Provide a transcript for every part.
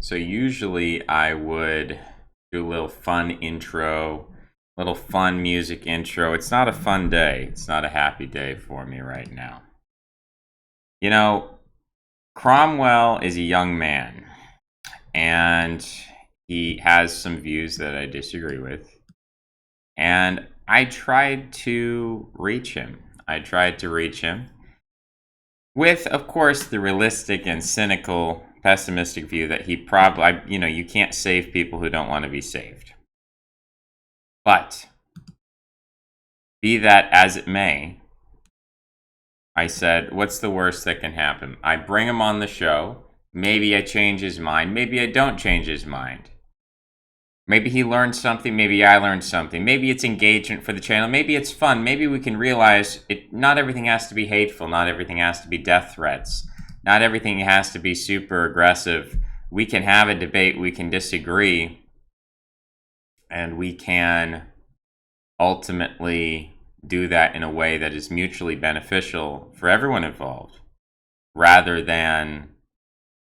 So usually I would do a little fun intro, little fun music intro. It's not a fun day. It's not a happy day for me right now. You know, Cromwell is a young man and he has some views that I disagree with. And I tried to reach him. I tried to reach him with, of course, the realistic and cynical, pessimistic view that he probably, you can't save people who don't want to be saved. But, be that as it may, I said, what's the worst that can happen? I bring him on the show. Maybe I change his mind. Maybe I don't change his mind. Maybe he learned something. Maybe I learned something. Maybe it's engagement for the channel. Maybe it's fun. Maybe we can realize not everything has to be hateful. Not everything has to be death threats. Not everything has to be super aggressive. We can have a debate. We can disagree. And we can ultimately do that in a way that is mutually beneficial for everyone involved, rather than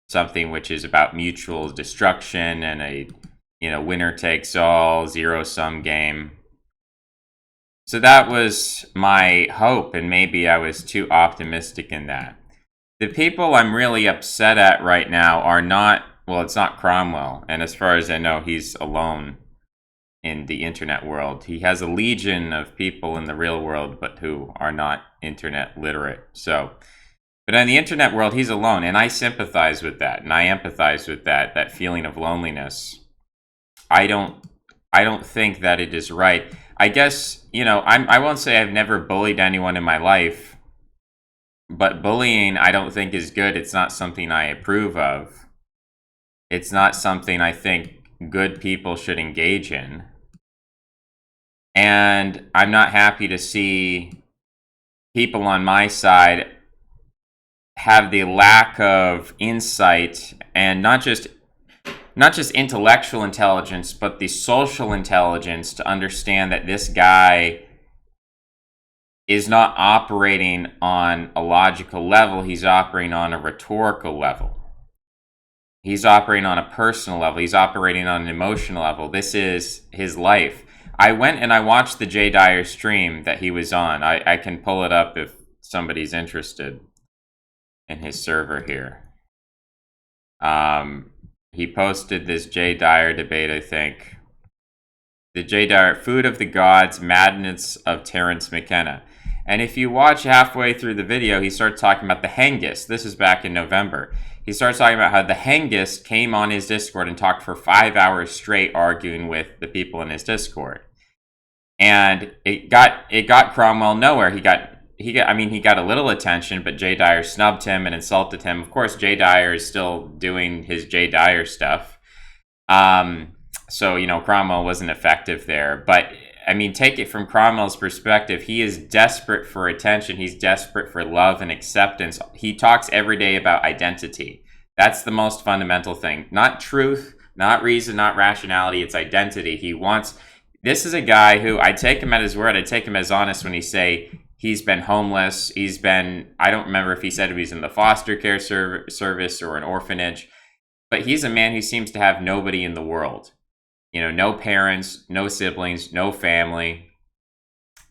something which is about mutual destruction and a winner takes all, zero-sum game. So that was my hope, and maybe I was too optimistic in that. The people I'm really upset at right now are not, well, it's not Cromwell, and as far as I know, he's alone in the internet world. He has a legion of people in the real world, but who are not internet literate. But in the internet world, he's alone, and I sympathize with that, and I empathize with that feeling of loneliness. I don't think that it is right. I guess, I won't say I've never bullied anyone in my life, but bullying I don't think is good. It's not something I approve of. It's not something I think good people should engage in. And I'm not happy to see people on my side have the lack of insight and not just intellectual intelligence, but the social intelligence to understand that this guy is not operating on a logical level. He's operating on a rhetorical level. He's operating on a personal level. He's operating on an emotional level. This is his life. I went and I watched the Jay Dyer stream that he was on. I can pull it up if somebody's interested in his server here. He posted this Jay Dyer debate, I think. The Jay Dyer, Food of the Gods, Madness of Terence McKenna. And if you watch halfway through the video, he starts talking about the Hengist. This is back in November. He starts talking about how the Hengist came on his Discord and talked for 5 hours straight arguing with the people in his Discord. And it got Cromwell nowhere. He got a little attention, but Jay Dyer snubbed him and insulted him. Of course, Jay Dyer is still doing his Jay Dyer stuff. So, Cromwell wasn't effective there. But, take it from Cromwell's perspective. He is desperate for attention. He's desperate for love and acceptance. He talks every day about identity. That's the most fundamental thing. Not truth, not reason, not rationality. It's identity. This is a guy who, I take him at his word. I take him as honest when he say he's been homeless. I don't remember if he said he was in the foster care service or an orphanage, but he's a man who seems to have nobody in the world. No parents, no siblings, no family.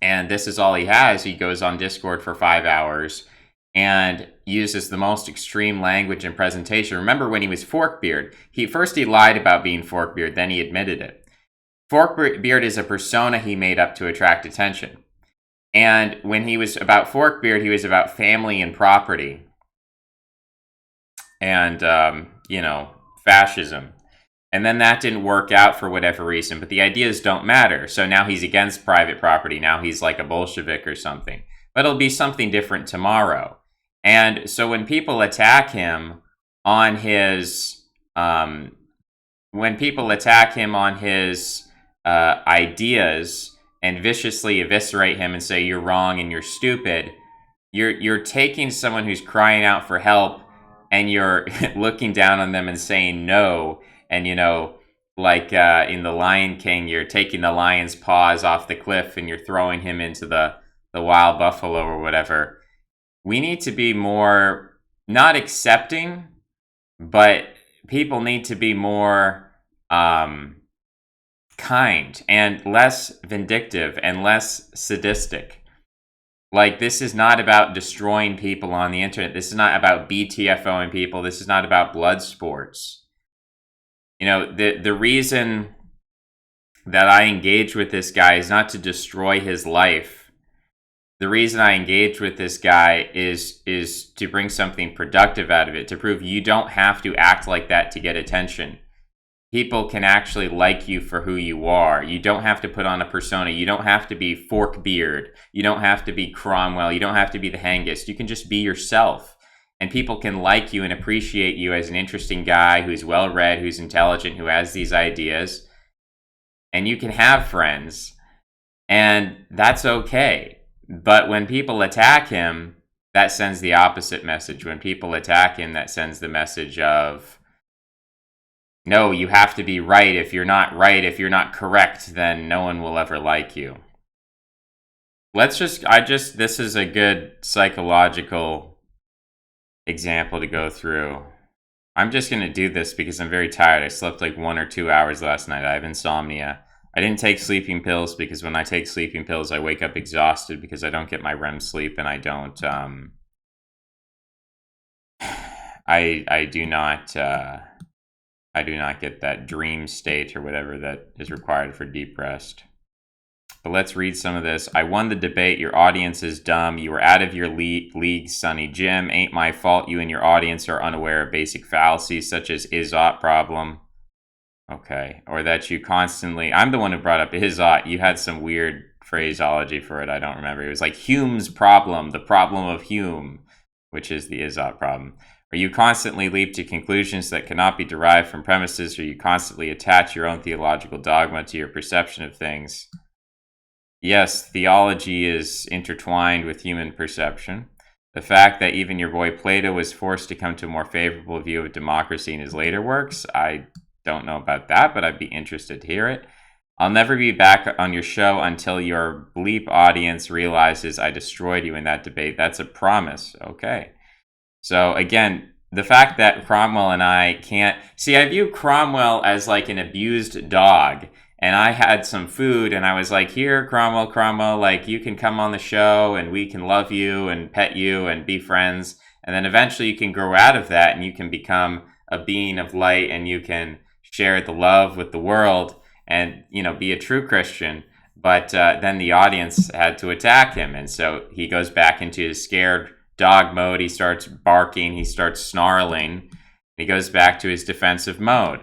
And this is all he has. He goes on Discord for 5 hours and uses the most extreme language and presentation. Remember when he was Forkbeard, he lied about being Forkbeard, then he admitted it. Forkbeard is a persona he made up to attract attention. And when he was about Forkbeard, he was about family and property. And, fascism. And then that didn't work out for whatever reason, but the ideas don't matter. So now he's against private property. Now he's like a Bolshevik or something. But it'll be something different tomorrow. And so when people attack him on his, ideas and viciously eviscerate him and say you're wrong and you're stupid, you're taking someone who's crying out for help and you're looking down on them and saying no. And, like in The Lion King, you're taking the lion's paws off the cliff and you're throwing him into the wild buffalo or whatever. We need to be more, not accepting, but people need to be more kind and less vindictive and less sadistic. Like, this is not about destroying people on the internet. This is not about BTFOing people. This is not about blood sports. You know, the reason that I engage with this guy is not to destroy his life. The reason I engage with this guy is to bring something productive out of it, to prove you don't have to act like that to get attention. People can actually like you for who you are. You don't have to put on a persona. You don't have to be Forkbeard. You don't have to be Cromwell. You don't have to be the Hengist. You can just be yourself. And people can like you and appreciate you as an interesting guy who's well-read, who's intelligent, who has these ideas. And you can have friends. And that's okay. But when people attack him, that sends the opposite message. When people attack him, that sends the message of, no, you have to be right. If you're not right, if you're not correct, then no one will ever like you. This is a good psychological example to go through. I'm just going to do this because I'm very tired. I slept like 1 or 2 hours last night. I have insomnia. I didn't take sleeping pills because when I take sleeping pills, I wake up exhausted because I don't get my REM sleep and I don't, I do not get that dream state or whatever that is required for deep rest. But let's read some of this. I won the debate. Your audience is dumb. You were out of your league, Sonny Jim. Ain't my fault you and your audience are unaware of basic fallacies such as is-ought problem. Okay. Or that you constantly... I'm the one who brought up is-ought. You had some weird phraseology for it. I don't remember. It was like Hume's problem, the problem of Hume, which is the is-ought problem. Or you constantly leap to conclusions that cannot be derived from premises, or you constantly attach your own theological dogma to your perception of things. Yes, theology is intertwined with human perception. The fact that even your boy Plato was forced to come to a more favorable view of democracy in his later works, I don't know about that, but I'd be interested to hear it. I'll never be back on your show until your bleep audience realizes I destroyed you in that debate. That's a promise. Okay. So again, the fact that Cromwell and I can't... See, I view Cromwell as like an abused dog. And I had some food and I was like, here, Cromwell, like you can come on the show and we can love you and pet you and be friends. And then eventually you can grow out of that and you can become a being of light and you can share the love with the world and, you know, be a true Christian. But then the audience had to attack him. And so he goes back into his scared dog mode. He starts barking. He starts snarling. He goes back to his defensive mode.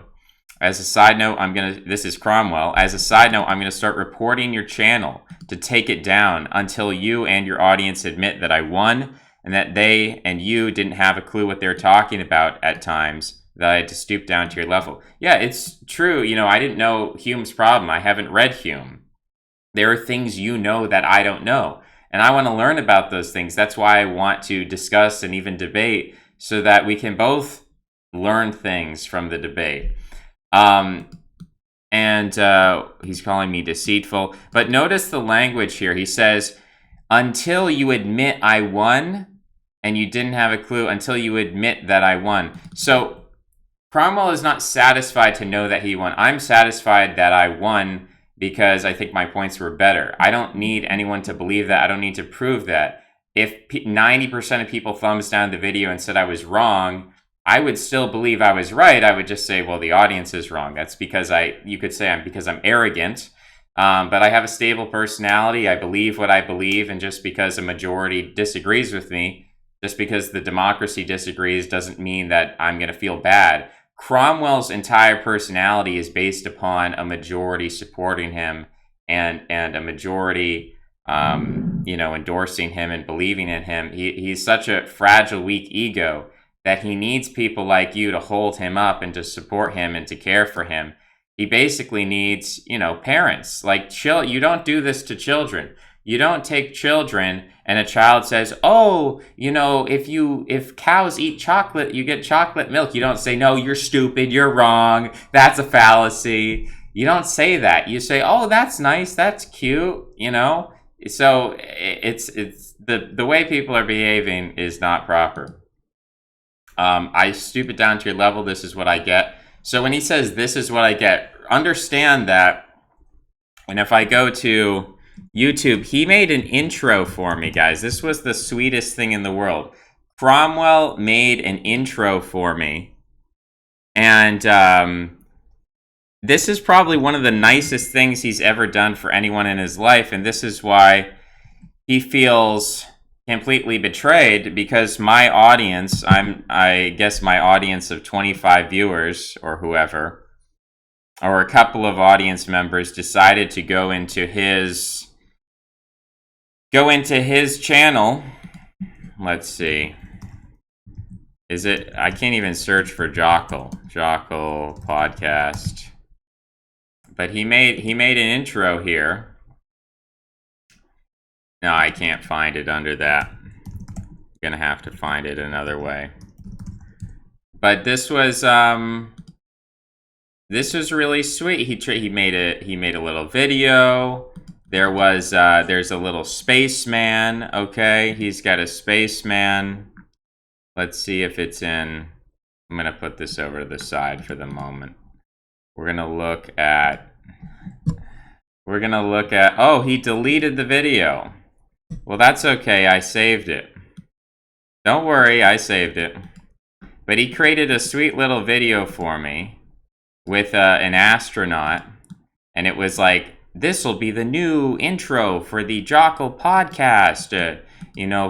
As a side note, this is Cromwell. As a side note, I'm going to start reporting your channel to take it down until you and your audience admit that I won and that they and you didn't have a clue what they're talking about at times, that I had to stoop down to your level. Yeah, it's true. You know, I didn't know Hume's problem. I haven't read Hume. There are things you know that I don't know. And I want to learn about those things. That's why I want to discuss and even debate so that we can both learn things from the debate. He's calling me deceitful. But notice the language here. He says, until you admit I won, and you didn't have a clue, until you admit that I won. So Cromwell is not satisfied to know that he won. I'm satisfied that I won because I think my points were better. I don't need anyone to believe that. I don't need to prove that. If 90% of people thumbs down the video and said I was wrong, I would still believe I was right. I would just say, well, the audience is wrong. That's because you could say because I'm arrogant, but I have a stable personality. I believe what I believe, and just because a majority disagrees with me, just because the democracy disagrees, doesn't mean that I'm going to feel bad. Cromwell's entire personality is based upon a majority supporting him and a majority, endorsing him and believing in him. He's such a fragile, weak ego that he needs people like you to hold him up and to support him and to care for him. He basically needs, parents. Like, you don't do this to children. You don't take children and a child says, oh, if cows eat chocolate, you get chocolate milk. You don't say, no, you're stupid, you're wrong, that's a fallacy. You don't say that. You say, oh, that's nice, that's cute, So it's the way people are behaving is not proper. I stoop it down to your level. This is what I get. So when he says this is what I get, understand that. And if I go to YouTube, he made an intro for me, guys. This was the sweetest thing in the world. Cromwell made an intro for me. And this is probably one of the nicest things he's ever done for anyone in his life. And this is why he feels completely betrayed, because my audience, I guess my audience of 25 viewers or whoever, or a couple of audience members, decided to go into his channel. Let's see. Is it? I can't even search for Jockle podcast. But he made an intro here. No, I can't find it under that. I'm gonna have to find it another way. But this was really sweet. He made a little video. There's a little spaceman. Okay, he's got a spaceman. Let's see if it's in. I'm gonna put this over to the side for the moment. We're gonna look at. Oh, he deleted the video. Well, that's okay. I saved it. Don't worry, I saved it. But he created a sweet little video for me with an astronaut, and it was like, this will be the new intro for the Jockle podcast,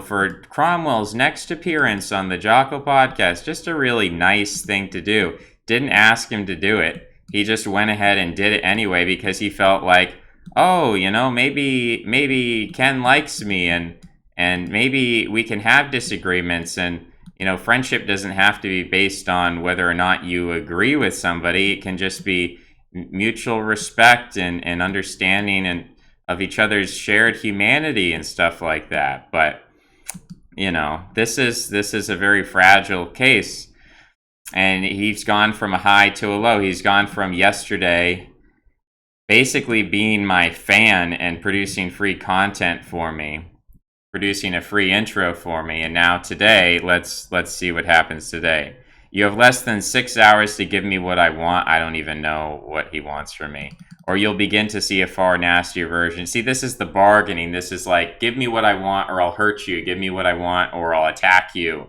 for Cromwell's next appearance on the Jockle podcast. Just a really nice thing to do. Didn't ask him to do it. He just went ahead and did it anyway because he felt like, oh, maybe Ken likes me, and maybe we can have disagreements, and friendship doesn't have to be based on whether or not you agree with somebody. It can just be mutual respect and understanding and of each other's shared humanity and stuff like that. But this is a very fragile case, and he's gone from a high to a low. He's gone from yesterday basically being my fan and producing free content for me, producing a free intro for me, and now today, let's see what happens today. You have less than 6 hours to give me what I want. I don't even know what he wants from me. Or you'll begin to see a far nastier version. See, this is the bargaining. This is like, give me what I want or I'll hurt you. Give me what I want or I'll attack you.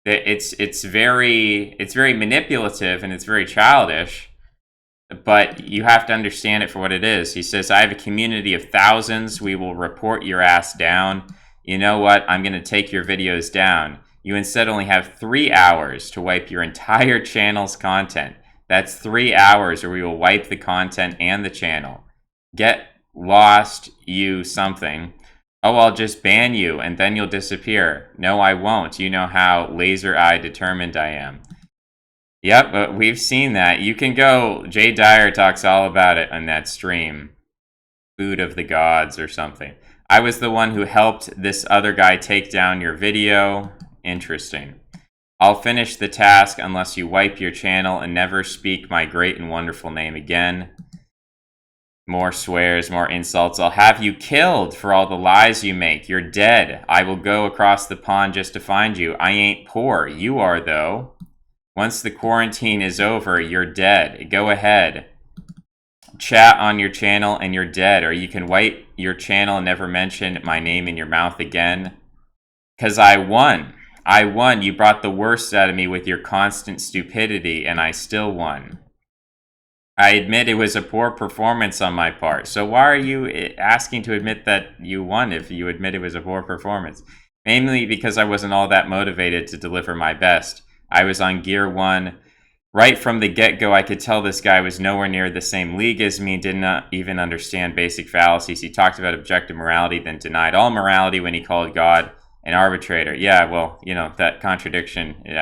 It's very manipulative and it's very childish. But you have to understand it for what it is. He says, I have a community of thousands. We will report your ass down. You know what? I'm going to take your videos down. You instead only have 3 hours to wipe your entire channel's content. That's 3 hours, or we will wipe the content and the channel. Get lost, you something. Oh, I'll just ban you, and then you'll disappear. No, I won't. You know how laser-eye determined I am. Yep, but we've seen that. You can go, Jay Dyer talks all about it on that stream. Food of the Gods or something. I was the one who helped this other guy take down your video. Interesting. I'll finish the task unless you wipe your channel and never speak my great and wonderful name again. More swears, more insults. I'll have you killed for all the lies you make. You're dead. I will go across the pond just to find you. I ain't poor. You are, though. Once the quarantine is over, you're dead. Go ahead. Chat on your channel and you're dead. Or you can wipe your channel and never mention my name in your mouth again. 'Cause I won. I won. You brought the worst out of me with your constant stupidity, and I still won. I admit it was a poor performance on my part. So why are you asking to admit that you won if you admit it was a poor performance? Mainly because I wasn't all that motivated to deliver my best. I was on gear 1. Right from the get-go, I could tell this guy was nowhere near the same league as me, did not even understand basic fallacies. He talked about objective morality, then denied all morality when he called God an arbitrator. Yeah, well, that contradiction, it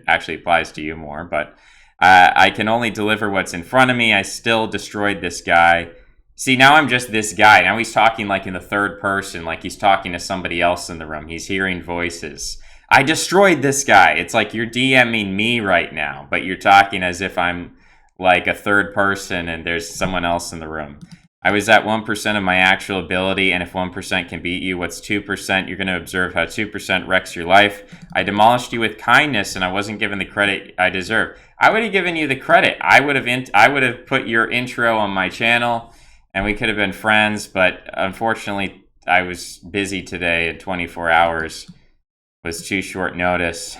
actually applies to you more, but I can only deliver what's in front of me. I still destroyed this guy. See, now I'm just this guy. Now he's talking like in the third person, like he's talking to somebody else in the room. He's hearing voices. I destroyed this guy. It's like you're DMing me right now, but you're talking as if I'm like a third person and there's someone else in the room. I was at 1% of my actual ability, and if 1% can beat you, what's 2%? You're going to observe how 2% wrecks your life. I demolished you with kindness, and I wasn't given the credit I deserve. I would have given you the credit. I would have put your intro on my channel, and we could have been friends, but unfortunately, I was busy today, and 24 hours was too short notice.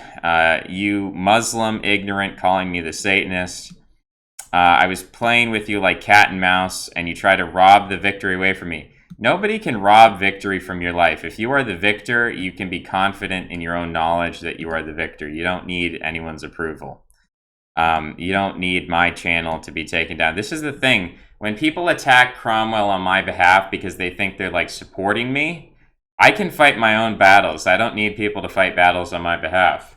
You Muslim ignorant calling me the Satanist. I was playing with you like cat and mouse, and you try to rob the victory away from me. Nobody can rob victory from your life. If you are the victor, you can be confident in your own knowledge that you are the victor. You don't need anyone's approval. You don't need my channel to be taken down. This is the thing. When people attack Cromwell on my behalf because they think they're like supporting me, I can fight my own battles. I don't need people to fight battles on my behalf.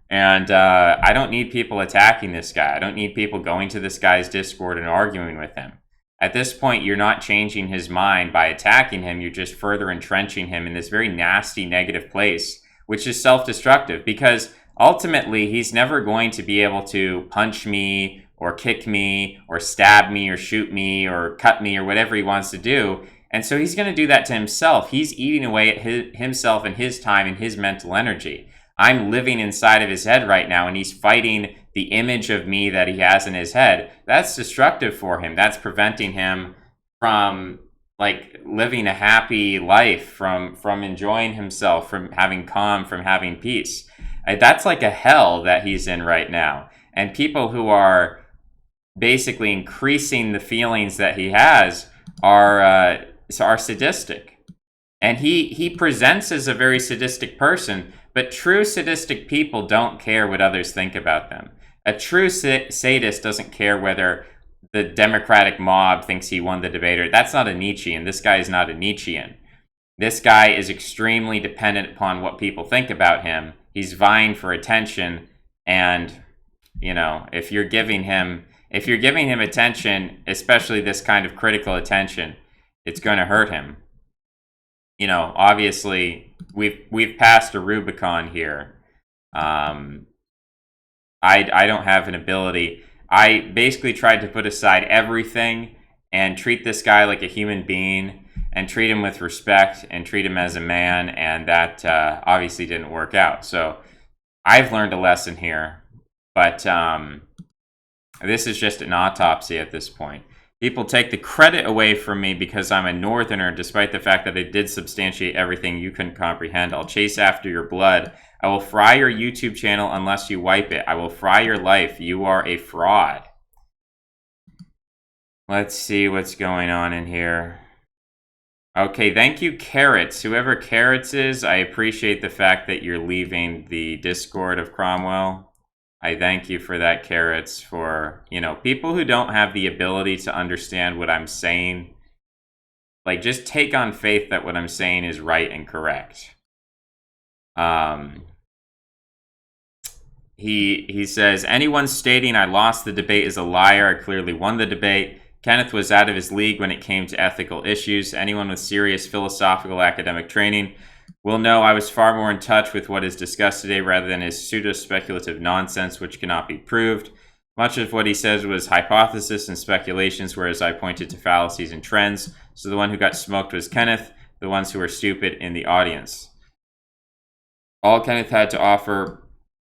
And I don't need people attacking this guy. I don't need people going to this guy's Discord and arguing with him. At this point, you're not changing his mind by attacking him. You're just further entrenching him in this very nasty, negative place, which is self-destructive, because ultimately, he's never going to be able to punch me or kick me or stab me or shoot me or cut me or whatever he wants to do. And so he's going to do that to himself. He's eating away at himself and his time and his mental energy. I'm living inside of his head right now, and he's fighting the image of me that he has in his head. That's destructive for him. That's preventing him from like living a happy life, from enjoying himself, from having calm, from having peace. That's like a hell that he's in right now. And people who are basically increasing the feelings that he has are sadistic. And he presents as a very sadistic person, but true sadistic people don't care what others think about them. A true sadist doesn't care whether the Democratic mob thinks he won the debate. That's not a Nietzschean. This guy is not a Nietzschean. This guy is extremely dependent upon what people think about him. He's vying for attention, and you know, if you're giving him attention, especially this kind of critical attention, it's going to hurt him. You know, obviously, we've passed a Rubicon here. I don't have an ability. I basically tried to put aside everything and treat this guy like a human being and treat him with respect and treat him as a man, and that obviously didn't work out. So I've learned a lesson here, but this is just an autopsy at this point. People take the credit away from me because I'm a northerner, despite the fact that I did substantiate everything you couldn't comprehend. I'll chase after your blood. I will fry your YouTube channel unless you wipe it. I will fry your life. You are a fraud. Let's see what's going on in here. Okay, thank you, Carrots. Whoever Carrots is, I appreciate the fact that you're leaving the Discord of Cromwell. I thank you for that, Carrots, for, you know, people who don't have the ability to understand what I'm saying, like, just take on faith that what I'm saying is right and correct. He says, anyone stating I lost the debate is a liar. I clearly won the debate. Kenneth was out of his league when it came to ethical issues. Anyone with serious philosophical academic training will know I was far more in touch with what is discussed today rather than his pseudo-speculative nonsense, which cannot be proved. Much of what he says was hypothesis and speculations, whereas I pointed to fallacies and trends. So the one who got smoked was Kenneth, the ones who were stupid in the audience. All Kenneth had to offer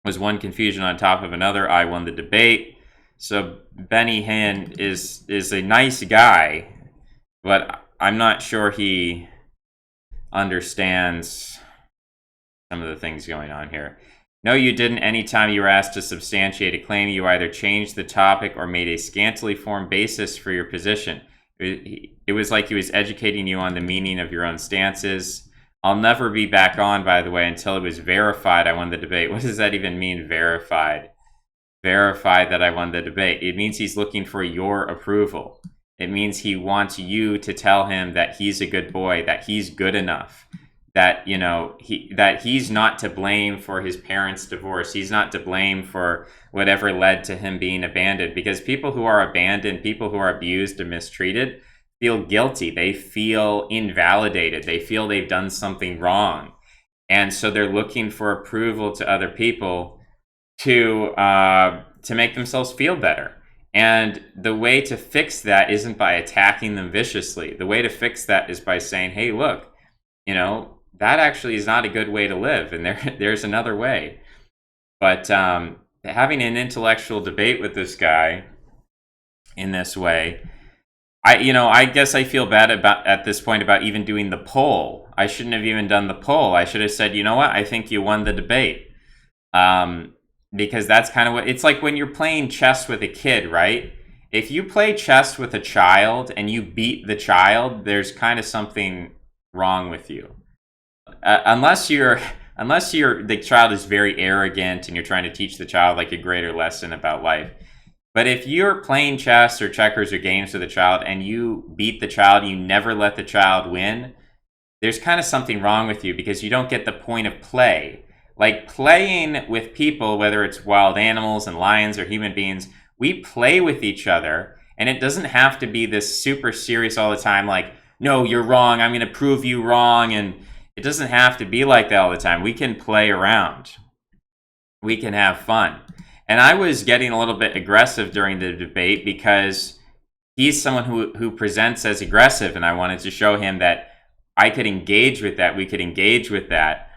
was one confusion on top of another. I won the debate. So Benny Hinn is a nice guy, but I'm not sure he understands some of the things going on here. No, you didn't. Anytime you were asked to substantiate a claim, you either changed the topic or made a scantily formed basis for your position. It was like he was educating you on the meaning of your own stances. I'll never be back on, by the way, until it was verified I won the debate. What does that even mean, verified? Verified that I won the debate. It means he's looking for your approval. It means he wants you to tell him that he's a good boy, that he's good enough, that, you know, that he's not to blame for his parents' divorce. He's not to blame for whatever led to him being abandoned, because people who are abandoned, people who are abused and mistreated, feel guilty. They feel invalidated. They feel they've done something wrong. And so they're looking for approval to other people to make themselves feel better. And the way to fix that isn't by attacking them viciously. The way to fix that is by saying, hey, look, that actually is not a good way to live, and there's another way. But having an intellectual debate with this guy in this way, I guess I feel bad about at this point about even doing the poll. I shouldn't have even done the poll. I should have said, you know what, I think you won the debate. Because that's kind of what it's like when you're playing chess with a kid, right? If you play chess with a child and you beat the child, there's kind of something wrong with you. Unless the child is very arrogant and you're trying to teach the child like a greater lesson about life. But if you're playing chess or checkers or games with a child and you beat the child, you never let the child win, there's kind of something wrong with you because you don't get the point of play. Like playing with people, whether it's wild animals and lions or human beings, we play with each other, and it doesn't have to be this super serious all the time, like, no, you're wrong, I'm going to prove you wrong, and it doesn't have to be like that all the time. We can play around. We can have fun. And I was getting a little bit aggressive during the debate because he's someone who presents as aggressive, and I wanted to show him that I could engage with that, we could engage with that,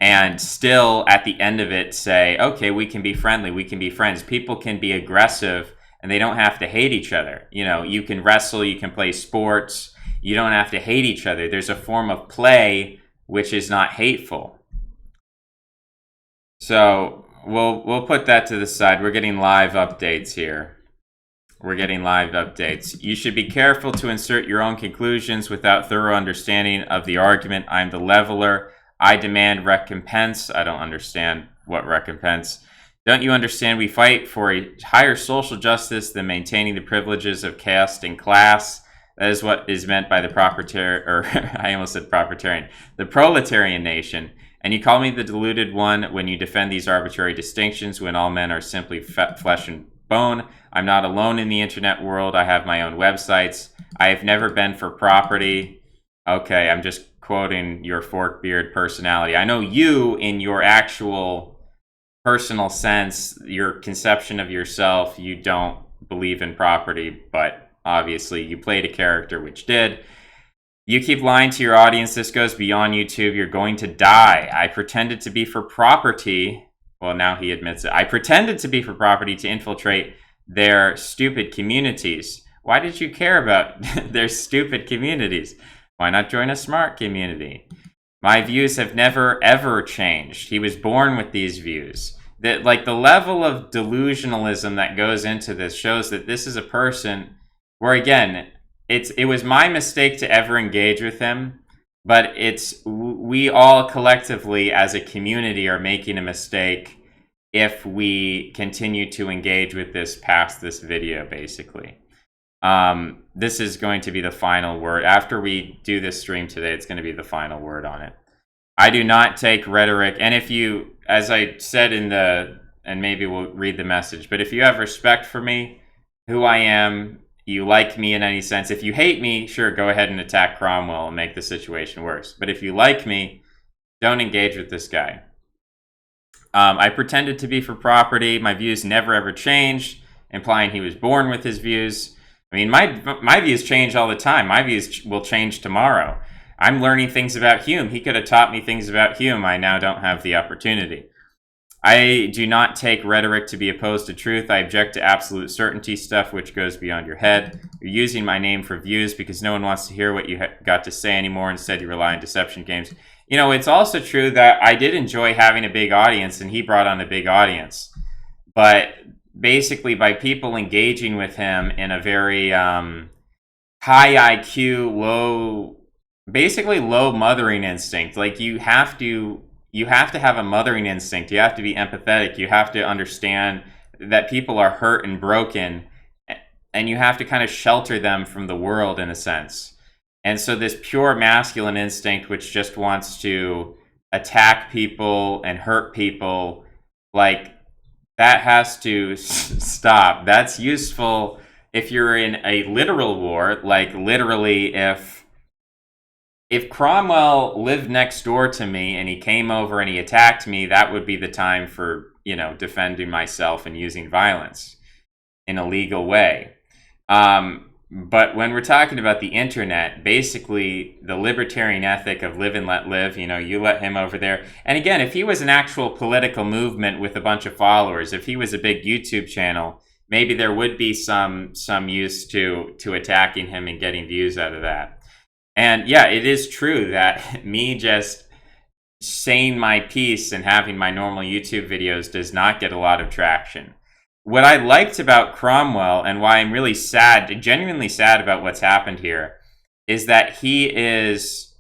and still at the end of it say, okay, we can be friendly, we can be friends. People can be aggressive and they don't have to hate each other. You can wrestle, you can play sports, you don't have to hate each other. There's a form of play which is not hateful. So we'll put that to the side. We're getting live updates here. You should be careful to insert your own conclusions without thorough understanding of the argument. I'm the leveler. I demand recompense. I don't understand what recompense. Don't you understand we fight for a higher social justice than maintaining the privileges of caste and class? That is what is meant by the the proletarian nation. And you call me the deluded one when you defend these arbitrary distinctions when all men are simply flesh and bone. I'm not alone in the internet world. I have my own websites. I have never been for property. Okay, I'm just quoting your fork-beard personality. I know you, in your actual personal sense, your conception of yourself, you don't believe in property, but obviously you played a character which did. You keep lying to your audience. This goes beyond YouTube. You're going to die. I pretended to be for property. Well, now he admits it. I pretended to be for property to infiltrate their stupid communities. Why did you care about their stupid communities? Why not join a smart community? My views have never, ever changed. He was born with these views. The level of delusionalism that goes into this shows that this is a person where, again, it was my mistake to ever engage with him, but we all collectively as a community are making a mistake if we continue to engage with this past this video, basically. This is going to be the final word. After we do this stream today, it's going to be the final word on it. I do not take rhetoric, and if you, as I said and maybe we'll read the message, but if you have respect for me, who I am, you like me in any sense, if you hate me, sure, go ahead and attack Cromwell and make the situation worse. But if you like me, don't engage with this guy. I pretended to be for property. My views never ever changed, implying he was born with his views. I mean, my views change all the time. My views will change tomorrow. I'm learning things about Hume. He could have taught me things about Hume. I now don't have the opportunity. I do not take rhetoric to be opposed to truth. I object to absolute certainty stuff which goes beyond your head. You're using my name for views because no one wants to hear what you got to say anymore. Instead, you rely on deception games. It's also true that I did enjoy having a big audience, and he brought on a big audience. But basically, by people engaging with him in a very high IQ, low mothering instinct, like you have to have a mothering instinct. You have to be empathetic. You have to understand that people are hurt and broken, and you have to kind of shelter them from the world in a sense. And so this pure masculine instinct, which just wants to attack people and hurt people, like, that has to stop. That's useful if you're in a literal war, like literally if Cromwell lived next door to me and he came over and he attacked me, that would be the time for, defending myself and using violence. in a legal way. But when we're talking about the internet, basically the libertarian ethic of live and let live, you let him over there. And again, if he was an actual political movement with a bunch of followers, if he was a big YouTube channel, maybe there would be some use to attacking him and getting views out of that. And yeah, it is true that me just saying my piece and having my normal YouTube videos does not get a lot of traction. What I liked about Cromwell, and why I'm really sad, genuinely sad about what's happened here, is that he is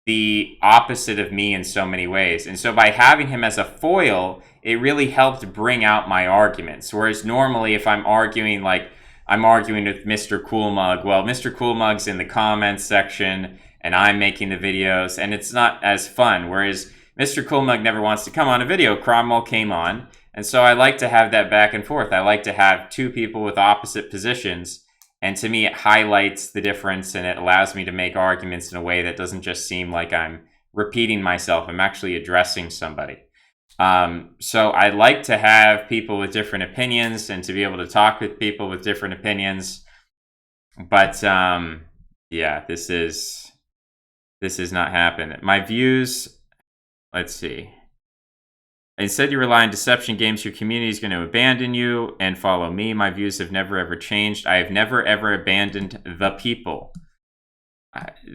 the opposite of me in so many ways. And so by having him as a foil, it really helped bring out my arguments. Whereas normally if I'm arguing with Mr. Coolmug, well, Mr. Coolmug's in the comments section and I'm making the videos and it's not as fun. Whereas Mr. Coolmug never wants to come on a video. Cromwell came on. And so I like to have that back and forth. I like to have two people with opposite positions. And to me, it highlights the difference and it allows me to make arguments in a way that doesn't just seem like I'm repeating myself. I'm actually addressing somebody. So I like to have people with different opinions and to be able to talk with people with different opinions. But yeah, this is not happening. My views, let's see. Instead, you rely on deception games. Your community is going to abandon you and follow me. My views have never, ever changed. I have never, ever abandoned the people.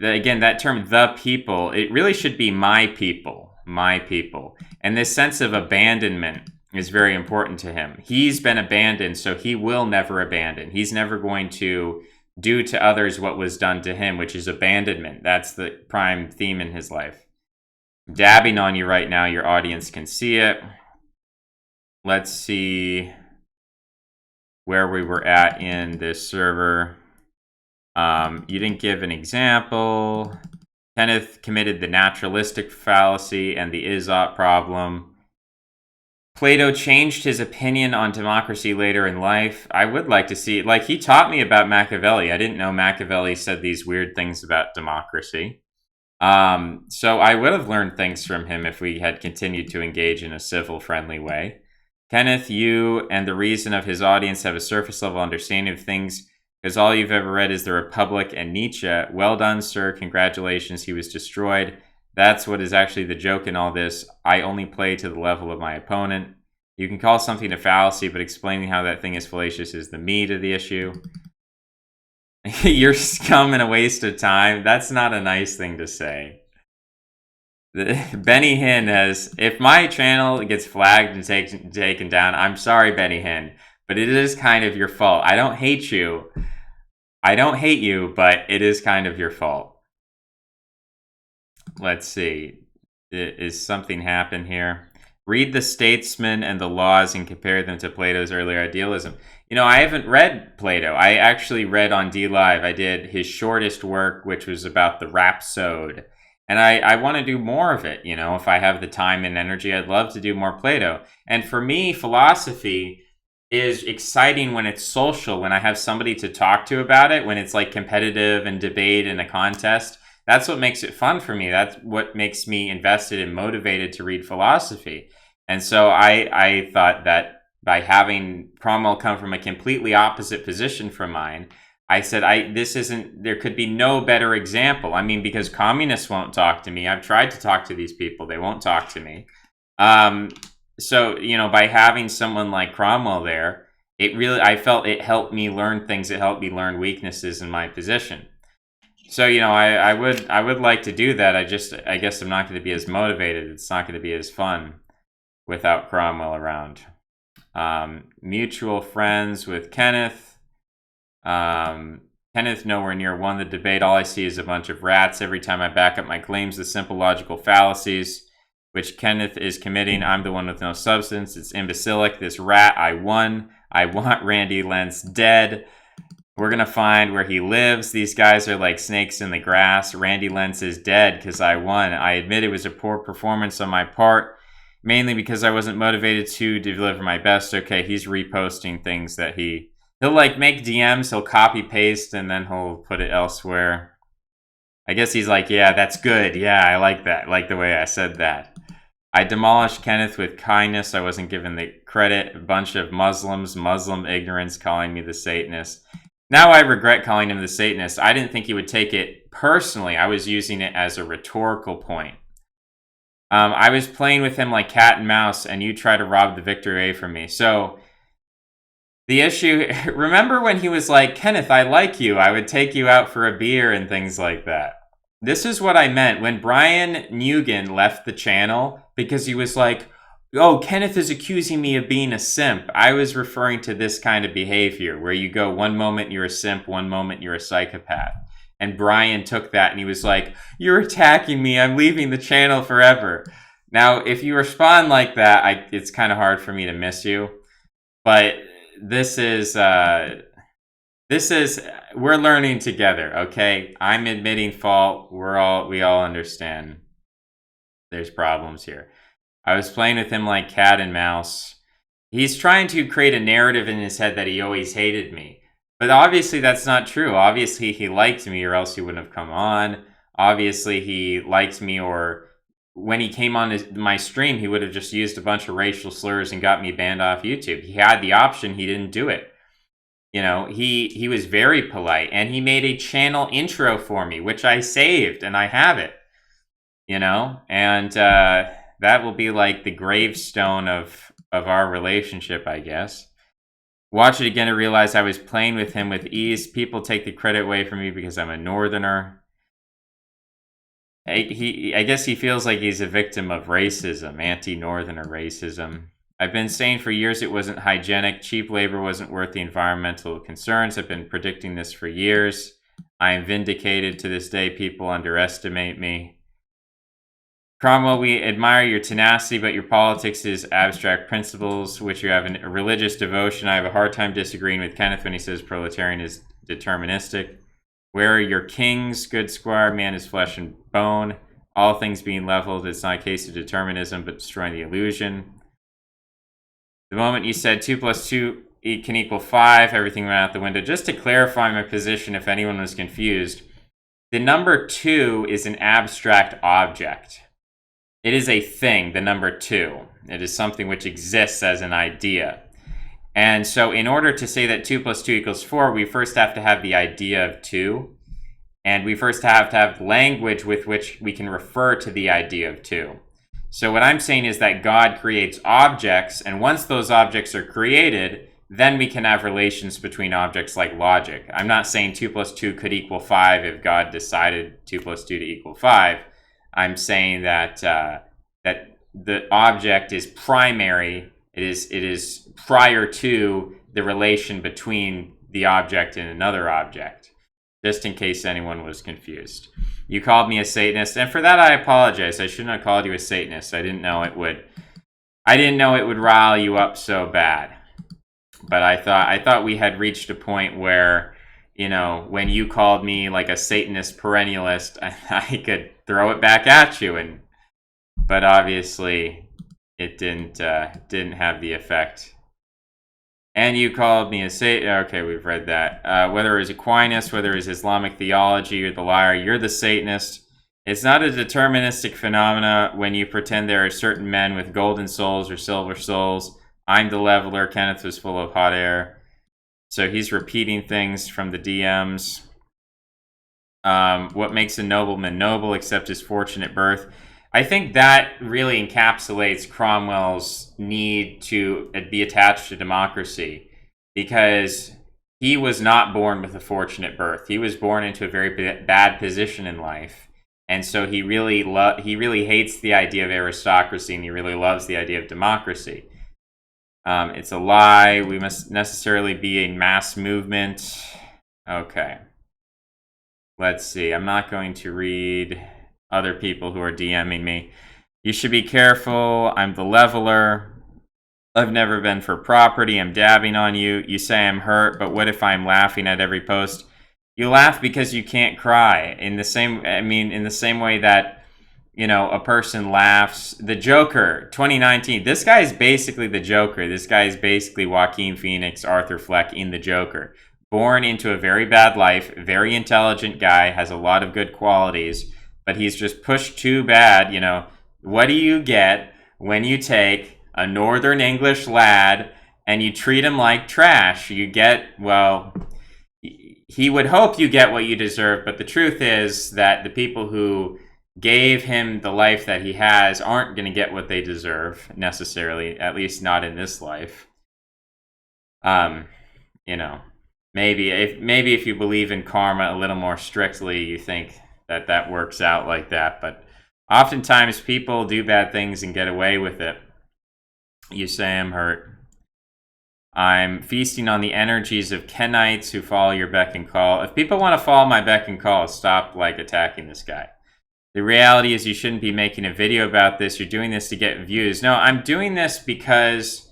Again, that term, the people, it really should be my people. My people. And this sense of abandonment is very important to him. He's been abandoned, so he will never abandon. He's never going to do to others what was done to him, which is abandonment. That's the prime theme in his life. Dabbing on you right now, your audience can see it. Let's see where we were at in this server. You didn't give an example. Kenneth committed the naturalistic fallacy and the Aesop problem. Plato changed his opinion on democracy later in life. I would like to see, like, he taught me about Machiavelli. I didn't know Machiavelli said these weird things about democracy. So I would have learned things from him if we had continued to engage in a civil, friendly way. Kenneth, you and the reason of his audience have a surface level understanding of things because all you've ever read is The Republic and Nietzsche. Well done, sir. Congratulations. He was destroyed. That's what is actually the joke in all this. I only play to the level of my opponent. You can call something a fallacy, but explaining how that thing is fallacious is the meat of the issue. You're scum and a waste of time. That's not a nice thing to say. Benny Hinn has, if my channel gets flagged and taken down, I'm sorry, Benny Hinn, but it is kind of your fault. I don't hate you. But it is kind of your fault. Let's see. Is something happen here? Read the Statesman and the Laws and compare them to Plato's earlier idealism. I haven't read Plato. I actually read on DLive. I did his shortest work, which was about the Rhapsode. And I want to do more of it. If I have the time and energy, I'd love to do more Plato. And for me, philosophy is exciting when it's social, when I have somebody to talk to about it, when it's like competitive and debate in a contest. That's what makes it fun for me. That's what makes me invested and motivated to read philosophy. And so I thought that by having Cromwell come from a completely opposite position from mine, I said, there could be no better example. I mean, because communists won't talk to me. I've tried to talk to these people. They won't talk to me. So, by having someone like Cromwell there, I felt it helped me learn things. It helped me learn weaknesses in my position. So, I would like to do that. I guess I'm not going to be as motivated. It's not going to be as fun without Cromwell around. Mutual friends with Kenneth. Kenneth nowhere near won the debate. All I see is a bunch of rats. Every time I back up my claims, the simple logical fallacies which Kenneth is committing. I'm the one with no substance. It's imbecilic. This rat, I won. I want Randy Lentz dead. We're going to find where he lives. These guys are like snakes in the grass. Randy Lentz is dead because I won. I admit it was a poor performance on my part, mainly because I wasn't motivated to deliver my best. Okay, he's reposting things that he'll like make DMs, he'll copy paste, and then he'll put it elsewhere. I guess he's like, yeah, that's good. Yeah, I like that. I like the way I said that. I demolished Kenneth with kindness. I wasn't given the credit. A bunch of Muslim ignorance calling me the Satanist. Now I regret calling him the Satanist. I didn't think he would take it personally. I was using it as a rhetorical point. I was playing with him like cat and mouse, and you try to rob the victory from me. So the issue, remember when he was like, Kenneth, I like you. I would take you out for a beer and things like that. This is what I meant when Brian Nugent left the channel because he was like, oh, Kenneth is accusing me of being a simp. I was referring to this kind of behavior where you go one moment you're a simp, one moment you're a psychopath. And Brian took that and he was like, you're attacking me. I'm leaving the channel forever. Now, if you respond like that, it's kind of hard for me to miss you. But this is we're learning together, okay? I'm admitting fault. We all understand there's problems here. I was playing with him like cat and mouse. He's trying to create a narrative in his head that he always hated me. But obviously that's not true. Obviously he liked me or else he wouldn't have come on. Obviously he liked me, or when he came on my stream, he would have just used a bunch of racial slurs and got me banned off YouTube. He had the option. He didn't do it. You know, he was very polite, and he made a channel intro for me, which I saved, and I have it. You know, and that will be like the gravestone of our relationship, I guess. Watch it again to realize I was playing with him with ease. People take the credit away from me because I'm a northerner. I guess he feels like he's a victim of racism, anti-northerner racism. I've been saying for years it wasn't hygienic. Cheap labor wasn't worth the environmental concerns. I've been predicting this for years. I am vindicated to this day. People underestimate me. Cromwell, we admire your tenacity, but your politics is abstract principles, which you have a religious devotion. I have a hard time disagreeing with Kenneth when he says proletarian is deterministic. Where are your kings, good squire? Man is flesh and bone. All things being leveled, it's not a case of determinism, but destroying the illusion. The moment you said 2 + 2 can equal 5, everything went out the window. Just to clarify my position, if anyone was confused, the number 2 is an abstract object. It is a thing, the number 2. It is something which exists as an idea. And so in order to say that 2 + 2 = 4, we first have to have the idea of 2. And we first have to have language with which we can refer to the idea of 2. So what I'm saying is that God creates objects, and once those objects are created, then we can have relations between objects like logic. I'm not saying 2 + 2 could equal 5 if God decided 2 + 2 to equal 5. I'm saying that that the object is primary. It is prior to the relation between the object and another object, just in case anyone was confused. You called me a Satanist, and for that I apologize. I shouldn't have called you a Satanist. I didn't know it would rile you up so bad. But I thought we had reached a point where, you know, when you called me like a Satanist perennialist, I could throw it back at you, but obviously it didn't have the effect. And you called me a Satan. Okay, we've read that. Whether it was Aquinas, whether it was Islamic theology, you're the liar. You're the Satanist. It's not a deterministic phenomena when you pretend there are certain men with golden souls or silver souls. I'm the leveler. Kenneth was full of hot air. So he's repeating things from the DMs. What makes a nobleman noble except his fortunate birth? I think that really encapsulates Cromwell's need to be attached to democracy, because he was not born with a fortunate birth. He was born into a very bad position in life, and so he really hates the idea of aristocracy, and he really loves the idea of democracy. It's a lie. We must necessarily be a mass movement. Okay. Let's see. I'm not going to read other people who are DMing me. You should be careful. I'm the leveler. I've never been for property. I'm dabbing on you. You say I'm hurt, but what if I'm laughing at every post? You laugh because you can't cry. In the same way that, you know, a person laughs. The Joker, 2019. This guy is basically the Joker. This guy is basically Joaquin Phoenix, Arthur Fleck in The Joker. Born into a very bad life, very intelligent guy, has a lot of good qualities, but he's just pushed too bad. You know, what do you get when you take a Northern English lad and you treat him like trash. You get, well, he would hope you get what you deserve, but the truth is that the people who gave him the life that he has aren't going to get what they deserve necessarily, at least not in this life. You know, maybe if you believe in karma a little more strictly, you think that works out like that, but oftentimes people do bad things and get away with it. You say I'm hurt. I'm feasting on the energies of Kenites who follow your beck and call. If people want to follow my beck and call, stop attacking this guy. The reality is you shouldn't be making a video about this. You're doing this to get views. No, I'm doing this because...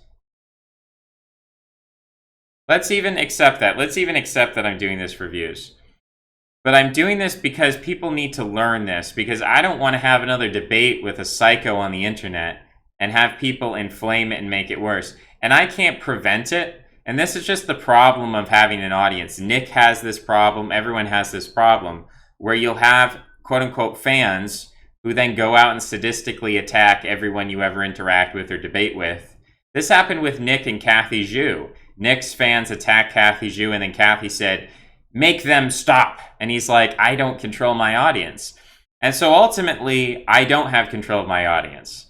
Let's even accept that. Let's even accept that I'm doing this for views. But I'm doing this because people need to learn this. Because I don't want to have another debate with a psycho on the internet and have people inflame it and make it worse. And I can't prevent it. And this is just the problem of having an audience. Nick has this problem. Everyone has this problem. Where you'll have quote-unquote fans who then go out and sadistically attack everyone you ever interact with or debate with. This happened with Nick and Kathy Zhu. Nick's fans attacked Kathy Zhu, and then Kathy said, "Make them stop." And he's like, "I don't control my audience." And so ultimately, I don't have control of my audience.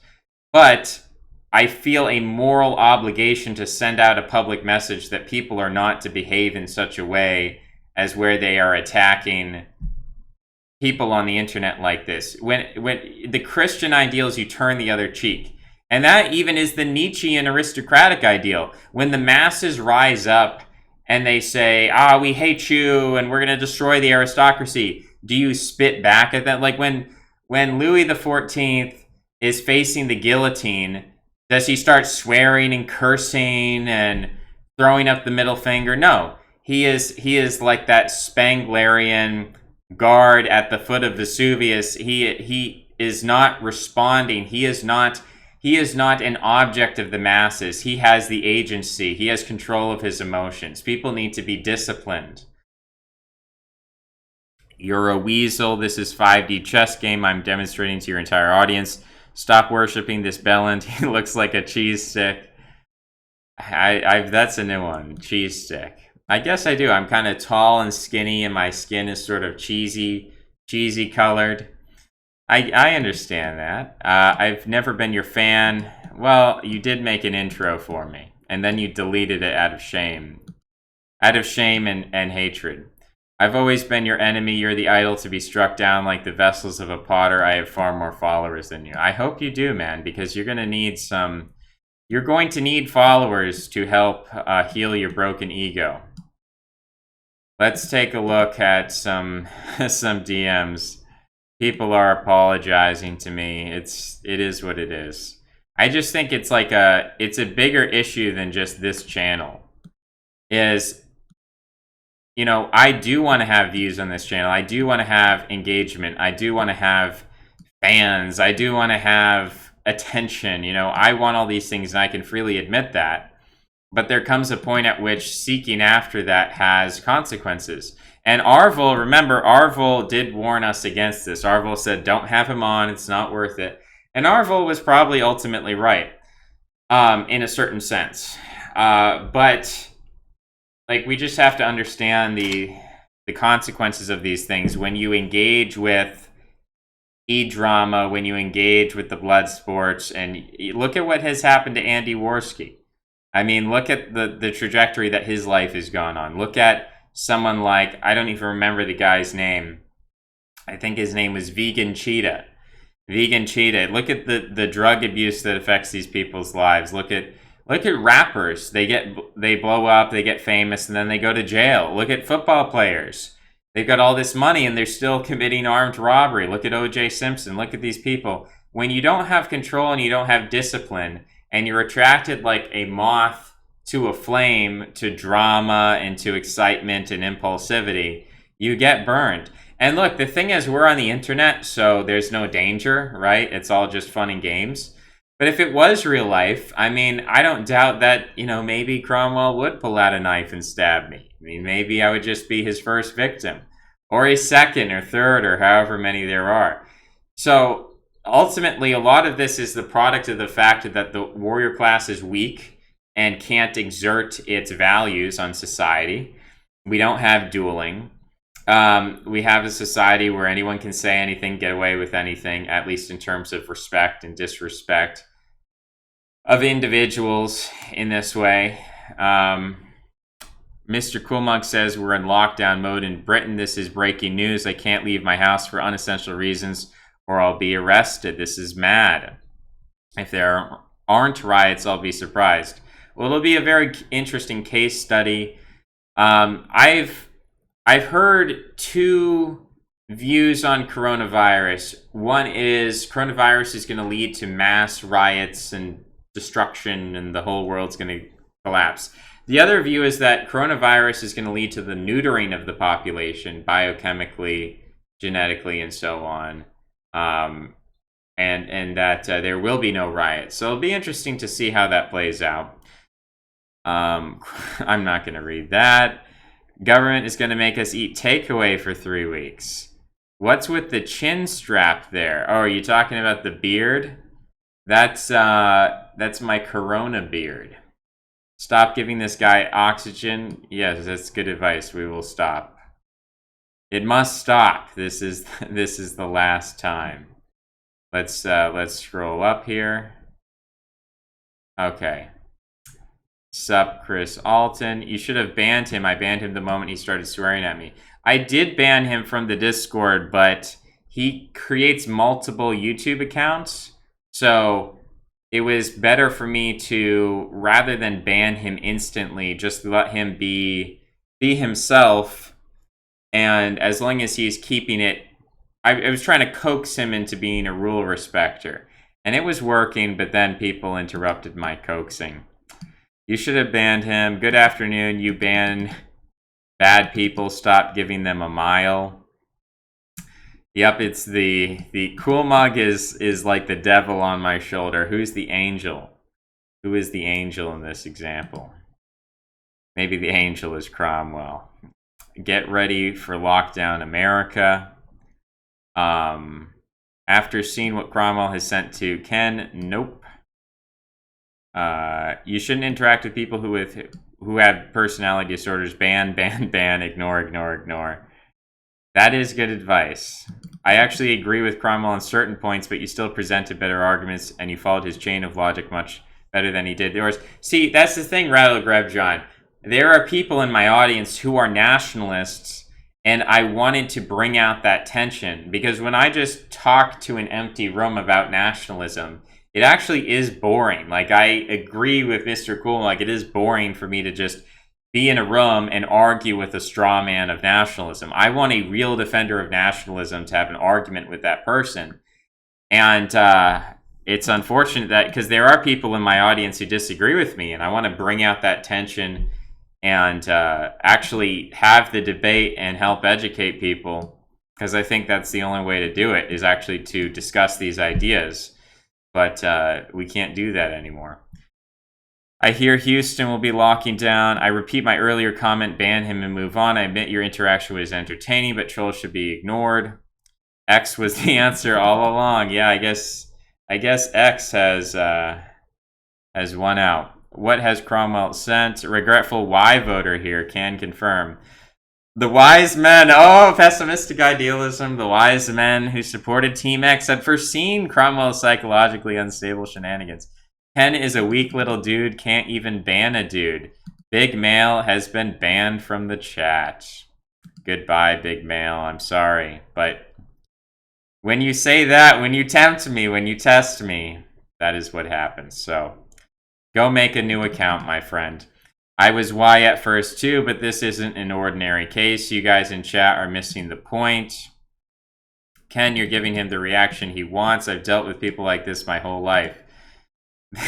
But I feel a moral obligation to send out a public message that people are not to behave in such a way as where they are attacking people on the internet like this. When the Christian ideal is you turn the other cheek. And that even is the Nietzschean aristocratic ideal. When the masses rise up and they say, we hate you and we're going to destroy the aristocracy, do you spit back at them? Like when Louis XIV is facing the guillotine, does he start swearing and cursing and throwing up the middle finger? No. He is like that Spenglerian guard at the foot of Vesuvius. He is not responding. He is not an object of the masses. He has the agency. He has control of his emotions. People need to be disciplined. You're a weasel. This is 5D chess game. I'm demonstrating to your entire audience. Stop worshiping this bellend. He looks like a cheese stick. That's a new one. Cheese stick. I guess I do. I'm kind of tall and skinny, and my skin is sort of cheesy colored. I understand that. I've never been your fan. Well, you did make an intro for me, and then you deleted it out of shame. Out of shame and hatred. I've always been your enemy. You're the idol to be struck down like the vessels of a potter. I have far more followers than you. I hope you do, man, because you're going to need you're going to need followers to help heal your broken ego. Let's take a look at some DMs. People are apologizing to me. It is what it is. I just think it's it's a bigger issue than just this channel. I do want to have views on this channel. I do want to have engagement. I do want to have fans. I do want to have attention. I want all these things, and I can freely admit that. But there comes a point at which seeking after that has consequences. And Arvel did warn us against this. Arvel said, don't have him on. It's not worth it. And Arvel was probably ultimately right, in a certain sense. But we just have to understand the consequences of these things. When you engage with e-drama, when you engage with the blood sports, and look at what has happened to Andy Worski. I mean, look at the trajectory that his life has gone on. Look at someone like, I don't even remember the guy's name. I think his name was Vegan Cheetah. Vegan Cheetah. Look at the drug abuse that affects these people's lives. Look at rappers. They blow up, they get famous, and then they go to jail. Look at football players. They've got all this money and they're still committing armed robbery. Look at O.J. Simpson. Look at these people. When you don't have control and you don't have discipline, and you're attracted like a moth to a flame, to drama and to excitement and impulsivity, you get burned. And look, the thing is, we're on the internet, so there's no danger, right? It's all just fun and games. But if it was real life, I mean, I don't doubt that, maybe Cromwell would pull out a knife and stab me. I mean, maybe I would just be his first victim, or a second or third, or however many there are. So ultimately, a lot of this is the product of the fact that the warrior class is weak and can't exert its values on society. We don't have dueling. We have a society where anyone can say anything, get away with anything, at least in terms of respect and disrespect of individuals in this way. Mr. Coolmug says we're in lockdown mode in Britain. This is breaking news. I can't leave my house for unessential reasons or I'll be arrested. This is mad. If there aren't riots, I'll be surprised. Well, it'll be a very interesting case study. I've heard two views on coronavirus. One is coronavirus is going to lead to mass riots and destruction and the whole world's going to collapse. The other view is that coronavirus is going to lead to the neutering of the population biochemically, genetically, and so on. And that there will be no riots. So it'll be interesting to see how that plays out. I'm not going to read that. Government is going to make us eat takeaway for 3 weeks. What's with the chin strap there? Oh, are you talking about the beard? That's my corona beard. Stop giving this guy oxygen. Yes, that's good advice. We will stop. It must stop. This is the last time. Let's scroll up here. Okay. Sup, Chris Alton. You should have banned him. I banned him the moment he started swearing at me. I did ban him from the Discord, but he creates multiple YouTube accounts. So it was better for me to, rather than ban him instantly, just let him be himself. And as long as he's keeping it, I was trying to coax him into being a rule respecter. And it was working, but then people interrupted my coaxing. You should have banned him. Good afternoon. You ban bad people. Stop giving them a mile. Yep, it's the cool mug is like the devil on my shoulder. Who's the angel? Who is the angel in this example? Maybe the angel is Cromwell. Get ready for lockdown, America. After seeing what Cromwell has sent to Ken, nope. You shouldn't interact with people who have personality disorders. Ban, ignore. That is good advice. I actually agree with Cromwell on certain points, but you still presented better arguments, and you followed his chain of logic much better than he did yours. See, that's the thing, Rattle Greb John. There are people in my audience who are nationalists, and I wanted to bring out that tension, because when I just talk to an empty room about nationalism, it actually is boring. Like, I agree with Mr. Cool, like, it is boring for me to just be in a room and argue with a straw man of nationalism. I want a real defender of nationalism to have an argument with that person. And it's unfortunate that, because there are people in my audience who disagree with me, and I want to bring out that tension and actually have the debate and help educate people, because I think that's the only way to do it, is actually to discuss these ideas. But we can't do that anymore. I hear Houston will be locking down. I repeat my earlier comment, ban him and move on. I admit your interaction was entertaining, but trolls should be ignored. X was the answer all along. Yeah, I guess X has won out. What has Cromwell sent? Regretful Y voter here can confirm. The wise men, oh, pessimistic idealism. The wise men who supported Team X had foreseen Cromwell's psychologically unstable shenanigans. Ken is a weak little dude, can't even ban a dude. Big Male has been banned from the chat. Goodbye, Big Male, I'm sorry. But when you say that, when you tempt me, when you test me, that is what happens. So, go make a new account, my friend. I was Y at first too, but this isn't an ordinary case. You guys in chat are missing the point. Ken, you're giving him the reaction he wants. I've dealt with people like this my whole life.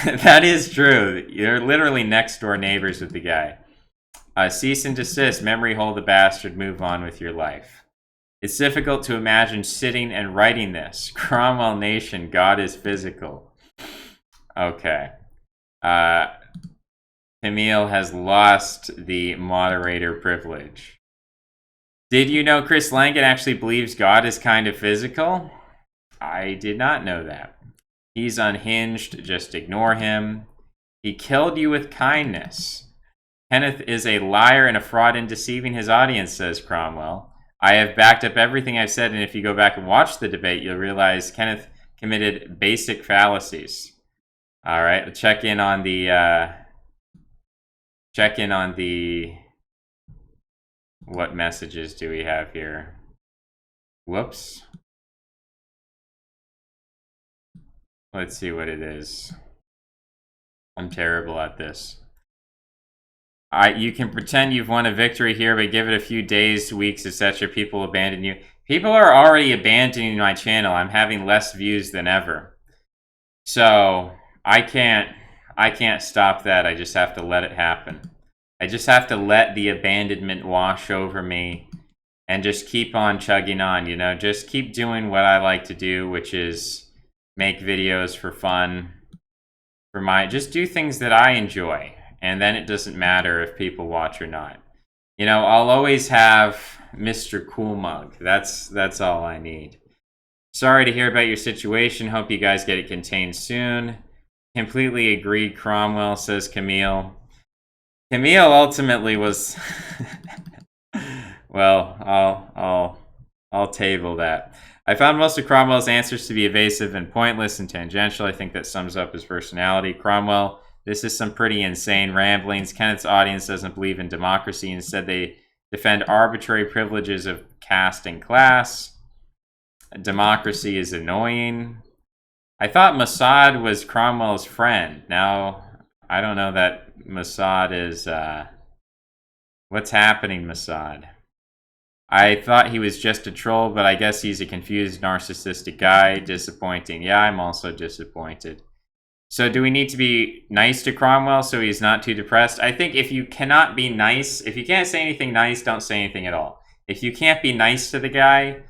That is true. You're literally next door neighbors with the guy. Cease and desist. Memory hole the bastard. Move on with your life. It's difficult to imagine sitting and writing this. Cromwell Nation. God is physical. Okay. Camille has lost the moderator privilege. Did you know Chris Langan actually believes God is kind of physical? I did not know that. He's unhinged. Just ignore him. He killed you with kindness. Kenneth is a liar and a fraud in deceiving his audience, says Cromwell. I have backed up everything I've said, and if you go back and watch the debate, you'll realize Kenneth committed basic fallacies. All right, check in on the what messages do we have here? Whoops. Let's see what it is. I'm terrible at this. You can pretend you've won a victory here, but give it a few days, weeks, etc. People will abandon you. People are already abandoning my channel. I'm having less views than ever. So I can't stop that. I just have to let it happen. I just have to let the abandonment wash over me and just keep on chugging on, you know, just keep doing what I like to do, which is make videos for fun, just do things that I enjoy. And then it doesn't matter if people watch or not. You know, I'll always have Mr. Cool Mug. That's all I need. Sorry to hear about your situation. Hope you guys get it contained soon. Completely agreed, Cromwell, says Camille. Camille ultimately was... Well, I'll table that. I found most of Cromwell's answers to be evasive and pointless and tangential. I think that sums up his personality. Cromwell, this is some pretty insane ramblings. Kenneth's audience doesn't believe in democracy. Instead, they defend arbitrary privileges of caste and class. Democracy is annoying. I thought Mossad was Cromwell's friend. Now, I don't know that Mossad is... What's happening, Mossad? I thought he was just a troll, but I guess he's a confused, narcissistic guy. Disappointing. Yeah, I'm also disappointed. So do we need to be nice to Cromwell so he's not too depressed? I think if you cannot be nice, if you can't say anything nice, don't say anything at all. If you can't be nice to the guy,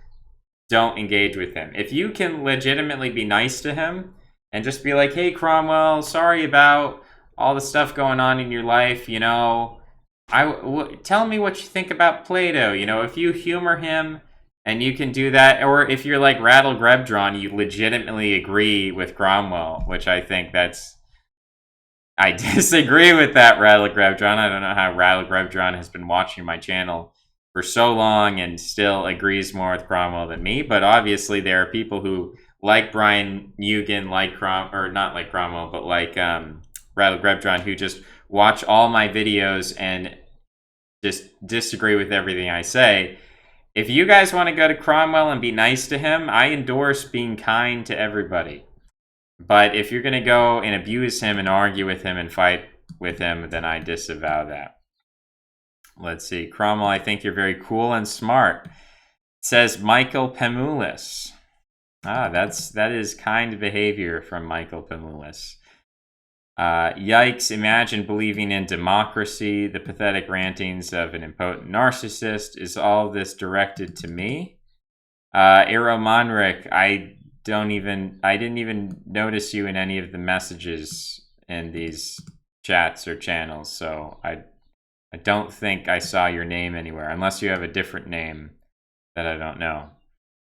don't engage with him. If you can legitimately be nice to him and just be like, hey, Cromwell, sorry about all the stuff going on in your life, you know... tell me what you think about Plato. You know, if you humor him and you can do that, or if you're like Rattle Grebdron, you legitimately agree with Cromwell, which I think that's... I disagree with that, Rattle Grebdron. I don't know how Rattle Grebdron has been watching my channel for so long and still agrees more with Cromwell than me, but obviously there are people who like Brian Eugen, like or not like Cromwell, but like Rattle Grebdron, who just watch all my videos and just disagree with everything I say. If you guys want to go to Cromwell and be nice to him, I endorse being kind to everybody. But if you're going to go and abuse him and argue with him and fight with him, then I disavow that. Let's see. Cromwell, I think you're very cool and smart. It says Michael Pemulis. That is kind behavior from Michael Pemulis. Yikes, imagine believing in democracy, the pathetic rantings of an impotent narcissist. Is all this directed to me? Aero Monric, I didn't even notice you in any of the messages in these chats or channels, so I don't think I saw your name anywhere, unless you have a different name that I don't know.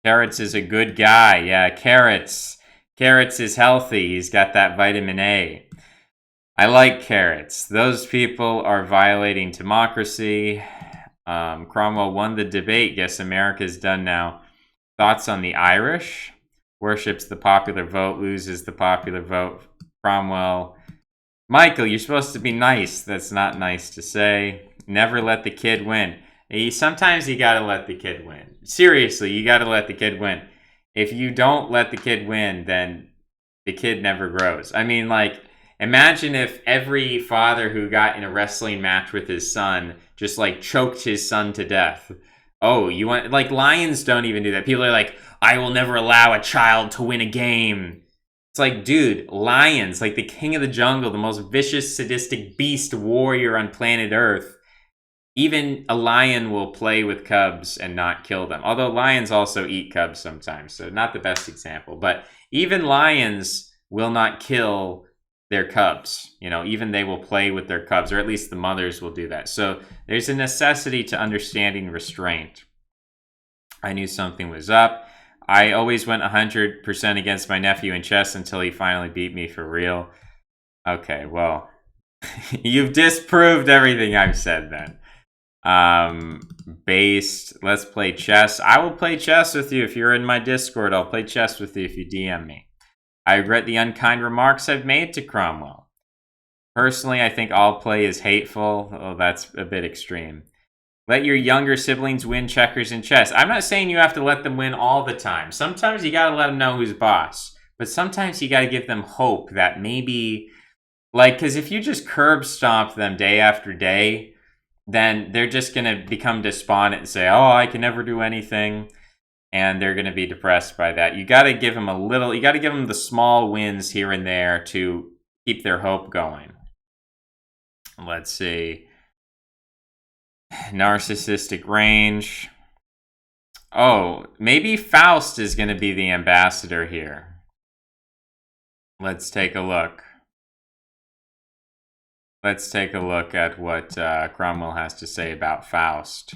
Carrots is a good guy. Yeah, Carrots is healthy. He's got that vitamin A. I like Carrots. Those people are violating democracy. Cromwell won the debate. Guess America's done now. Thoughts on the Irish? Worships the popular vote, loses the popular vote. Cromwell. Michael, you're supposed to be nice. That's not nice to say. Never let the kid win. Sometimes you gotta let the kid win. Seriously, you gotta let the kid win. If you don't let the kid win, then the kid never grows. I mean, like, imagine if every father who got in a wrestling match with his son just, like, choked his son to death. Oh, you want... Like, lions don't even do that. People are like, I will never allow a child to win a game. It's like, dude, lions, like the king of the jungle, the most vicious, sadistic beast warrior on planet Earth. Even a lion will play with cubs and not kill them. Although lions also eat cubs sometimes, so not the best example. But even lions will not kill their cubs. You know, even they will play with their cubs, or at least the mothers will do that. So there's a necessity to understanding restraint. I knew something was up. I always went 100% against my nephew in chess until he finally beat me for real. Okay, well, you've disproved everything I've said then. Based, let's play chess. I will play chess with you if you're in my Discord. I'll play chess with you if you DM me. I regret the unkind remarks I've made to Cromwell. Personally, I think all play is hateful. Oh, that's a bit extreme. Let your younger siblings win checkers and chess. I'm not saying you have to let them win all the time. Sometimes you gotta let them know who's boss. But sometimes you gotta give them hope that maybe, like, because if you just curb stomp them day after day, then they're just gonna become despondent and say, oh, I can never do anything. And they're gonna be depressed by that. You gotta give them a little, you gotta give them the small wins here and there to keep their hope going. Let's see. Narcissistic range. Oh, maybe Faust is going to be the ambassador here. Let's take a look. Let's take a look at what Cromwell has to say about Faust.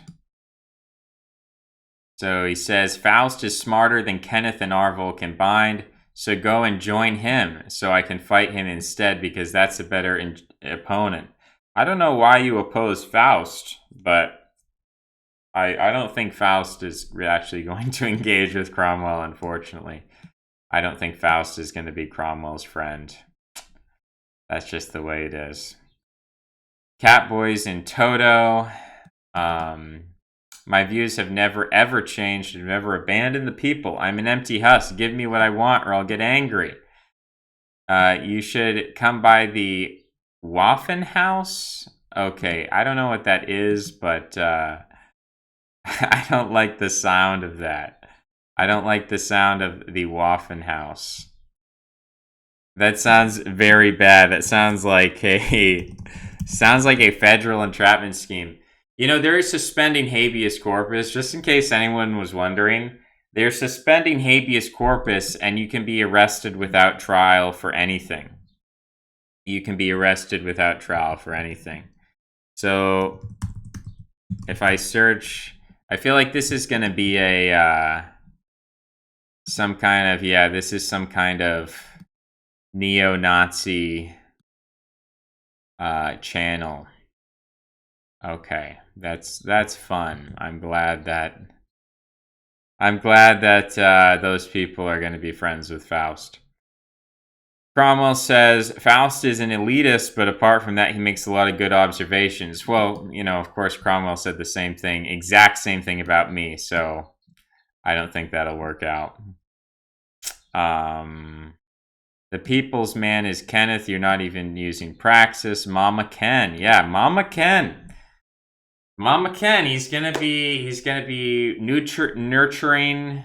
So he says, Faust is smarter than Kenneth and Arvel combined, so go and join him so I can fight him instead because that's a better opponent. I don't know why you oppose Faust, but I don't think Faust is actually going to engage with Cromwell, unfortunately. I don't think Faust is going to be Cromwell's friend. That's just the way it is. Catboys in Toto. My views have never ever changed and never abandoned the people. I'm an empty husk. Give me what I want or I'll get angry. You should come by the Waffen House? Okay, I don't know what that is, but I don't like the sound of that. I don't like the sound of the Waffen House. That sounds very bad. That sounds like a federal entrapment scheme. You know, they're suspending habeas corpus, just in case anyone was wondering. They're suspending habeas corpus, and you can be arrested without trial for anything. You can be arrested without trial for anything. So, if I search, I feel like this is going to be a, some kind of, yeah, this is some kind of neo-Nazi channel. Okay, that's fun. I'm glad that those people are going to be friends with Faust. Cromwell says, Faust is an elitist, but apart from that, he makes a lot of good observations. Well, you know, of course, Cromwell said the same thing, exact same thing about me, so I don't think that'll work out. The people's man is Kenneth. You're not even using Praxis. Mama Ken. Yeah, Mama Ken. Mama Ken, he's gonna be nurturing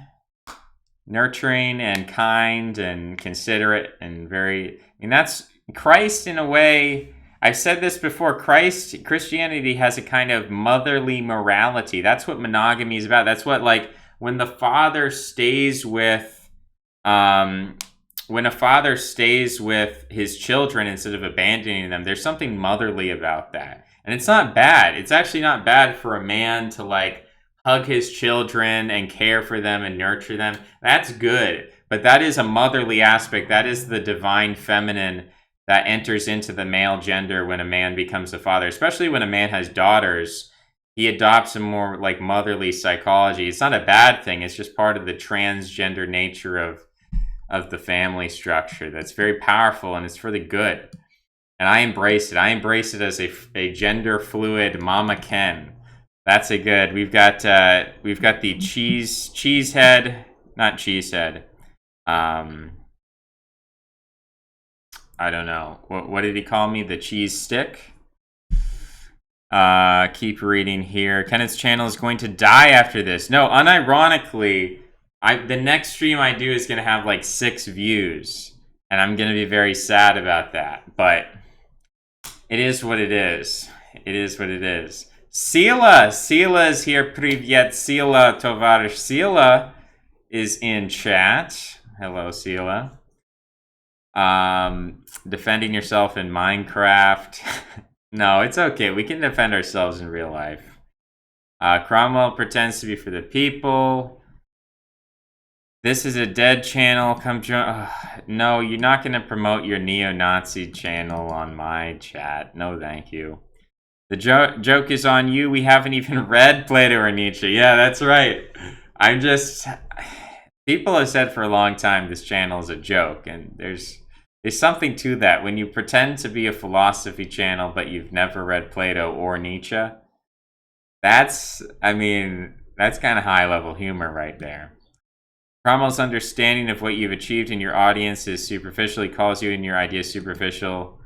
and kind and considerate and very, I mean, that's Christ in a way. I've said this before, Christianity has a kind of motherly morality. That's what monogamy is about. That's what, like, when the father stays with, when a father stays with his children instead of abandoning them, there's something motherly about that. And it's not bad. It's actually not bad for a man to, like, hug his children and care for them and nurture them. That's good. But that is a motherly aspect. That is the divine feminine that enters into the male gender when a man becomes a father. Especially when a man has daughters, he adopts a more, like, motherly psychology. It's not a bad thing. It's just part of the transgender nature of the family structure. That's very powerful, and it's for the good. And I embrace it. I embrace it as a gender fluid Mama Ken. That's a good. We've got the cheesehead, not cheesehead. I don't know. What did he call me? The cheese stick? Keep reading here. Kenneth's channel is going to die after this. No, unironically, the next stream I do is going to have like 6 views. And I'm going to be very sad about that. But it is what it is. It is what it is. Sila is here. Privyet, Sila, Tovarish. Sila is in chat. Hello, Sila. Defending yourself in Minecraft. No, it's okay. We can defend ourselves in real life. Cromwell pretends to be for the people. This is a dead channel. Come join. No, you're not going to promote your neo-Nazi channel on my chat. No, thank you. The joke is on you. We haven't even read Plato or Nietzsche. Yeah, that's right. I'm just... People have said for a long time this channel is a joke, and there's something to that. When you pretend to be a philosophy channel, but you've never read Plato or Nietzsche, that's kind of high-level humor right there. Cromwell's understanding of what you've achieved in your audience is superficial. He calls you and your ideas superficial.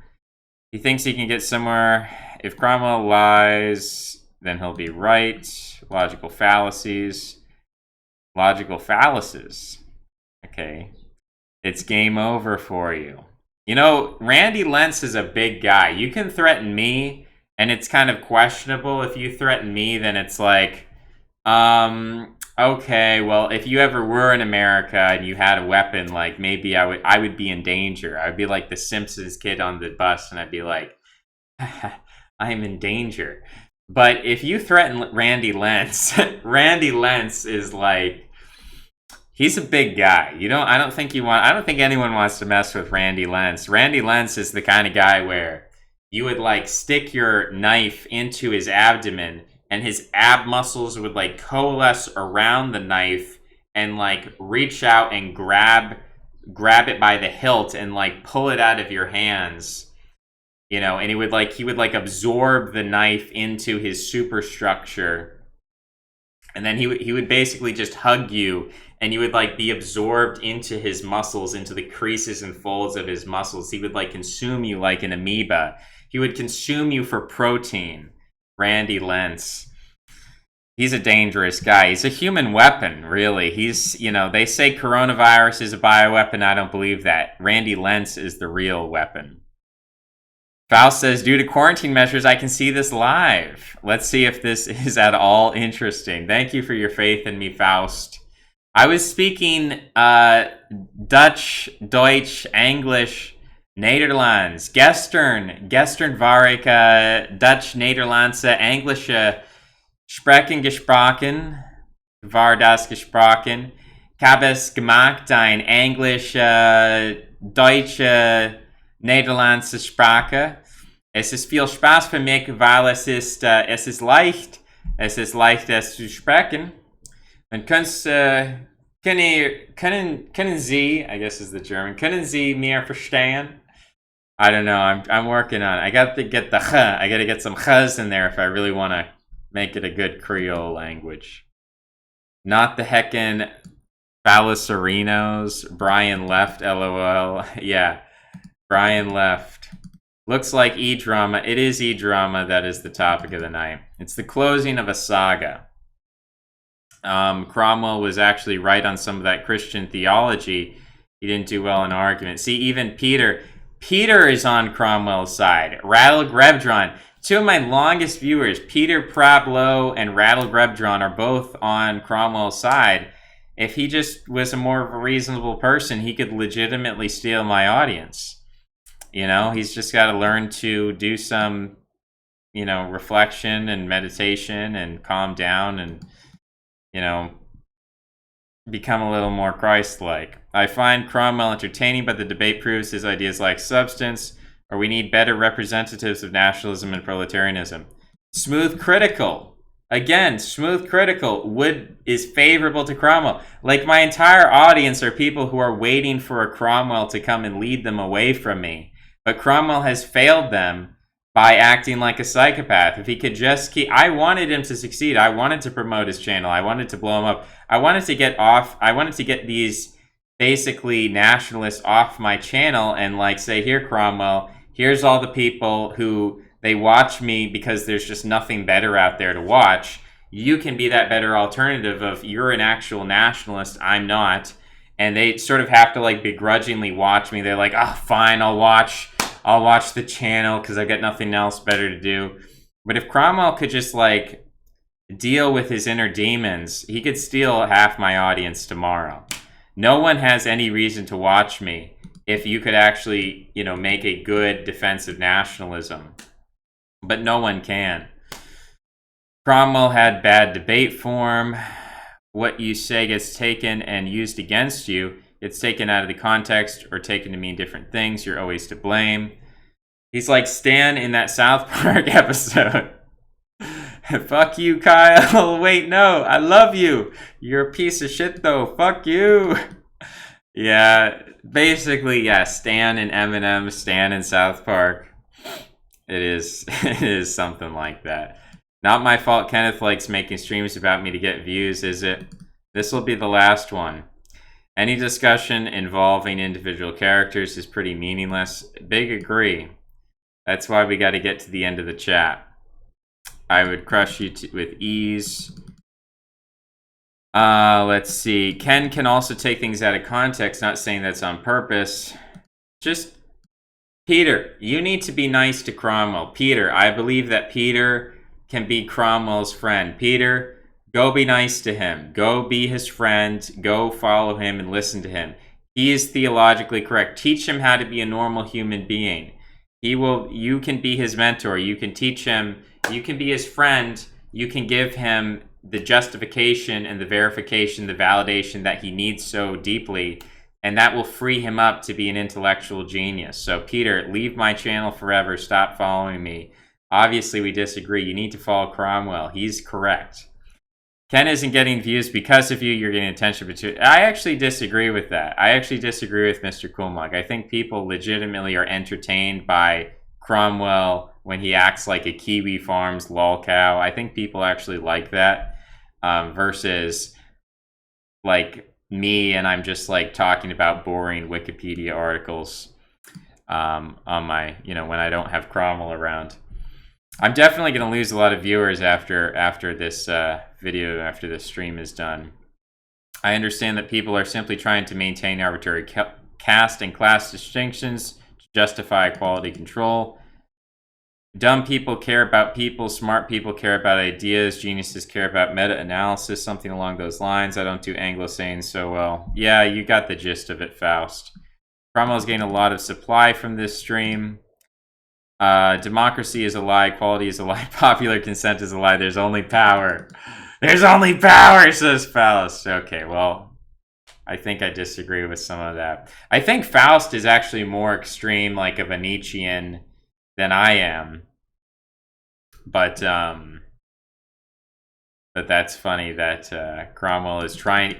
He thinks he can get somewhere. If Cromwell lies, then he'll be right. Logical fallacies. Logical fallacies. Okay. It's game over for you. You know, Randy Lentz is a big guy. You can threaten me, and it's kind of questionable. If you threaten me, then it's like, okay, well, if you ever were in America and you had a weapon, like, maybe I would be in danger. I would be like the Simpsons kid on the bus, and I'd be like, I'm in danger. But if you threaten Randy Lentz, Randy Lentz is like, he's a big guy. I don't think anyone wants to mess with Randy Lentz. Randy Lentz is the kind of guy where you would like stick your knife into his abdomen, and his ab muscles would like coalesce around the knife and like reach out and grab it by the hilt and like pull it out of your hands. And he would absorb the knife into his superstructure. And then he would basically just hug you, and you would like be absorbed into his muscles, into the creases and folds of his muscles. He would like consume you like an amoeba. He would consume you for protein. Randy Lentz. He's a dangerous guy. He's a human weapon, really. They say coronavirus is a bioweapon. I don't believe that. Randy Lentz is the real weapon. Faust says, due to quarantine measures, I can see this live. Let's see if this is at all interesting. Thank you for your faith in me, Faust. I was speaking Dutch, Deutsch, English, Nederlands, Gestern war ik Dutch, Nederlandse, Englische sprechen gesprochen, war das gesprochen. Ich habe es gemacht, ein Englisch, Deutsche, Nederlandse Sprache. Es ist viel Spaß für mich, weil es ist leicht. Es ist leicht, es zu sprechen. Und können Sie, I guess is the German, können Sie mir verstehen? I don't know. I'm working on it. I got to get the ch. I got to get some chs in there if I really want to make it a good Creole language. Not the heckin' Balisarinos. Brian left, LOL. Yeah, Brian left. Looks like E-drama. It is E-drama that is the topic of the night. It's the closing of a saga. Cromwell was actually right on some of that Christian theology. He didn't do well in argument. See, even Peter is on Cromwell's side. Rattle Grebdron. Two of my longest viewers, Peter Prablo and Rattle Grebdron, are both on Cromwell's side. If he just was more of a reasonable person, he could legitimately steal my audience. He's just got to learn to do some, reflection and meditation and calm down and, become a little more Christ-like. I find Cromwell entertaining, but the debate proves his ideas lack substance, or we need better representatives of nationalism and proletarianism. Smooth critical. Again, smooth critical is favorable to Cromwell. Like, my entire audience are people who are waiting for a Cromwell to come and lead them away from me. But Cromwell has failed them by acting like a psychopath. If he could just I wanted him to succeed. I wanted to promote his channel. I wanted to blow him up. I wanted to get these basically nationalists off my channel and say, here, Cromwell, here's all the people who they watch me because there's just nothing better out there to watch. You can be that better alternative of you're an actual nationalist, I'm not. And they sort of have to begrudgingly watch me. They're like, oh, fine, I'll watch the channel because I've got nothing else better to do. But if Cromwell could just deal with his inner demons, he could steal half my audience tomorrow. No one has any reason to watch me if you could actually, make a good defensive nationalism. But no one can. Cromwell had bad debate form. what you say gets taken and used against you. It's taken out of the context or taken to mean different things. You're always to blame. He's like Stan in that South Park episode. Fuck you, Kyle. Wait, no, I love you. You're a piece of shit, though. Fuck you. Yeah, basically, yeah, Stan in Eminem, Stan in South Park. It is something like that. Not my fault Kenneth likes making streams about me to get views, is it? This will be the last one. Any discussion involving individual characters is pretty meaningless. Big agree. That's why we got to get to the end of the chat. I would crush you with ease. Let's see. Ken can also take things out of context, not saying that's on purpose. Just, Peter, you need to be nice to Cromwell. Peter, I believe that Peter can be Cromwell's friend. Peter, go be nice to him. Go be his friend. Go follow him and listen to him. He is theologically correct. Teach him how to be a normal human being. You can be his mentor. You can teach him. You can be his friend. You can give him the justification and the verification, the validation that he needs so deeply, and that will free him up to be an intellectual genius. So, Peter, leave my channel forever. Stop following me. Obviously, we disagree. You need to follow Cromwell. He's correct. Ken isn't getting views because of you. You're getting attention. I actually disagree with that. I actually disagree with Mr. Coolmug. I think people legitimately are entertained by Cromwell when he acts like a Kiwi Farms lol cow. I think people actually like that versus like me, and I'm just like talking about boring Wikipedia articles on my, when I don't have Cromwell around. I'm definitely going to lose a lot of viewers after this video, after this stream is done. I understand that people are simply trying to maintain arbitrary caste and class distinctions to justify quality control. Dumb people care about people, smart people care about ideas, geniuses care about meta-analysis, something along those lines. I don't do Anglo-Saxon so well. Yeah, you got the gist of it, Faust. Cromwell's gained a lot of supply from this stream. Democracy is a lie, equality is a lie, popular consent is a lie, there's only power. There's only power, says Faust. Okay, well, I think I disagree with some of that. I think Faust is actually more extreme, like of a Nietzschean than I am. But that's funny that Cromwell is trying.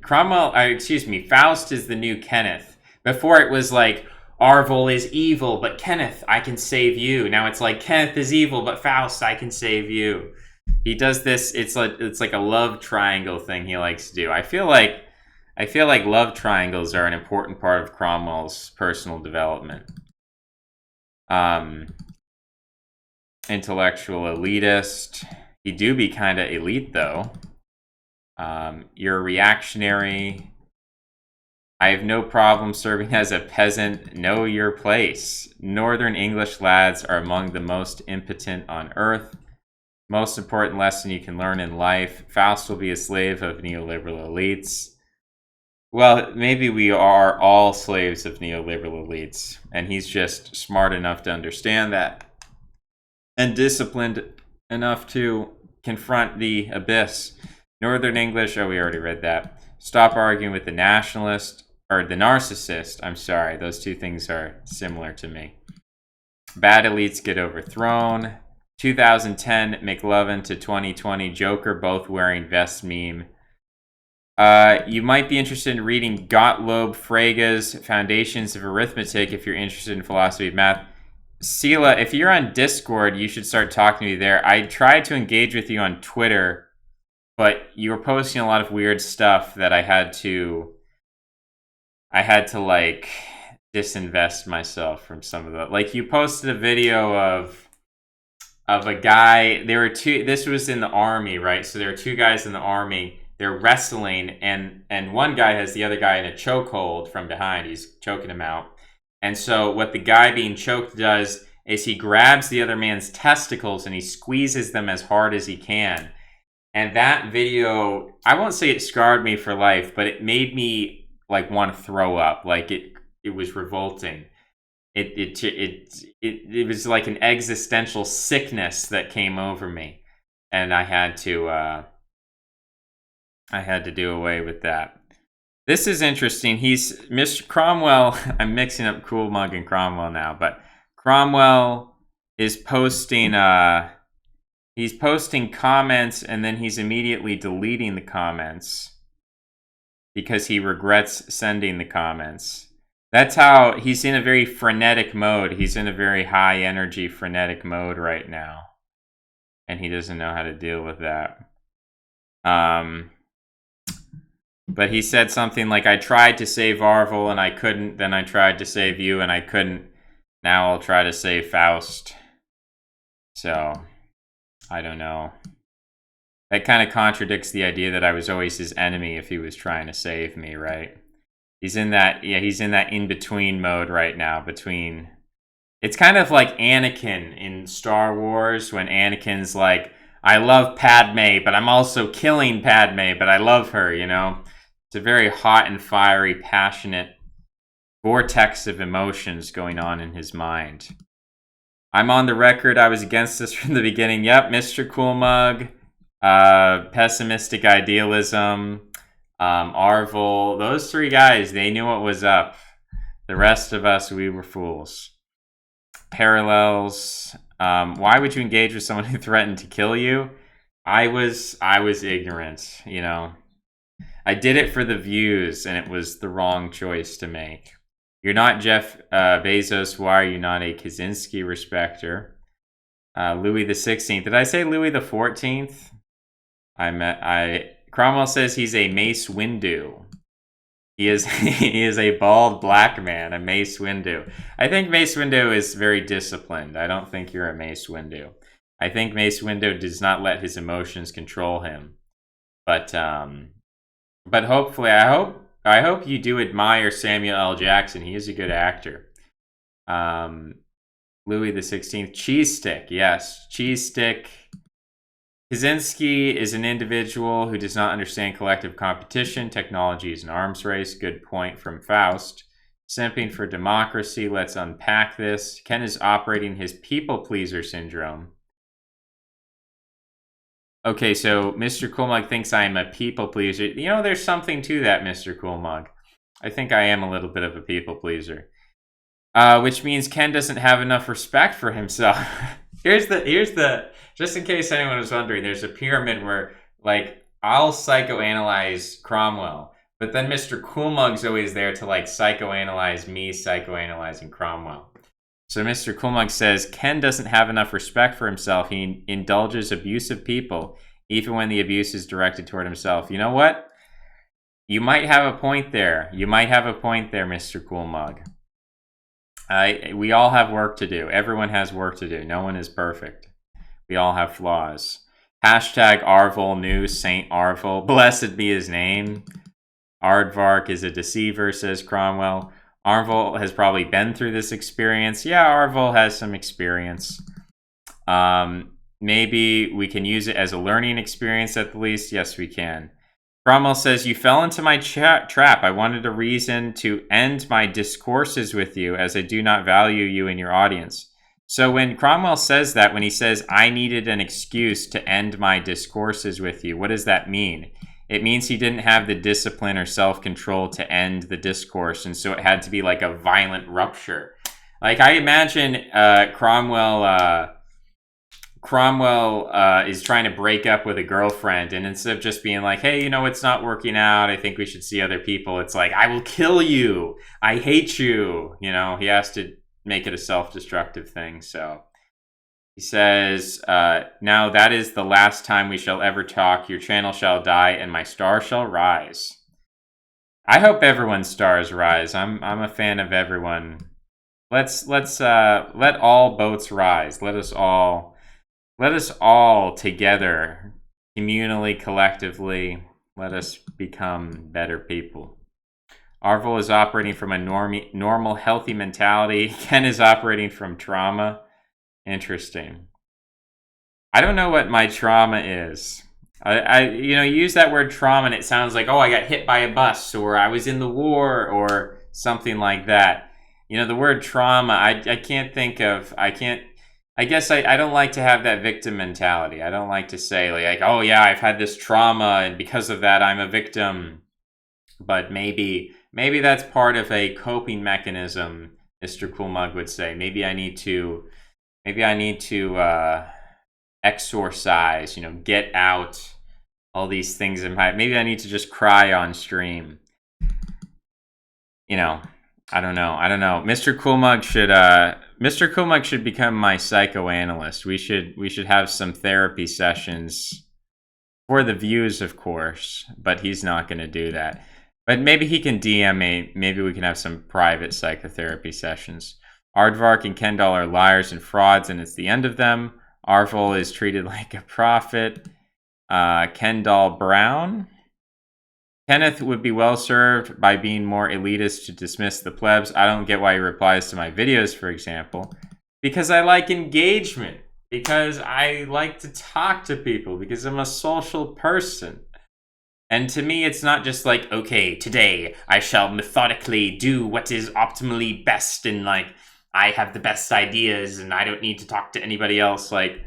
Faust is the new Kenneth. Before it was like, Arvel is evil, but Kenneth, I can save you. Now it's like, Kenneth is evil, but Faust, I can save you. He does this, it's like a love triangle thing he likes to do. I feel like love triangles are an important part of Cromwell's personal development. Intellectual elitist. He do be kind of elite, though. You're a reactionary. I have no problem serving as a peasant. Know your place. Northern English lads are among the most impotent on earth. Most important lesson you can learn in life. Faust will be a slave of neoliberal elites. Well, maybe we are all slaves of neoliberal elites, and he's just smart enough to understand that and disciplined enough to confront the abyss. Northern English, oh, we already read that. Stop arguing with the nationalist, or the narcissist. I'm sorry, those two things are similar to me. Bad elites get overthrown. 2010 McLovin to 2020 Joker, both wearing vest meme. You might be interested in reading Gottlob Frege's Foundations of Arithmetic if you're interested in philosophy of math. Sela, if you're on Discord, you should start talking to me there. I tried to engage with you on Twitter, but you were posting a lot of weird stuff that I had to like disinvest myself from some of the, like, you posted a video of a guy. There were two, this was in the army, right? So there are two guys in the army. They're wrestling, and one guy has the other guy in a chokehold from behind. He's choking him out. And so what the guy being choked does is he grabs the other man's testicles and he squeezes them as hard as he can. And that video, I won't say it scarred me for life, but it made me like want to throw up. Like it was revolting. It was like an existential sickness that came over me, and I had to I had to do away with that. This is interesting. He's Mr. Cromwell. I'm mixing up Cool Mug and Cromwell now, but Cromwell is posting. He's posting comments, and then he's immediately deleting the comments because he regrets sending the comments. That's how he's in a very frenetic mode. He's in a very high energy, frenetic mode right now, and he doesn't know how to deal with that. But he said something like, I tried to save Arvel and I couldn't. Then I tried to save you and I couldn't. Now I'll try to save Faust. So, I don't know. That kind of contradicts the idea that I was always his enemy if he was trying to save me, right? He's in that, he's in that in-between mode right now. Between, it's kind of like Anakin in Star Wars when Anakin's like, I love Padme, but I'm also killing Padme, but I love her, you know? It's a very hot and fiery, passionate vortex of emotions going on in his mind. I'm on the record. I was against this from the beginning. Yep, Mr. Cool Mug, pessimistic idealism, Arvel. Those three guys, they knew what was up. The rest of us, we were fools. Parallels. Why would you engage with someone who threatened to kill you? I was ignorant, you know. I did it for the views, and it was the wrong choice to make. You're not Jeff Bezos. Why are you not a Kaczynski respecter? Louis the 16th. Did I say Louis the 14th? Cromwell says he's a Mace Windu. He is a bald black man, a Mace Windu. I think Mace Windu is very disciplined. I don't think you're a Mace Windu. I think Mace Windu does not let his emotions control him. But hopefully, I hope you do admire Samuel L. Jackson. He is a good actor. Louis the 16th. Cheese stick. Yes, cheese stick. Kaczynski is an individual who does not understand collective competition. Technology is an arms race. Good point from Faust. Simping for democracy. Let's unpack this. Ken is operating his people-pleaser syndrome. Okay, so Mr. Coolmug thinks I am a people-pleaser. You know, there's something to that, Mr. Coolmug. I think I am a little bit of a people-pleaser. Which means Ken doesn't have enough respect for himself. Here's the, just in case anyone was wondering, there's a pyramid where, like, I'll psychoanalyze Cromwell, but then Mr. Coolmug's always there to, like, psychoanalyze me psychoanalyzing Cromwell. So Mr. Coolmug says, Ken doesn't have enough respect for himself. He indulges abusive people, even when the abuse is directed toward himself. You know what? You might have a point there. You might have a point there, Mr. Coolmug. We all have work to do. Everyone has work to do. No one is perfect. We all have flaws. Hashtag Arvel News, Saint Arvel. Blessed be his name. Aardvark is a deceiver, says Cromwell. Arvel has probably been through this experience. Yeah, Arvel has some experience. Maybe we can use it as a learning experience at the least. Yes, we can. Cromwell says, you fell into my trap. I wanted a reason to end my discourses with you, as I do not value you in your audience. So when Cromwell says that, when he says, I needed an excuse to end my discourses with you, what does that mean? It means he didn't have the discipline or self-control to end the discourse, and so it had to be like a violent rupture. Like, I imagine Cromwell is trying to break up with a girlfriend, and instead of just being like, hey, you know, it's not working out, I think we should see other people, it's like, I will kill you, I hate you. You know, he has to make it a self-destructive thing. So he says, now that is the last time we shall ever talk. Your channel shall die and my star shall rise. I hope everyone's stars rise. I'm a fan of everyone. Let's let all boats rise. Let us all together, communally, collectively, let us become better people. Arvel is operating from a normal, healthy mentality. Ken is operating from trauma. Interesting. I don't know what my trauma is. I use that word trauma and it sounds like, oh, I got hit by a bus, or I was in the war, or something like that. You know, the word trauma, I can't I guess I don't like to have that victim mentality. I don't like to say like, oh yeah, I've had this trauma and because of that I'm a victim. But maybe that's part of a coping mechanism, Mr. Cool Mug would say. Maybe I need to exorcise, get out all these things in my, maybe I need to just cry on stream. I don't know. Mr. Cool Mug should become my psychoanalyst. We should have some therapy sessions for the views, of course, but he's not going to do that. But maybe he can DM me. Maybe we can have some private psychotherapy sessions. Aardvark and Kendall are liars and frauds, and it's the end of them. Arvel is treated like a prophet. Kendall Brown. Kenneth would be well served by being more elitist to dismiss the plebs. I don't get why he replies to my videos, for example. Because I like engagement. Because I like to talk to people. Because I'm a social person. And to me, it's not just like, okay, today I shall methodically do what is optimally best and like, I have the best ideas and I don't need to talk to anybody else. Like,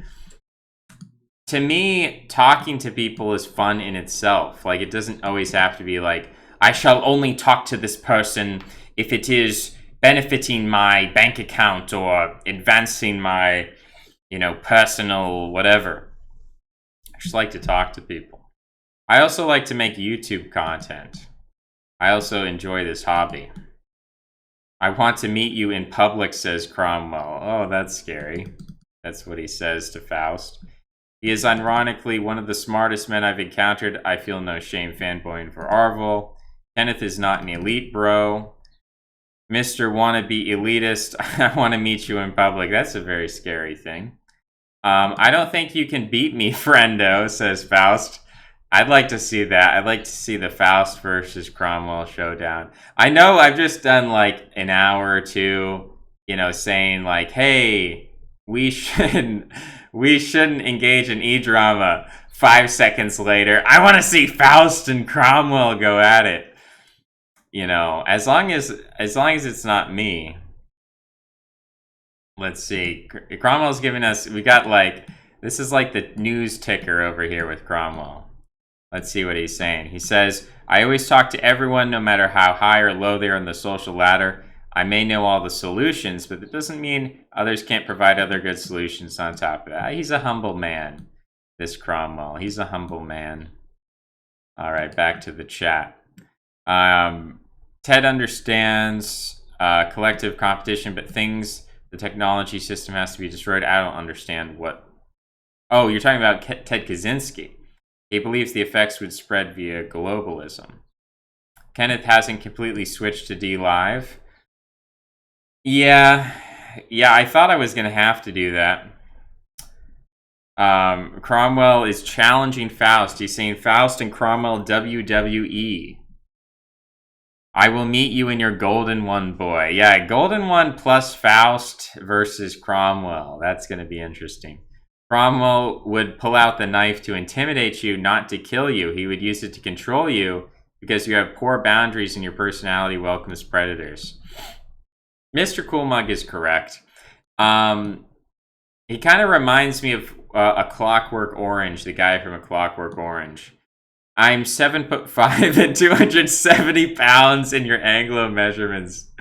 to me, talking to people is fun in itself. Like, it doesn't always have to be like, I shall only talk to this person if it is benefiting my bank account or advancing my, personal whatever. I just like to talk to people. I also like to make YouTube content. I also enjoy this hobby. I want to meet you in public, says Cromwell. Oh, that's scary. That's what he says to Faust. He is ironically one of the smartest men I've encountered. I feel no shame fanboying for Arvel. Kenneth is not an elite bro. Mr. Wannabe elitist, I want to meet you in public. That's a very scary thing. I don't think you can beat me, friendo, says Faust. I'd like to see that. I'd like to see the Faust versus Cromwell showdown. I know I've just done like an hour or two, saying like, hey, we shouldn't engage in e-drama. 5 seconds later, I want to see Faust and Cromwell go at it. As long as it's not me. Let's see. Cromwell's giving us, we got like, this is like the news ticker over here with Cromwell. Let's see what he's saying. He says, I always talk to everyone no matter how high or low they are on the social ladder. I may know all the solutions, but that doesn't mean others can't provide other good solutions on top of that. He's a humble man, this Cromwell. He's a humble man. All right, back to the chat. Ted understands collective competition, but the technology system has to be destroyed. I don't understand what... Oh, you're talking about Ted Kaczynski. He believes the effects would spread via globalism. Kenneth hasn't completely switched to D-Live. Yeah, I thought I was going to have to do that. Cromwell is challenging Faust. He's saying Faust and Cromwell WWE. I will meet you in your Golden One, boy. Yeah, Golden One plus Faust versus Cromwell. That's going to be interesting. Cromwell would pull out the knife to intimidate you, not to kill you. He would use it to control you because you have poor boundaries and your personality welcomes predators. Mr. Cool Mug is correct. He kind of reminds me of A Clockwork Orange, the guy from A Clockwork Orange. I'm 7'5" and 270 pounds in your Anglo measurements.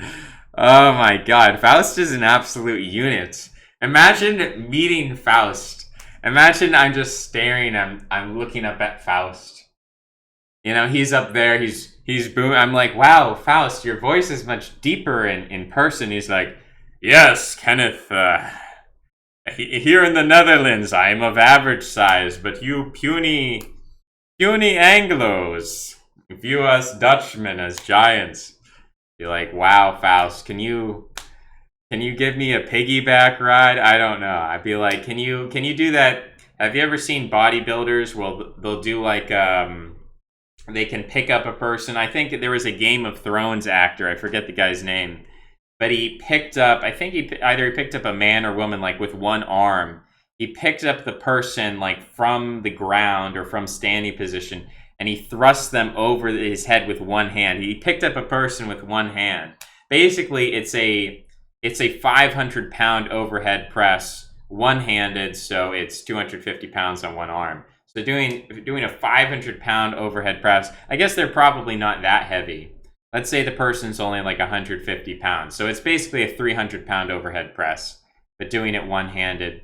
Oh my god, Faust is an absolute unit. Imagine meeting Faust. Imagine I'm just staring, I'm looking up at Faust. He's up there, he's booming. I'm like, wow, Faust, your voice is much deeper in person. He's like, yes, Kenneth, here in the Netherlands, I am of average size, but you puny Anglos view us Dutchmen as giants. You're like, wow, Faust, can you give me a piggyback ride? I don't know. I'd be like, can you do that? Have you ever seen bodybuilders? Well, they'll do like, they can pick up a person. I think there was a Game of Thrones actor. I forget the guy's name. But he picked up, I think he picked up a man or woman like with one arm. He picked up the person like from the ground or from standing position and he thrust them over his head with one hand. He picked up a person with one hand. Basically, it's a 500-pound overhead press one-handed, so it's 250 pounds on one arm. So doing a 500-pound overhead press, I guess they're probably not that heavy. Let's say the person's only like 150 pounds. So it's basically a 300-pound overhead press, but doing it one-handed.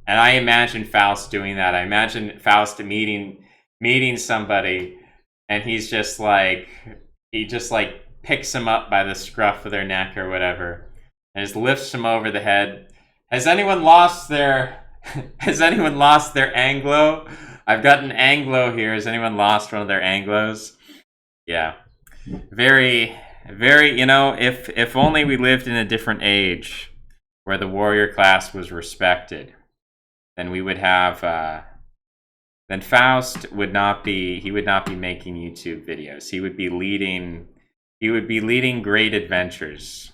And I imagine Faust doing that. I imagine Faust meeting somebody, and he just like picks him up by the scruff of their neck or whatever, and just lifts him over the head. Has anyone lost their Anglo? I've got an Anglo here. Has anyone lost one of their Anglos? Yeah. Very, very, if only we lived in a different age where the warrior class was respected, then we would have, then Faust would not be making YouTube videos. He would be leading great adventures.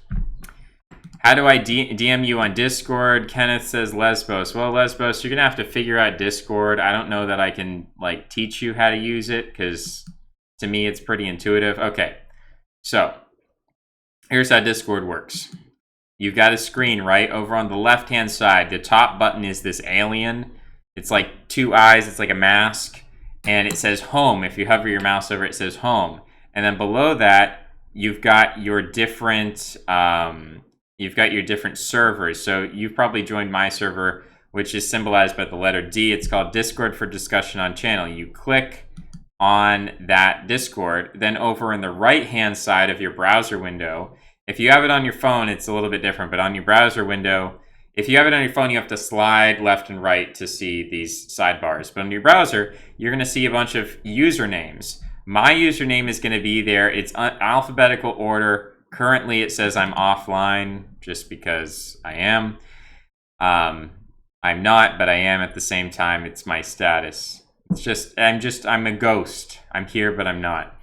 How do I DM you on Discord? Kenneth says Lesbos. Well, Lesbos, you're going to have to figure out Discord. I don't know that I can, teach you how to use it, because to me it's pretty intuitive. Okay, so here's how Discord works. You've got a screen right over on the left-hand side. The top button is this alien. It's like two eyes. It's like a mask. And it says home. If you hover your mouse over it, it says home. And then below that, you've got your different servers. So you've probably joined my server, which is symbolized by the letter D. It's called Discord for Discussion on Channel. You click on that Discord. Then over in the right-hand side of your browser window, if you have it on your phone, it's a little bit different, but on your browser window, if you have it on your phone, you have to slide left and right to see these sidebars. But on your browser, you're going to see a bunch of usernames. My username is going to be there. It's alphabetical order. Currently, it says I'm offline just because I am. I'm not, but I am at the same time. It's my status. I'm a ghost. I'm here, but I'm not.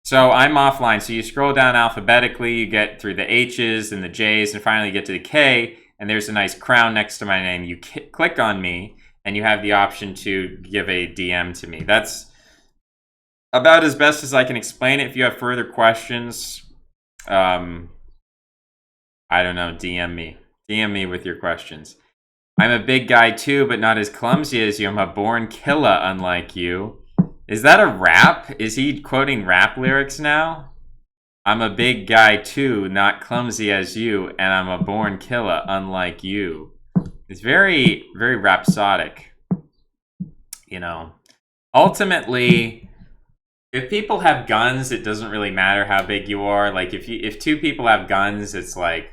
So I'm offline. So you scroll down alphabetically, you get through the H's and the J's, and finally you get to the K, and there's a nice crown next to my name. You click on me, and you have the option to give a DM to me. That's about as best as I can explain it. If you have further questions, I don't know, DM me. DM me with your questions. I'm a big guy too, but not as clumsy as you. I'm a born killer, unlike you. Is that a rap? Is he quoting rap lyrics now? I'm a big guy too, not clumsy as you, and I'm a born killer, unlike you. It's very, very rhapsodic. Ultimately, if people have guns, it doesn't really matter how big you are. Like if two people have guns, it's like,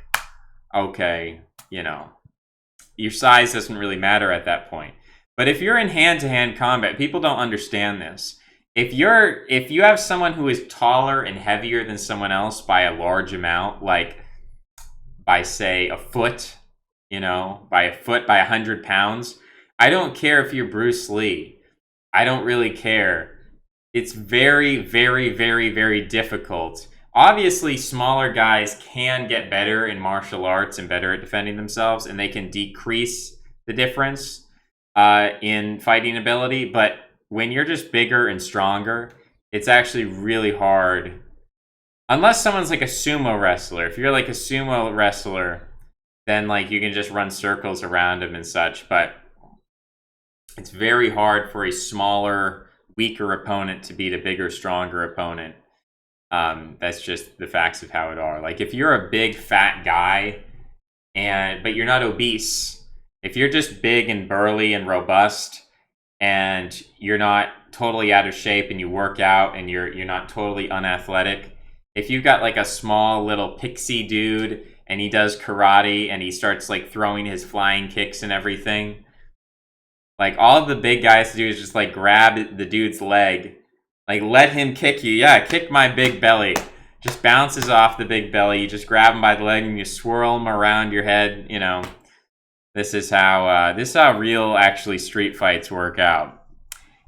okay, your size doesn't really matter at that point. But if you're in hand-to-hand combat, people don't understand this. If you have someone who is taller and heavier than someone else by a large amount, like by say a foot, by 100 pounds, I don't care if you're Bruce Lee. I don't really care. It's very, very, very, very difficult. Obviously, smaller guys can get better in martial arts and better at defending themselves, and they can decrease the difference in fighting ability, but when you're just bigger and stronger, it's actually really hard. Unless someone's like a sumo wrestler. If you're like a sumo wrestler, then you can just run circles around him and such, but it's very hard for a smaller, weaker opponent to beat a bigger, stronger opponent. That's just the facts of how it are. Like if you're a big fat guy but you're not obese, if you're just big and burly and robust and you're not totally out of shape and you work out and you're not totally unathletic, if you've got like a small little pixie dude and he does karate and he starts throwing his flying kicks and everything, all the big guys do is just grab the dude's leg, let him kick you. Yeah, kick my big belly. Just bounces off the big belly. You just grab him by the leg and you swirl him around your head. This is how real actually street fights work out.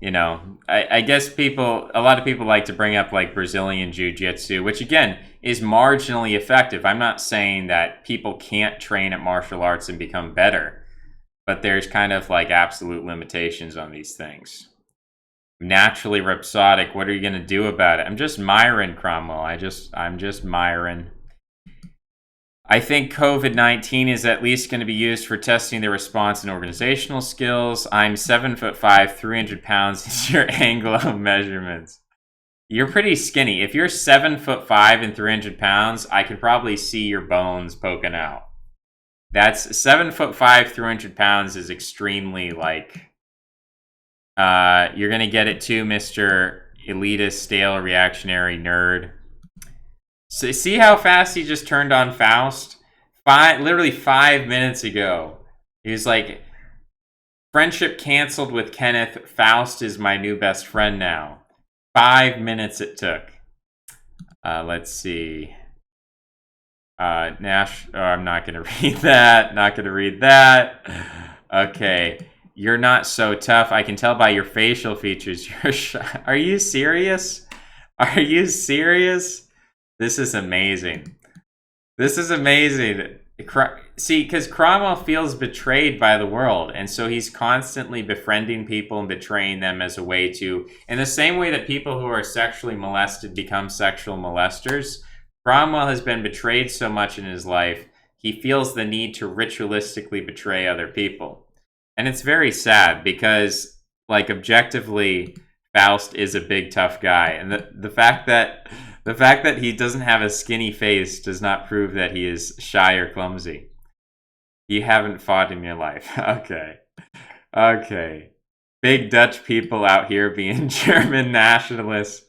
I guess a lot of people like to bring up Brazilian Jiu-Jitsu, which again is marginally effective. I'm not saying that people can't train at martial arts and become better, but there's kind of absolute limitations on these things. Naturally rhapsodic. What are you gonna do about it? I'm just Myron, Cromwell. I'm just Myron. I think COVID-19 is at least going to be used for testing their response and organizational skills. I'm 7'5", 300 pounds is your Anglo measurements. You're pretty skinny. If you're 7'5" and 300 pounds, I could probably see your bones poking out. That's 7'5", 300 pounds is extremely like. You're gonna get it too, Mr. Elitist, stale, reactionary nerd. So see how fast he just turned on Faust? Literally 5 minutes ago. He was like, friendship canceled with Kenneth. Faust is my new best friend now. 5 minutes it took. Let's see. I'm not going to read that. Not going to read that. Okay. You're not so tough. I can tell by your facial features. You're shy. Are you serious? Are you serious? This is amazing. This is amazing. See, because Cromwell feels betrayed by the world, and so he's constantly befriending people and betraying them as a way to, in the same way that people who are sexually molested become sexual molesters, Cromwell has been betrayed so much in his life, he feels the need to ritualistically betray other people. And it's very sad because, like, objectively, Faust is a big, tough guy. And the fact that he doesn't have a skinny face does not prove that he is shy or clumsy. You haven't fought in your life. Okay. Big Dutch people out here being German nationalists.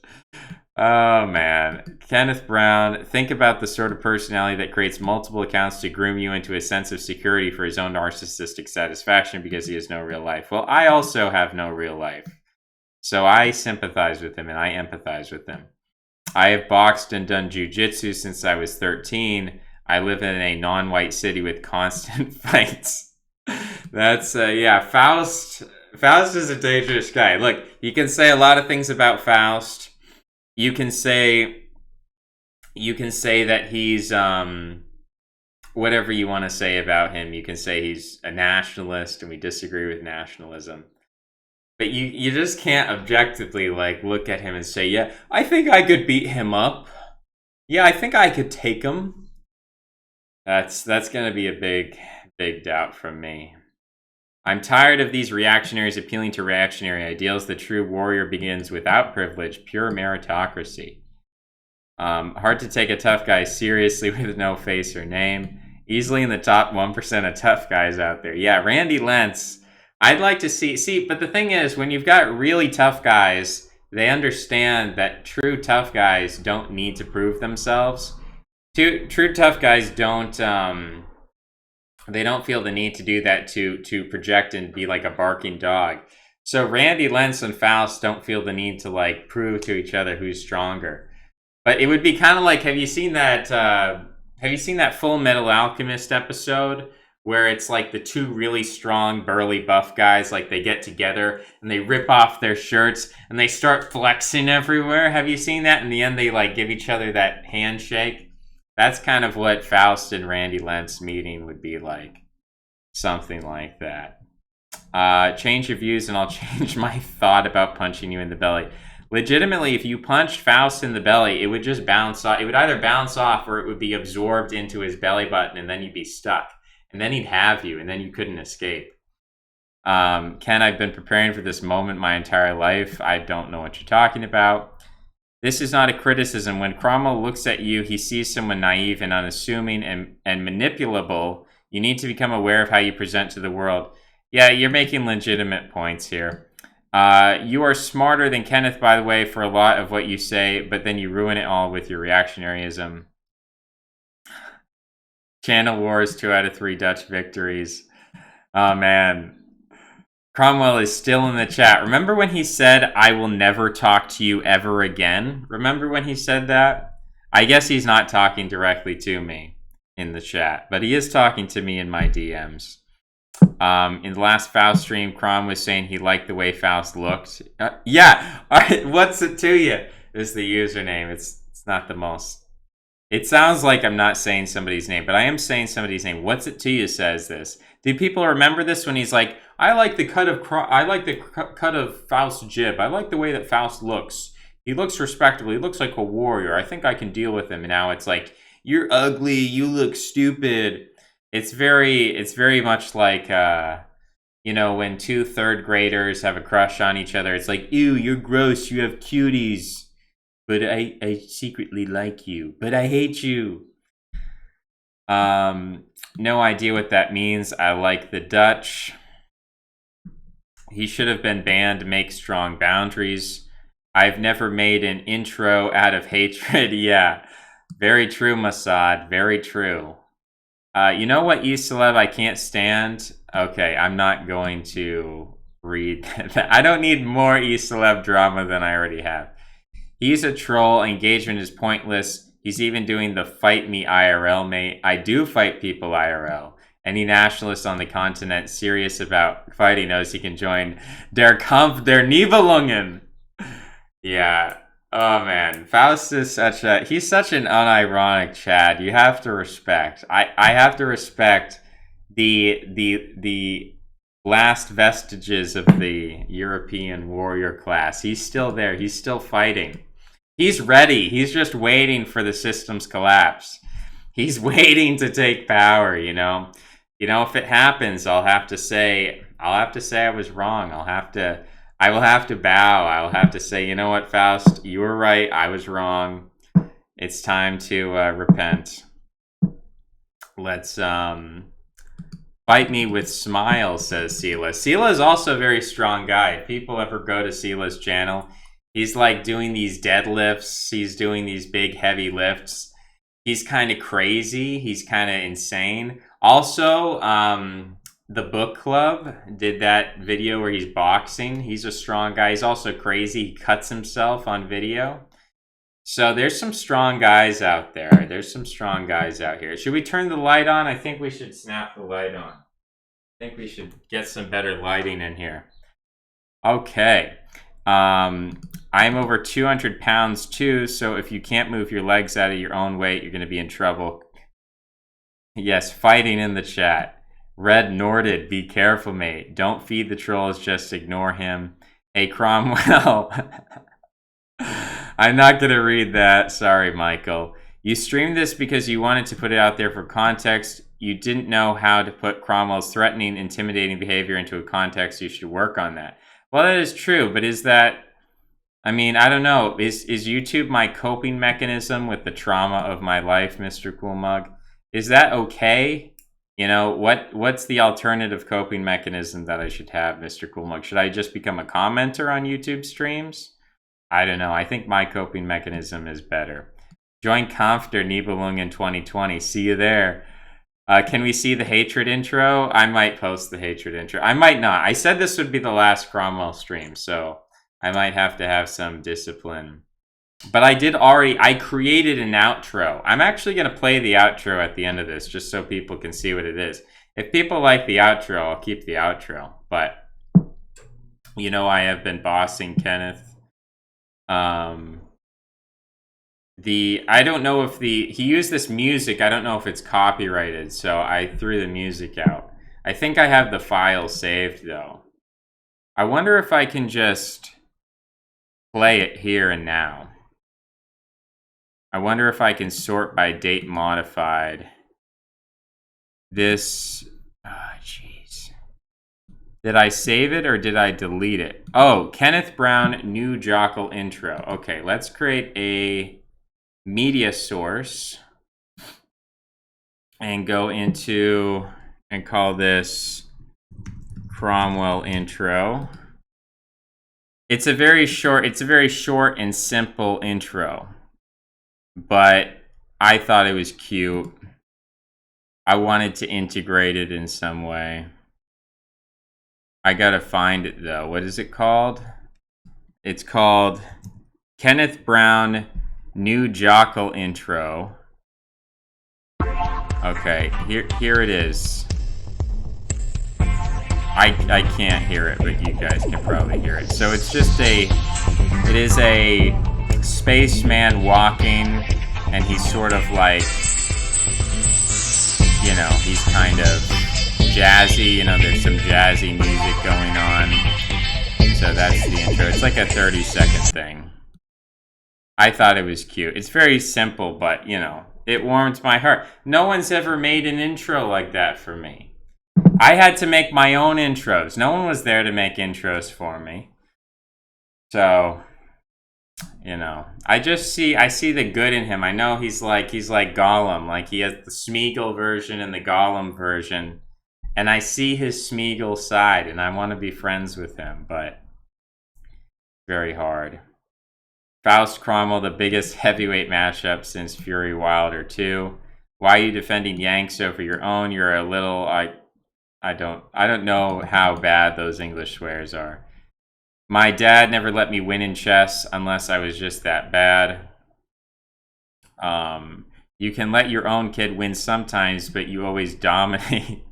Oh, man. Kenneth Brown, think about the sort of personality that creates multiple accounts to groom you into a sense of security for his own narcissistic satisfaction because he has no real life. Well, I also have no real life. So I sympathize with him and I empathize with him. I have boxed and done jiu-jitsu since I was 13. I live in a non-white city with constant fights. That's, yeah, Faust is a dangerous guy. Look, you can say a lot of things about Faust. You can say that he's, whatever you want to say about him. You can say he's a nationalist and we disagree with nationalism. But you just can't objectively, like, look at him and say, yeah, I think I could beat him up. Yeah, I think I could take him. That's going to be a big doubt from me. I'm tired of these reactionaries appealing to reactionary ideals. The true warrior begins without privilege, pure meritocracy. Hard to take a tough guy seriously with no face or name. Easily in the top 1% of tough guys out there. Yeah, Randy Lentz. I'd like to see, but the thing is, when you've got really tough guys, they understand that true tough guys don't need to prove themselves. True tough guys don't, they don't feel the need to do that to project and be like a barking dog. So Randy Lentz and Faust don't feel the need to, like, prove to each other who's stronger. But it would be kind of like, have you seen that Full Metal Alchemist episode? Where it's like the two really strong, burly, buff guys, like they get together and they rip off their shirts and they start flexing everywhere. Have you seen that? In the end, they like give each other that handshake. That's kind of what Faust and Randy Lentz meeting would be like. Something like that. Change your views and I'll change my thought about punching you in the belly. Legitimately, if you punched Faust in the belly, it would just bounce off. It would either bounce off or it would be absorbed into his belly button and then you'd be stuck. And then he'd have you, and then you couldn't escape. Ken, I've been preparing for this moment my entire life. I don't know what you're talking about. This is not a criticism. When Cromwell looks at you, he sees someone naive and unassuming and manipulable. You need to become aware of how you present to the world. Yeah, you're making legitimate points here. You are smarter than Kenneth, by the way, for a lot of what you say, but then you ruin it all with your reactionaryism. Channel Wars, 2 out of 3 Dutch victories. Oh, man. Cromwell is still in the chat. Remember when he said, I will never talk to you ever again? Remember when he said that? I guess he's not talking directly to me in the chat, but he is talking to me in my DMs. In the last Faust stream, Crom was saying he liked the way Faust looked. Yeah, all right, what's it to you is the username. It's not the most... It sounds like I'm not saying somebody's name, but I am saying somebody's name. What's it to you says this. Do people remember this when he's like, I like the cut of Faust's jib. I like the way that Faust looks. He looks respectable. He looks like a warrior. I think I can deal with him. And now it's like, you're ugly, you look stupid. It's very much like, you know, when two third graders have a crush on each other. It's like, ew, you're gross, you have cuties. But I secretly like you. But I hate you. No idea what that means. I like the Dutch. He should have been banned. Make strong boundaries. I've never made an intro out of hatred. Yeah, very true, Masad. Very true. You know what, Eceleb, I can't stand? Okay, I'm not going to read that. I don't need more Eceleb drama than I already have. He's a troll. Engagement is pointless. He's even doing the fight me IRL, mate. I do fight people IRL. Any nationalist on the continent serious about fighting knows he can join Der Kampf der Nibelungen. Yeah. Oh man, Faust is he's such an unironic Chad. You have to respect. I have to respect the last vestiges of the European warrior class. He's still there. He's still fighting. He's ready. He's just waiting for the system's collapse. He's waiting to take power, you know. You know, if it happens, I'll have to say I was wrong. I will have to bow. I will have to say, you know what, Faust, you were right. I was wrong. It's time to repent. Let's fight me with smile, says Sela. Sela is also a very strong guy. If people ever go to Sela's channel, he's like doing these deadlifts. He's doing these big, heavy lifts. He's kind of crazy. He's kind of insane. Also, the book club did that video where he's boxing. He's a strong guy. He's also crazy. He cuts himself on video. So there's some strong guys out there. There's some strong guys out here. Should we turn the light on? I think we should snap the light on. I think we should get some better lighting in here. Okay. I'm over 200 pounds too, so if you can't move your legs out of your own weight, you're going to be in trouble. Yes, fighting in the chat. Red Norded, be careful, mate. Don't feed the trolls, just ignore him. Hey, Cromwell. I'm not going to read that. Sorry, Michael. You streamed this because you wanted to put it out there for context. You didn't know how to put Cromwell's threatening, intimidating behavior into a context. You should work on that. Well, that is true, but is that... I mean, I don't know. Is YouTube my coping mechanism with the trauma of my life, Mr. Cool Mug? Is that okay? You know, what's the alternative coping mechanism that I should have, Mr. Cool Mug? Should I just become a commenter on YouTube streams? I don't know. I think my coping mechanism is better. Join Kampf der Nibelungen 2020. See you there. Can we see the hatred intro? I might post the hatred intro. I might not. I said this would be the last Cromwell stream, so I might have to have some discipline. But I created an outro. I'm actually going to play the outro at the end of this, just so people can see what it is. If people like the outro, I'll keep the outro. But, you know, I have been bossing Kenneth. I don't know if he used this music. I don't know if it's copyrighted, so I threw the music out. I think I have the file saved, though. I wonder if I can just play it here and now. I wonder if I can sort by date modified. This, jeez. Did I save it or did I delete it? Oh, Kenneth Brown, new Jockle intro. Okay, let's create a media source and go into and call this Cromwell intro. It's a very short and simple intro. But I thought it was cute. I wanted to integrate it in some way. I gotta find it though. What is it called? It's called Kenneth Brown New Jockle Intro. Okay, here it is. I can't hear it, but you guys can probably hear it. So it's just it is a spaceman walking, and he's sort of like, you know, he's kind of jazzy, you know, there's some jazzy music going on. So that's the intro. It's like a 30-second thing. I thought it was cute. It's very simple, but, you know, It warmed my heart. No one's ever made an intro like that for me. I had to make my own intros. No one was there to make intros for me. So, you know, I see the good in him. I know he's like Gollum. Like, he has the Smeagol version and the Gollum version. And I see his Smeagol side, and I want to be friends with him, but very hard. Faust Cromwell, the biggest heavyweight matchup since Fury Wilder 2. Why are you defending Yanks over your own? You're a little... I don't know how bad those English swears are. My dad never let me win in chess unless I was just that bad. You can let your own kid win sometimes, but you always dominate.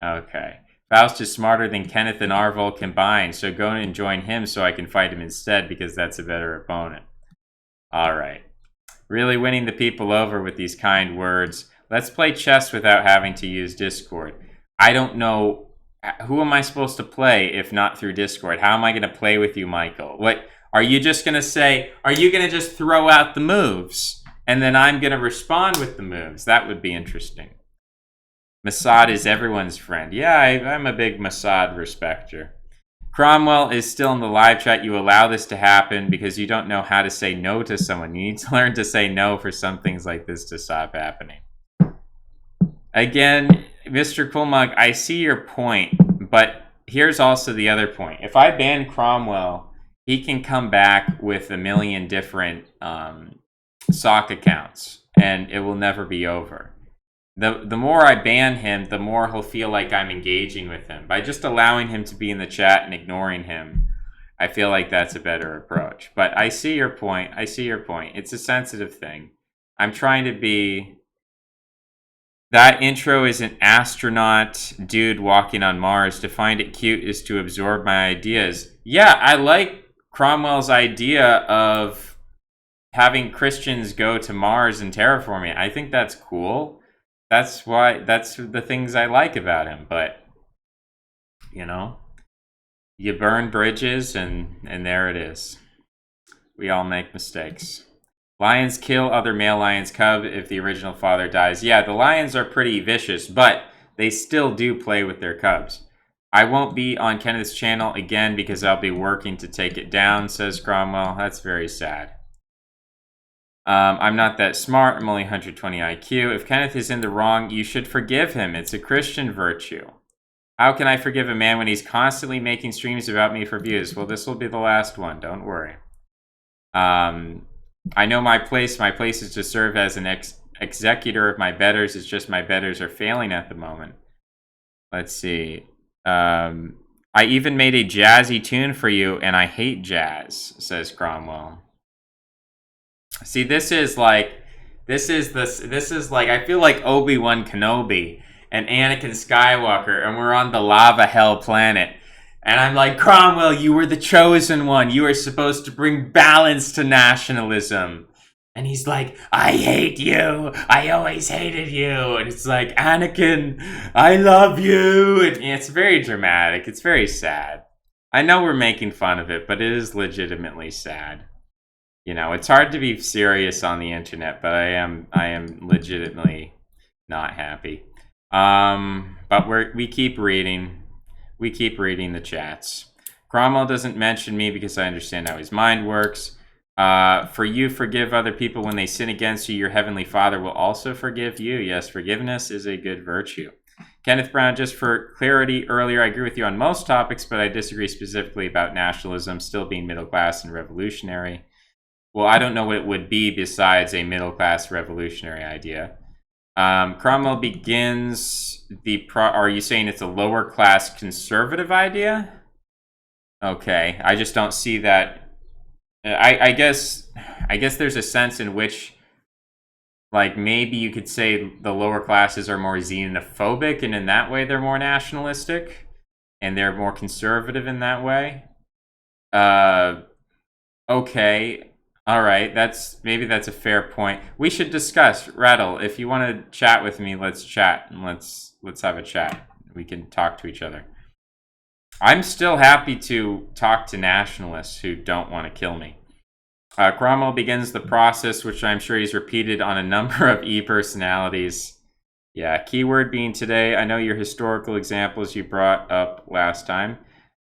Okay. Faust is smarter than Kenneth and Arvel combined, so go and join him so I can fight him instead, because that's a better opponent. Alright. Really winning the people over with these kind words. Let's play chess without having to use Discord. I don't know. Who am I supposed to play if not through Discord? How am I going to play with you, Michael? What are you just going to say? Are you going to just throw out the moves and then I'm going to respond with the moves? That would be interesting. Mossad is everyone's friend. Yeah, I'm a big Mossad respecter. Cromwell is still in the live chat. You allow this to happen because you don't know how to say no to someone. You need to learn to say no for some things like this to stop happening. Again, Mr. Coolmug, I see your point, but here's also the other point. If I ban Cromwell, he can come back with a million different sock accounts, and it will never be over. The more I ban him, the more he'll feel like I'm engaging with him. By just allowing him to be in the chat and ignoring him, I feel like that's a better approach. But I see your point. I see your point. It's a sensitive thing. I'm trying to be... That intro is an astronaut dude walking on Mars. To find it cute is to absorb my ideas. Yeah, I like Cromwell's idea of having Christians go to Mars and terraform it. I think that's cool. That's the things I like about him. But, you know, you burn bridges and there it is. We all make mistakes. Lions kill other male lion's cub if the original father dies. Yeah, the lions are pretty vicious, but they still do play with their cubs. I won't be on Kenneth's channel again because I'll be working to take it down, says Cromwell. That's very sad. I'm not that smart. I'm only 120 IQ. If Kenneth is in the wrong, you should forgive him. It's a Christian virtue. How can I forgive a man when he's constantly making streams about me for views? Well, this will be the last one. Don't worry. I know my place. My place is to serve as an executor of my betters. It's just my betters are failing at the moment. Let's see. I even made a jazzy tune for you, and I hate jazz, says Cromwell. See, this is like, I feel like Obi-Wan Kenobi and Anakin Skywalker, and we're on the lava hell planet. And I'm like, Cromwell, you were the chosen one. You are supposed to bring balance to nationalism. And he's like, I hate you. I always hated you. And it's like, Anakin, I love you. And it's very dramatic. It's very sad. I know we're making fun of it, but it is legitimately sad. You know, it's hard to be serious on the internet, but I am legitimately not happy. But we keep reading. We keep reading the chats. Cromwell doesn't mention me because I understand how his mind works. For you, forgive other people when they sin against you. Your heavenly Father will also forgive you. Yes, forgiveness is a good virtue. Kenneth Brown, just for clarity, earlier I agree with you on most topics, but I disagree specifically about nationalism still being middle class and revolutionary. Well, I don't know what it would be besides a middle class revolutionary idea. Cromwell begins are you saying it's a lower class conservative idea? Okay, I just don't see that. I guess there's a sense in which, like, maybe you could say the lower classes are more xenophobic, and in that way they're more nationalistic, and they're more conservative in that way. Okay. All right, maybe that's a fair point. We should discuss. Rattle, if you want to chat with me, let's chat and let's have a chat. We can talk to each other. I'm still happy to talk to nationalists who don't want to kill me. Cromwell begins the process, which I'm sure he's repeated on a number of e-personalities. Yeah, keyword being today. I know your historical examples you brought up last time.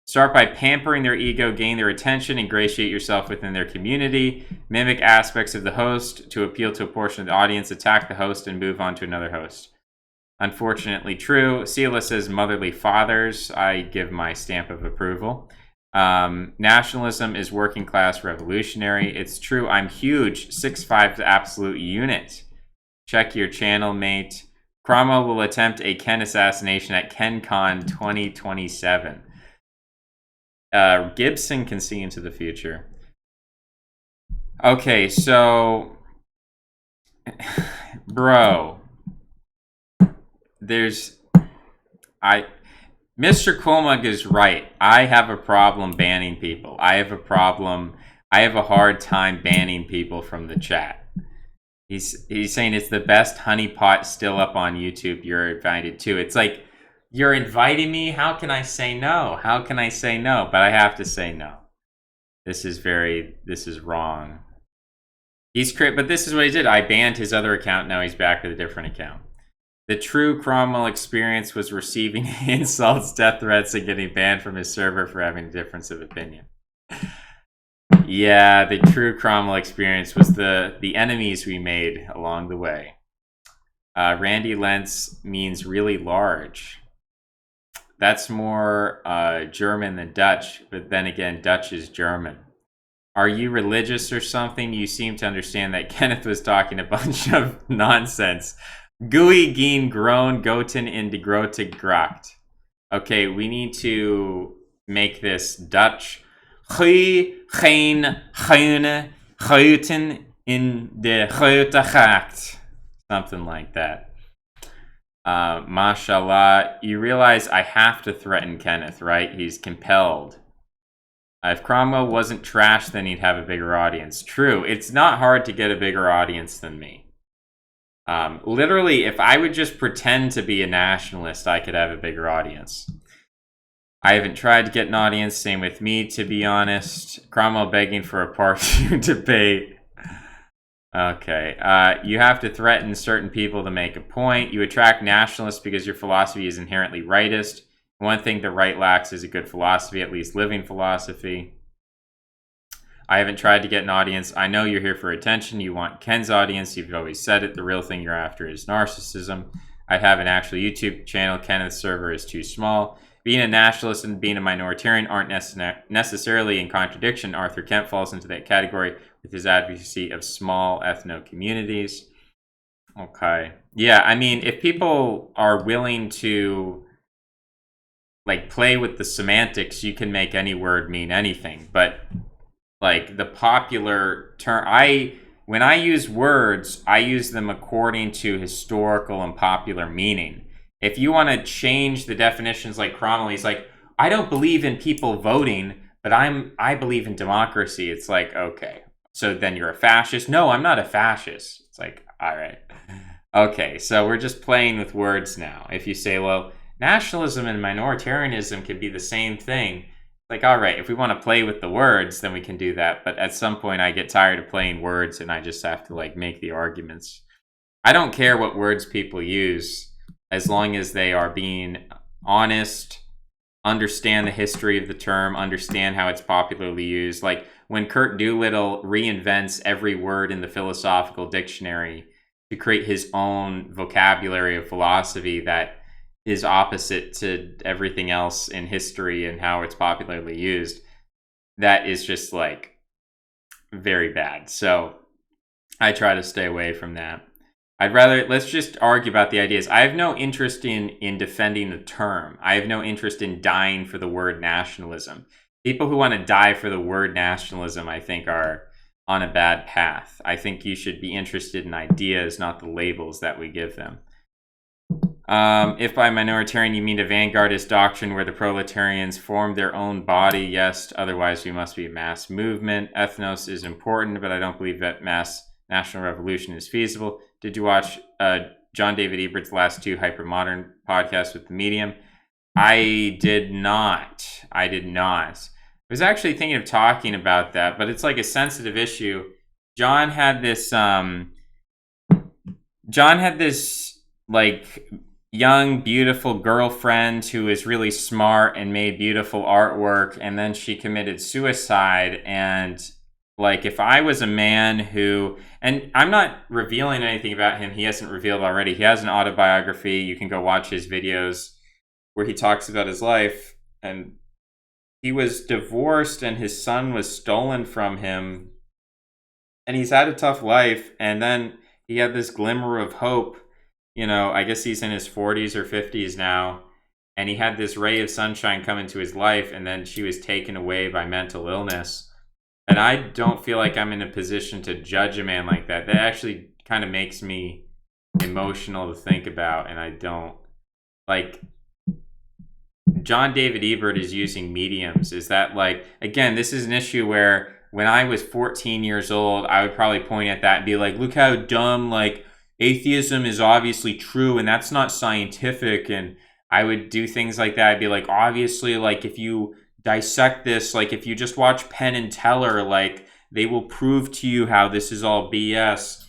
Start by pampering their ego, gain their attention, ingratiate yourself within their community, mimic aspects of the host to appeal to a portion of the audience, attack the host, and move on to another host. Unfortunately true. Sela says motherly fathers. I give my stamp of approval. Nationalism is working class revolutionary. It's true. I'm huge. 6'5" absolute unit. Check your channel, mate. Cromwell will attempt a Ken assassination at KenCon 2027. Gibson can see into the future. Okay, so... Bro. Mr. Colmug is right. I have a problem banning people. I have a hard time banning people from the chat. He's saying it's the best honeypot still up on YouTube. You're invited to. It's like, you're inviting me? How can I say no? How can I say no? But I have to say no. This is wrong. But this is what he did. I banned his other account. Now he's back with a different account. The true Cromwell experience was receiving insults, death threats, and getting banned from his server for having a difference of opinion. Yeah, the true Cromwell experience was the enemies we made along the way. Randy Lentz means really large. That's more German than Dutch, but then again, Dutch is German. Are you religious or something? You seem to understand that Kenneth was talking a bunch of nonsense. Gui geen groen goten in de grote gracht. Okay, we need to make this Dutch. Gui geen groene goten in de grote gracht. Something like that. Mashallah. You realize I have to threaten Kenneth, right? He's compelled. If Cromwell wasn't trash, then he'd have a bigger audience. True. It's not hard to get a bigger audience than me. Literally, if I would just pretend to be a nationalist, I could have a bigger audience. I haven't tried to get an audience. Same with me, to be honest. Cromwell begging for a part 2 debate. Okay. You have to threaten certain people to make a point. You attract nationalists because your philosophy is inherently rightist. One thing the right lacks is a good philosophy, at least living philosophy. I haven't tried to get an audience. I know you're here for attention. You want Ken's audience. You've always said it. The real thing you're after is narcissism. I have an actual YouTube channel. Kenneth's server is too small. Being a nationalist and being a minoritarian aren't necessarily in contradiction. Arthur Kent falls into that category with his advocacy of small ethno communities. Okay. Yeah, I mean, if people are willing to like play with the semantics, you can make any word mean anything. But like the popular term, when I use words, I use them according to historical and popular meaning. If you want to change the definitions like Cromwell, he's like, I don't believe in people voting, but I believe in democracy. It's like, okay, so then you're a fascist? No, I'm not a fascist. It's like, all right. Okay, so we're just playing with words now. If you say, well, nationalism and minoritarianism could be the same thing. Like, all right, if we want to play with the words, then we can do that. But at some point, I get tired of playing words and I just have to like make the arguments. I don't care what words people use as long as they are being honest, understand the history of the term, understand how it's popularly used. Like when Kurt Doolittle reinvents every word in the philosophical dictionary to create his own vocabulary of philosophy that is opposite to everything else in history and how it's popularly used, that is just like very bad. So I try to stay away from that. Let's just argue about the ideas. I have no interest in defending the term. I have no interest in dying for the word nationalism. People who want to die for the word nationalism, I think, are on a bad path. I think you should be interested in ideas, not the labels that we give them. If by minoritarian you mean a vanguardist doctrine where the proletarians form their own body, yes, otherwise we must be a mass movement. Ethnos is important, but I don't believe that mass national revolution is feasible. Did you watch John David Ebert's last 2 hypermodern podcasts with The Medium? I did not. But was actually thinking of talking about that, but it's like a sensitive issue. John had this like young, beautiful girlfriend who was really smart and made beautiful artwork, and then she committed suicide. And like, if I was a man who, and I'm not revealing anything about him, he hasn't revealed already. He has an autobiography. You can go watch his videos where he talks about his life. And he was divorced, and his son was stolen from him. And he's had a tough life. And then he had this glimmer of hope. You know, I guess he's in his 40s or 50s now, and he had this ray of sunshine come into his life, and then she was taken away by mental illness. And I don't feel like I'm in a position to judge a man like that. That actually kind of makes me emotional to think about, and I don't like. John David Ebert is using mediums. Is that like, again, this is an issue where when I was 14 years old, I would probably point at that and be like, look how dumb, like, atheism is obviously true and that's not scientific. And I would do things like that. I'd be like, obviously, like, if you dissect this, like, if you just watch Penn and Teller, like, they will prove to you how this is all BS.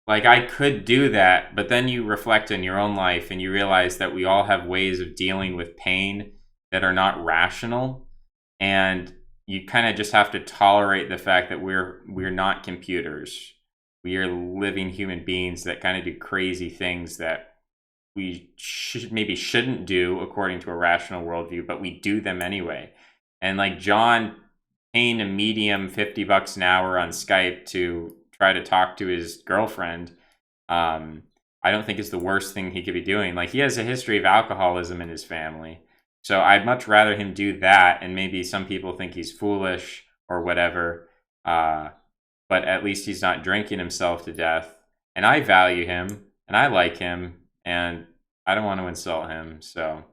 Like, I could do that, but then you reflect on your own life and you realize that we all have ways of dealing with pain that are not rational. And you kind of just have to tolerate the fact that we're not computers. We are living human beings that kind of do crazy things that we shouldn't do according to a rational worldview, but we do them anyway. And like John paying a medium $50 an hour on Skype to try to talk to his girlfriend, I don't think is the worst thing he could be doing. Like, he has a history of alcoholism in his family. So I'd much rather him do that, and maybe some people think he's foolish or whatever. But at least he's not drinking himself to death. And I value him, and I like him, and I don't want to insult him. So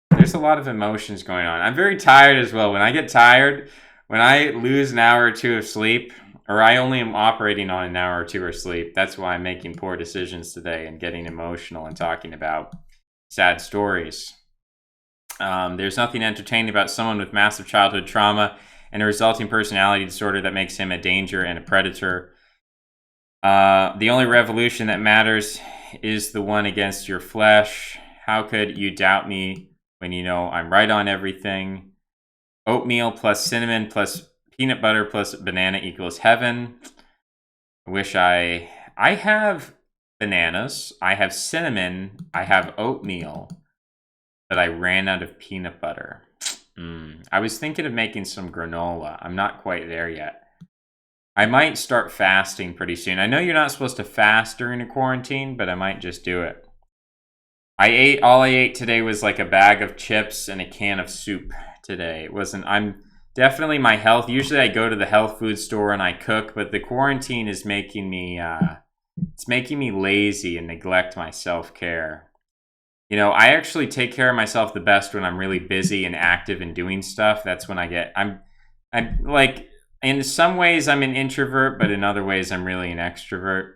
there's a lot of emotions going on. I'm very tired as well. When I get tired, when I lose an hour or two of sleep, or I only am operating on an hour or two of sleep, that's why I'm making poor decisions today and getting emotional and talking about sad stories. There's nothing entertaining about someone with massive childhood trauma and a resulting personality disorder that makes him a danger and a predator. The only revolution that matters is the one against your flesh. How could you doubt me when you know I'm right on everything? Oatmeal plus cinnamon plus peanut butter plus banana equals heaven. I have bananas, I have cinnamon, I have oatmeal, but I ran out of peanut butter. I was thinking of making some granola. I'm not quite there yet. I might start fasting pretty soon. I know you're not supposed to fast during a quarantine, but I might just do it. All I ate today was like a bag of chips and a can of soup today. I'm definitely my health. Usually I go to the health food store and I cook, but the quarantine is making me, it's making me lazy and neglect my self-care. You know, I actually take care of myself the best when I'm really busy and active and doing stuff. That's when I'm like, in some ways I'm an introvert, but in other ways I'm really an extrovert.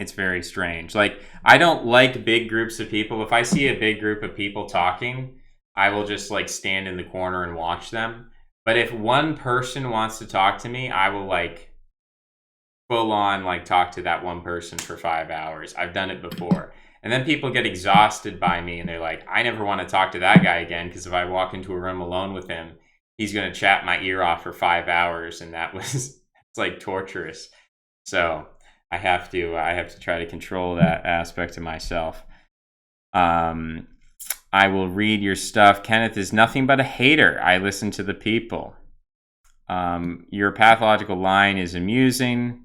It's very strange. Like, I don't like big groups of people. If I see a big group of people talking, I will just like stand in the corner and watch them. But if one person wants to talk to me, I will like full on like talk to that one person for 5 hours. I've done it before. And then people get exhausted by me and they're like, I never want to talk to that guy again, because if I walk into a room alone with him, he's going to chat my ear off for 5 hours. And it's like torturous. So I have to try to control that aspect of myself. I will read your stuff. Kenneth is nothing but a hater. I listen to the people. Your pathological line is amusing.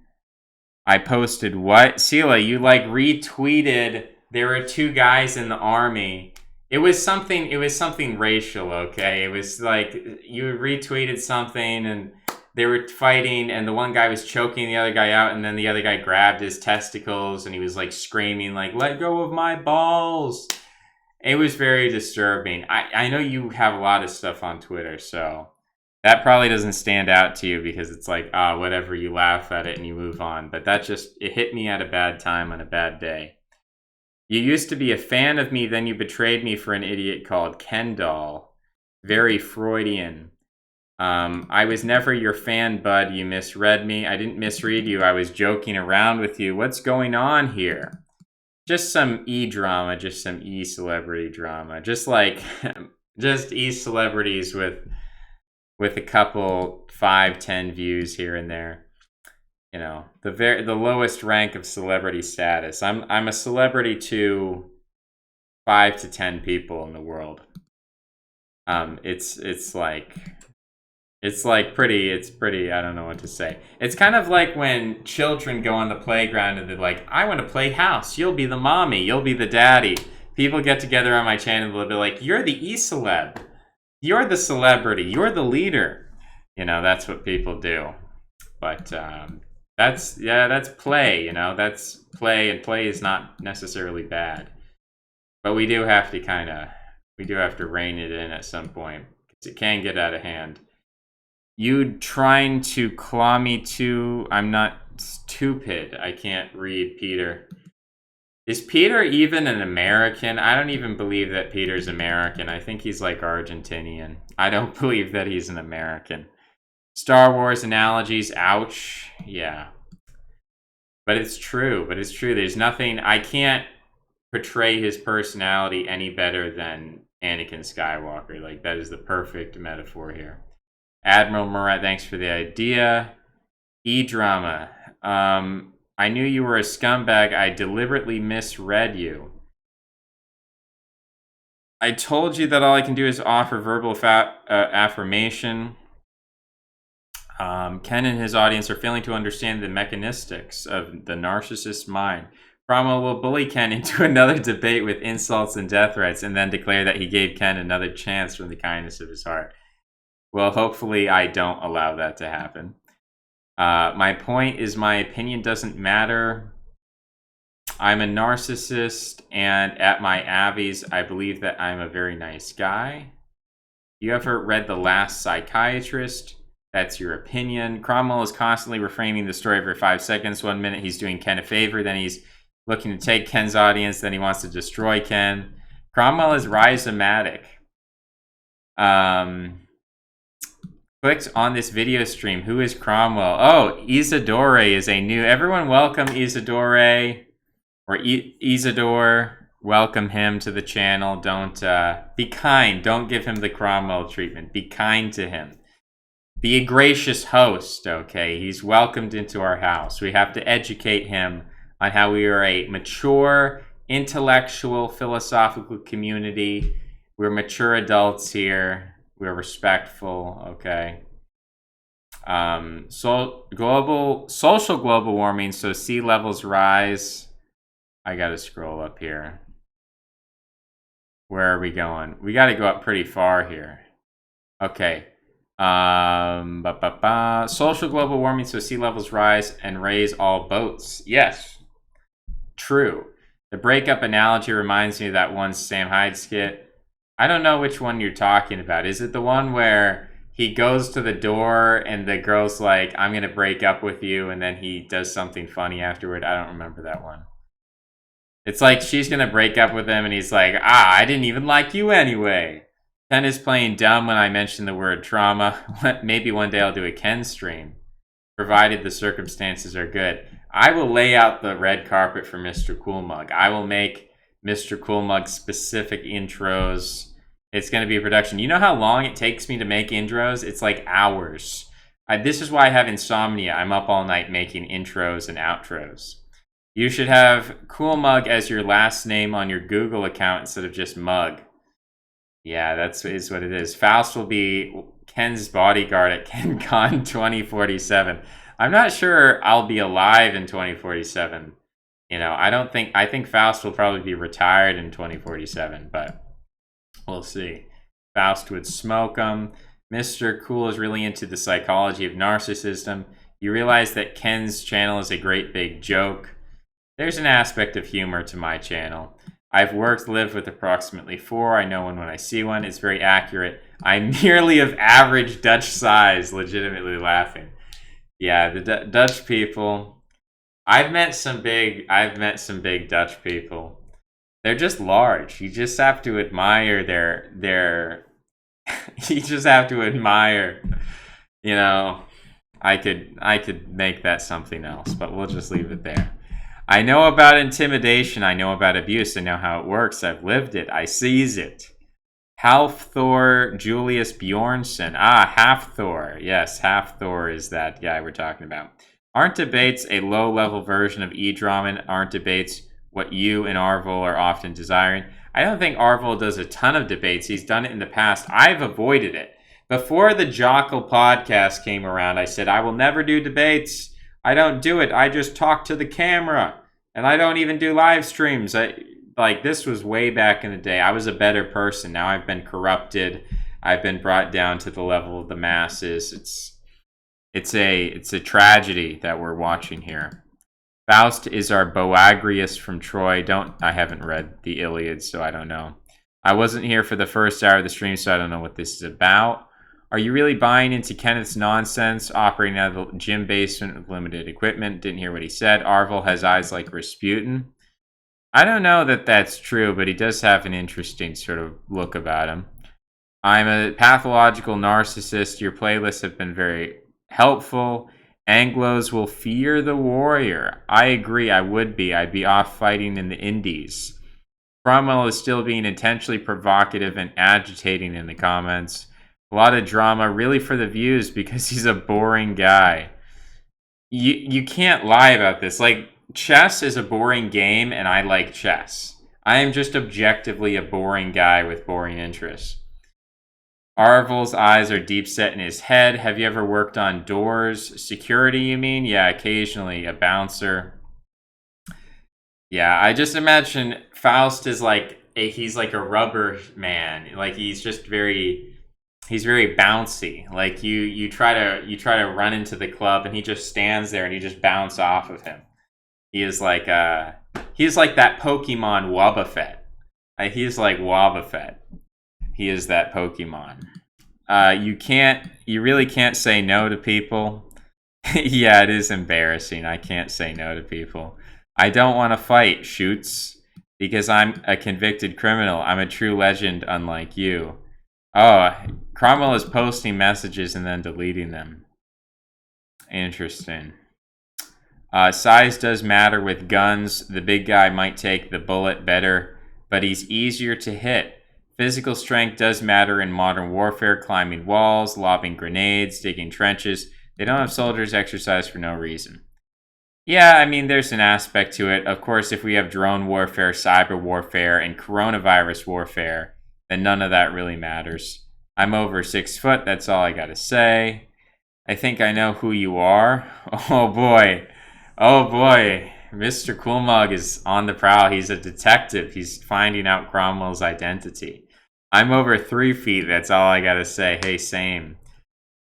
I posted what? Sela, you like retweeted. There were two guys in the army. It was something racial, okay? It was like you retweeted something and they were fighting and the one guy was choking the other guy out and then the other guy grabbed his testicles and he was like screaming like, let go of my balls. It was very disturbing. I know you have a lot of stuff on Twitter, so that probably doesn't stand out to you because it's like, whatever, you laugh at it and you move on. But it hit me at a bad time on a bad day. You used to be a fan of me, then you betrayed me for an idiot called Ken Doll. Very Freudian. I was never your fan, bud. You misread me. I didn't misread you. I was joking around with you. What's going on here? Just some e-drama, just some e-celebrity drama. Just like, just e-celebrities with a couple 5-10 views here and there. You know, the lowest rank of celebrity status. I'm a celebrity to 5 to 10 people in the world. It's like pretty, I don't know what to say. It's kind of like when children go on the playground and they're like, I want to play house. You'll be the mommy. You'll be the daddy. People get together on my channel and they'll be like, you're the e-celeb. You're the celebrity. You're the leader. You know, that's what people do. But that's play, you know. That's play, and play is not necessarily bad. But we do have to rein it in at some point, because it can get out of hand. You trying to claw me too? I'm not stupid. I can't read Peter. Is Peter even an American? I don't even believe that Peter's American. I think he's like Argentinian. I don't believe that he's an American. Star Wars analogies, ouch. Yeah. But it's true. There's nothing, I can't portray his personality any better than Anakin Skywalker. Like, that is the perfect metaphor here. Admiral Murat, thanks for the idea. E-drama. I knew you were a scumbag. I deliberately misread you. I told you that all I can do is offer verbal affirmation. Ken and his audience are failing to understand the mechanistics of the narcissist's mind. Cromwell will bully Ken into another debate with insults and death threats, and then declare that he gave Ken another chance from the kindness of his heart. Well, hopefully I don't allow that to happen. My point is, my opinion doesn't matter. I'm a narcissist, and at my Abbeys, I believe that I'm a very nice guy. You ever read The Last Psychiatrist? That's your opinion. Cromwell is constantly reframing the story every 5 seconds. 1 minute he's doing Ken a favor, then he's looking to take Ken's audience, then he wants to destroy Ken. Cromwell is rhizomatic. Clicked on this video stream. Who is Cromwell? Oh, Isidore is a new... Everyone welcome Isidore. Or Isidore. Welcome him to the channel. Don't... be kind. Don't give him the Cromwell treatment. Be kind to him. Be a gracious host, okay? He's welcomed into our house. We have to educate him on how we are a mature, intellectual, philosophical community. We're mature adults here. We're respectful, okay? Social global warming, so sea levels rise. I gotta scroll up here. Where are we going? We gotta go up pretty far here. Okay. Social global warming, so sea levels rise and raise all boats. Yes, true. The breakup analogy reminds me of that one Sam Hyde skit. I don't know which one you're talking about. Is it the one where he goes to the door and the girl's like, I'm gonna break up with you, and then he does something funny afterward? I don't remember that one. It's like she's gonna break up with him and he's like, I didn't even like you anyway. Ken is playing dumb when I mention the word trauma. Maybe one day I'll do a Ken stream, provided the circumstances are good. I will lay out the red carpet for Mr. Coolmug. I will make Mr. Coolmug specific intros. It's going to be a production. You know how long it takes me to make intros? It's like hours. This is why I have insomnia. I'm up all night making intros and outros. You should have Coolmug as your last name on your Google account instead of just Mug. Yeah, is what it is. Faust will be Ken's bodyguard at KenCon 2047. I'm not sure I'll be alive in 2047. You know, I think Faust will probably be retired in 2047, but we'll see. Faust would smoke him. Mr. Cool is really into the psychology of narcissism. You realize that Ken's channel is a great big joke. There's an aspect of humor to my channel. I've lived with approximately 4. I know one when I see one. It's very accurate. I'm merely of average Dutch size, legitimately laughing. Yeah, the Dutch people. I've met some big Dutch people. They're just large. You just have to admire You just have to admire, you know. I could make that something else, but we'll just leave it there. I know about intimidation. I know about abuse. I know how it works. I've lived it. I seize it. Halfthor Julius Bjornsson. Ah, Halfthor. Yes, Halfthor is that guy we're talking about. Aren't debates a low-level version of e-drama? Aren't debates what you and Arvel are often desiring? I don't think Arvel does a ton of debates. He's done it in the past. I've avoided it. Before the Jockle podcast came around, I said, I will never do debates. I don't do it. I just talk to the camera. And I don't even do live streams. This was way back in the day. I was a better person. Now I've been corrupted. I've been brought down to the level of the masses. It's a tragedy that we're watching here. Faust is our Boagrius from Troy. I haven't read the Iliad, so I don't know. I wasn't here for the first hour of the stream, so I don't know what this is about. Are you really buying into Kenneth's nonsense, operating out of the gym basement with limited equipment? Didn't hear what he said. Arvel has eyes like Rasputin. I don't know that that's true, but he does have an interesting sort of look about him. I'm a pathological narcissist. Your playlists have been very helpful. Anglos will fear the warrior. I agree, I would be. I'd be off fighting in the Indies. Cromwell is still being intentionally provocative and agitating in the comments. A lot of drama, really for the views, because he's a boring guy. You can't lie about this. Like, chess is a boring game, and I like chess. I am just objectively a boring guy with boring interests. Arvel's eyes are deep set in his head. Have you ever worked on doors? Security, you mean? Yeah, occasionally. A bouncer. Yeah, I just imagine Faust is he's like a rubber man. Like, he's very bouncy. Like, you try to run into the club, and he just stands there, and you just bounce off of him. He's like that Pokemon Wobbuffet. He's like Wobbuffet. He is that Pokemon. You really can't say no to people. Yeah, it is embarrassing. I can't say no to people. I don't want to fight, Shoots, because I'm a convicted criminal. I'm a true legend, unlike you. Oh, Cromwell is posting messages and then deleting them. Interesting. Size does matter with guns. The big guy might take the bullet better, but he's easier to hit. Physical strength does matter in modern warfare, climbing walls, lobbing grenades, digging trenches. They don't have soldiers exercise for no reason. Yeah, I mean, there's an aspect to it. Of course, if we have drone warfare, cyber warfare, and coronavirus warfare, then none of that really matters. I'm over 6 foot, that's all I gotta say. I think I know who you are. Oh boy. Oh boy. Mr. Coolmug is on the prowl. He's a detective. He's finding out Cromwell's identity. I'm over 3 feet. That's all I gotta say. Hey, same.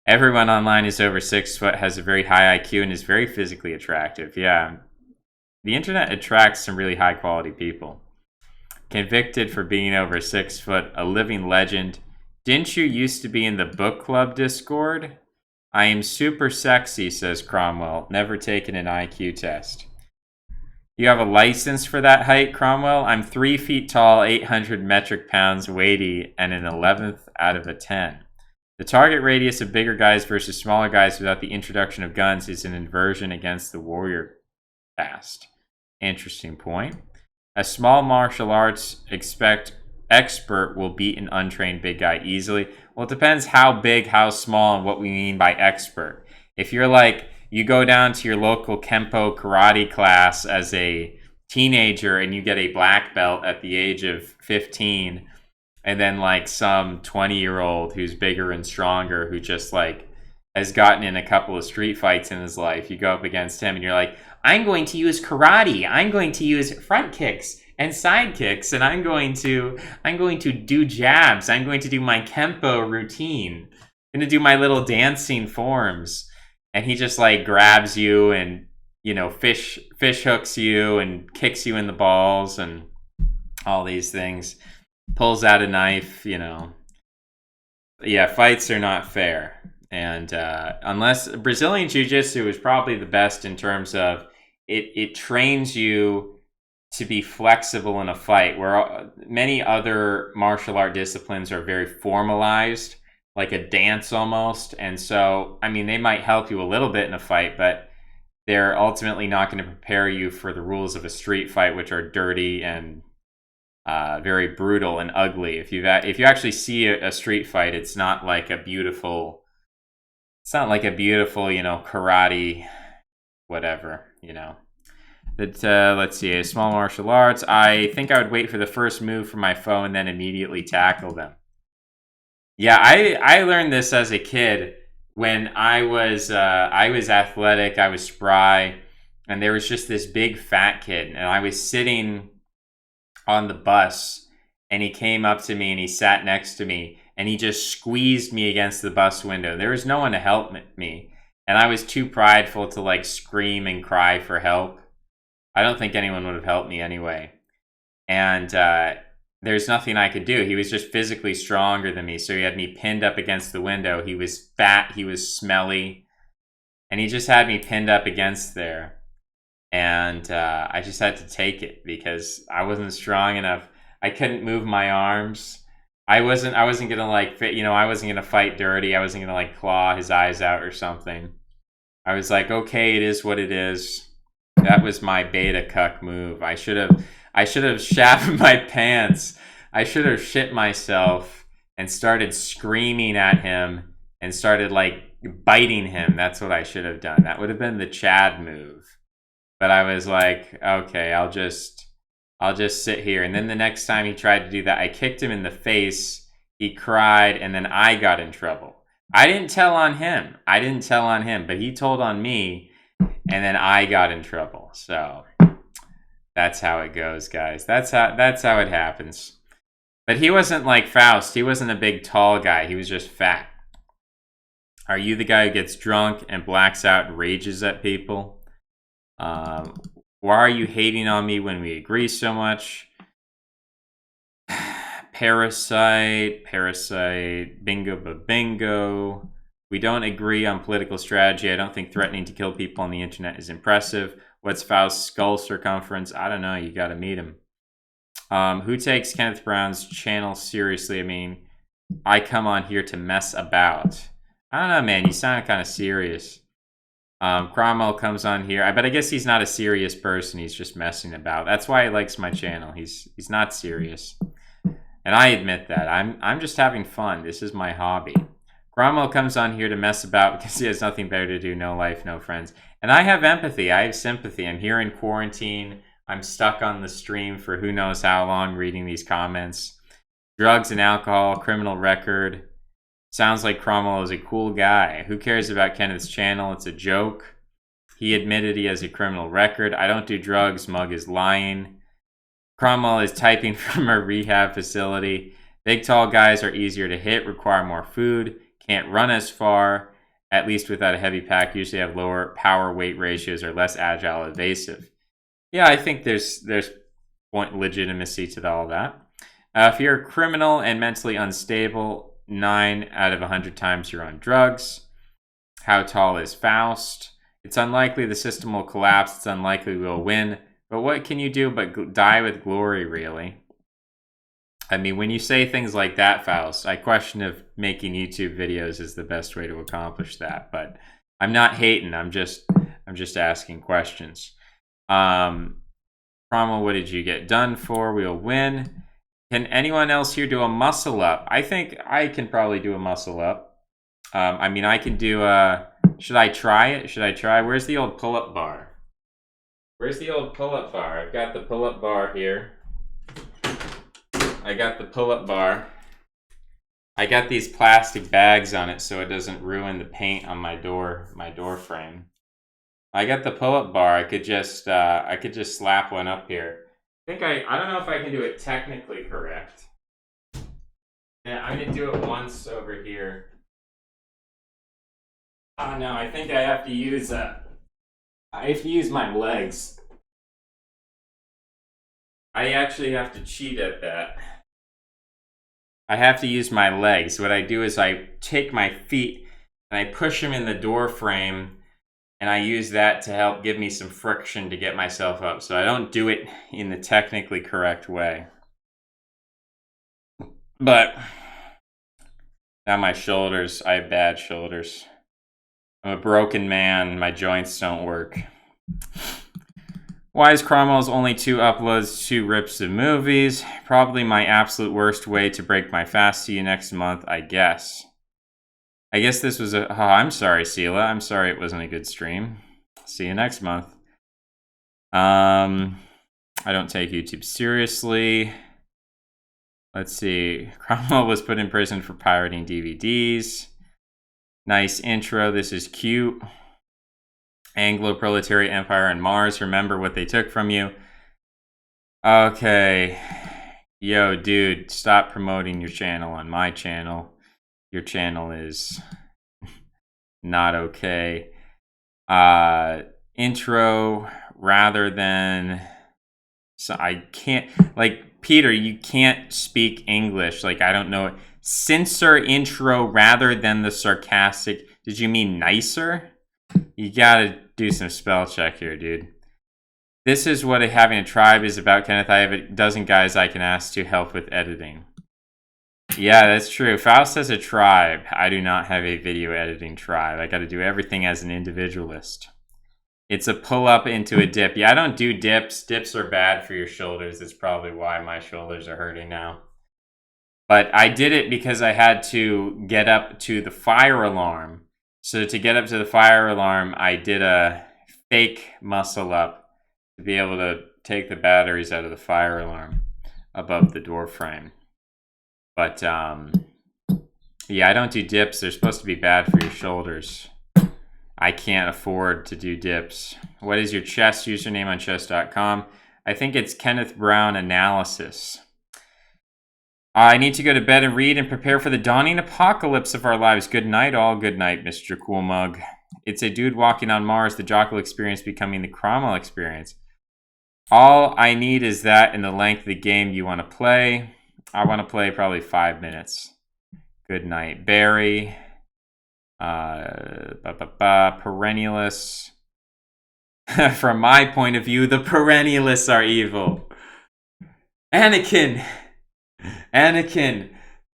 Everyone online is over 6 foot, has a very high IQ, and is very physically attractive. Yeah. The internet attracts some really high quality people. Convicted for being over 6 foot, a living legend. Didn't you used to be in the book club Discord? I am super sexy, says Cromwell. Never taken an IQ test. You have a license for that height, Cromwell? I'm 3 feet tall, 800 metric pounds, weighty, and an 11th out of a 10. The target radius of bigger guys versus smaller guys without the introduction of guns is an inversion against the warrior caste. Interesting point. A small martial arts expert will beat an untrained big guy easily. Well, it depends how big, how small, and what we mean by expert. If you're you go down to your local Kempo karate class as a teenager and you get a black belt at the age of 15, and then some 20-year-old who's bigger and stronger who just has gotten in a couple of street fights in his life, you go up against him and you're like, I'm going to use karate. I'm going to use front kicks and side kicks, and I'm going to do jabs. I'm going to do my Kempo routine. I'm going to do my little dancing forms. And he just grabs you and, fish hooks you and kicks you in the balls and all these things. Pulls out a knife, Yeah, fights are not fair. And unless Brazilian Jiu-Jitsu is probably the best in terms of it trains you to be flexible in a fight, where many other martial art disciplines are very formalized, like a dance almost. And so, I mean, they might help you a little bit in a fight, but they're ultimately not going to prepare you for the rules of a street fight, which are dirty and very brutal and ugly. If you actually see a street fight, it's not like a beautiful, karate, whatever, But let's see, small martial arts. I think I would wait for the first move from my foe and then immediately tackle them. Yeah, I learned this as a kid when I was athletic, I was spry, and there was just this big fat kid, and I was sitting on the bus, and he came up to me and he sat next to me, and he just squeezed me against the bus window. There was no one to help me, and I was too prideful to like scream and cry for help. I don't think anyone would have helped me anyway. And there's nothing I could do. He was just physically stronger than me, so he had me pinned up against the window. He was fat, he was smelly, and he just had me pinned up against there. And I just had to take it because I wasn't strong enough. I couldn't move my arms. I wasn't gonna I wasn't gonna fight dirty. I wasn't gonna like claw his eyes out or something. I was like, okay, it is what it is. That was my beta cuck move. I should have shat my pants. I should have shit myself and started screaming at him and started like biting him. That's what I should have done. That would have been the Chad move. But I was like, okay, I'll just sit here. And then the next time he tried to do that, I kicked him in the face. He cried, and then I got in trouble. I didn't tell on him, but he told on me, and then I got in trouble. So that's how it goes, guys. That's how it happens. But he wasn't like Faust. He wasn't a big, tall guy. He was just fat. Are you the guy who gets drunk and blacks out and rages at people? Why are you hating on me when we agree so much? Parasite, bingo. We don't agree on political strategy. I don't think threatening to kill people on the internet is impressive. What's Faust's skull circumference? I don't know. You got to meet him. Who takes Kenneth Brown's channel seriously? I mean, I come on here to mess about. I don't know, man. You sound kind of serious. Cromwell comes on here. But I guess he's not a serious person. He's just messing about. That's why he likes my channel. He's not serious. And I admit that. I'm just having fun. This is my hobby. Cromwell comes on here to mess about because he has nothing better to do. No life, no friends. And I have empathy. I have sympathy. I'm here in quarantine. I'm stuck on the stream for who knows how long reading these comments. Drugs and alcohol, criminal record. Sounds like Cromwell is a cool guy. Who cares about Kenneth's channel? It's a joke. He admitted he has a criminal record. I don't do drugs. Mug is lying. Cromwell is typing from a rehab facility. Big tall guys are easier to hit, require more food, can't run as far, at least without a heavy pack, usually have lower power weight ratios, are less agile, evasive. Yeah, I think there's point legitimacy to all that. If you're a criminal and mentally unstable, 9 out of 100 times you're on drugs. How tall is Faust? It's unlikely the system will collapse. It's unlikely we'll win. But what can you do but die with glory, really? I mean, when you say things like that, Faust, I question if making YouTube videos is the best way to accomplish that. But I'm not hating. I'm just asking questions. Cromwell, what did you get done for? We'll win. Can anyone else here do a muscle up? I think I can probably do a muscle up. I mean, I can do a... Should I try it? Where's the old pull-up bar? I've got the pull-up bar here. I got these plastic bags on it so it doesn't ruin the paint on my door frame. I got the pull-up bar. I could just slap one up here. I don't know if I can do it technically correct. Yeah, I'm gonna do it once over here. Oh no, I think I have to use my legs. I actually have to cheat at that. I have to use my legs. What I do is I take my feet and I push them in the door frame And I use that to help give me some friction to get myself up. So I don't do it in the technically correct way. But now my shoulders, I have bad shoulders. I'm a broken man. My joints don't work. Why is Cromwell's only 2 uploads 2 rips of movies? Probably my absolute worst way to break my fast. See you next month, I guess. I guess this was a... Oh, I'm sorry, Sela. I'm sorry it wasn't a good stream. See you next month. I don't take YouTube seriously. Let's see. Cromwell was put in prison for pirating DVDs. Nice intro. This is cute. Anglo-Proletariat Empire and Mars. Remember what they took from you. Okay. Yo, dude, stop promoting your channel on my channel. Your channel is not okay. Intro rather than... So I can't... Like, Peter, you can't speak English. Like, I don't know. Censor intro rather than the sarcastic... Did you mean nicer? You gotta do some spell check here, dude. This is what having a tribe is about, Kenneth. I have a dozen guys I can ask to help with editing. Yeah, that's true. Faust has a tribe. I do not have a video editing tribe. I gotta do everything as an individualist. It's a pull-up into a dip. Yeah, I don't do dips. Dips are bad for your shoulders. That's probably why my shoulders are hurting now. But I did it because I had to get up to the fire alarm. So to get up to the fire alarm, I did a fake muscle up to be able to take the batteries out of the fire alarm above the door frame. But yeah, I don't do dips. They're supposed to be bad for your shoulders. I can't afford to do dips. What is your chess username on chess.com? I think it's Kenneth Brown Analysis. I need to go to bed and read and prepare for the dawning apocalypse of our lives. Good night, all. Good night, Mr. Cool Mug. It's a dude walking on Mars, the Jockle experience becoming the Cromwell experience. All I need is that in the length of the game you want to play. I want to play probably 5 minutes. Good night, Barry. Perennialists. From my point of view, the perennialists are evil. Anakin,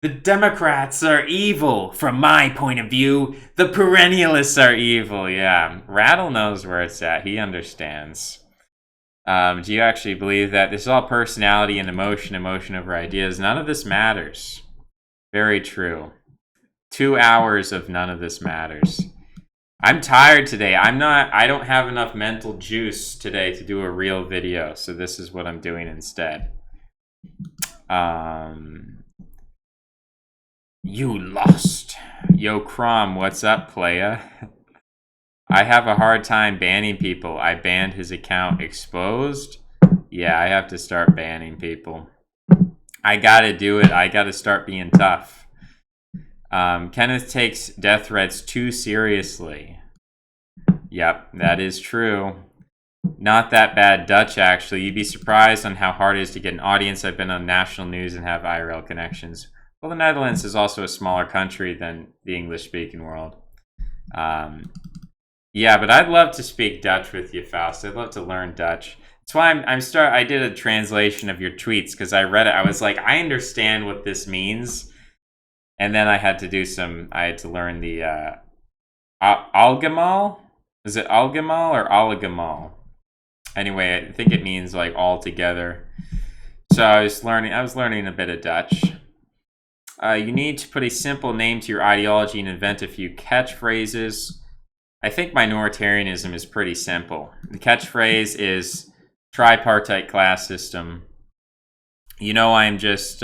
the Democrats are evil. From my point of view, the perennialists are evil. Yeah, Rattle knows where it's at. He understands. Do you actually believe that? This is all personality and emotion over ideas. None of this matters. Very true. 2 hours of none of this matters. I'm tired today. I don't have enough mental juice today to do a real video, so this is what I'm doing instead. You lost. Yo, Crom, what's up, playa? I have a hard time banning people. I banned his account. Exposed? Yeah, I have to start banning people. I gotta do it. I gotta start being tough. Kenneth takes death threats too seriously. Yep, that is true. Not that bad Dutch, actually. You'd be surprised on how hard it is to get an audience. I've been on national news and have IRL connections. Well, the Netherlands is also a smaller country than the English-speaking world. Yeah, but I'd love to speak Dutch with you, Faust. I'd love to learn Dutch. That's why I did a translation of your tweets, because I read it. I was like, I understand what this means. And then I had to learn the Algamal? Is it Algamal or Oligamal? Anyway, I think it means like all together. So I was learning a bit of Dutch. You need to put a simple name to your ideology and invent a few catchphrases. I think minoritarianism is pretty simple. The catchphrase is tripartite class system. You know, I'm just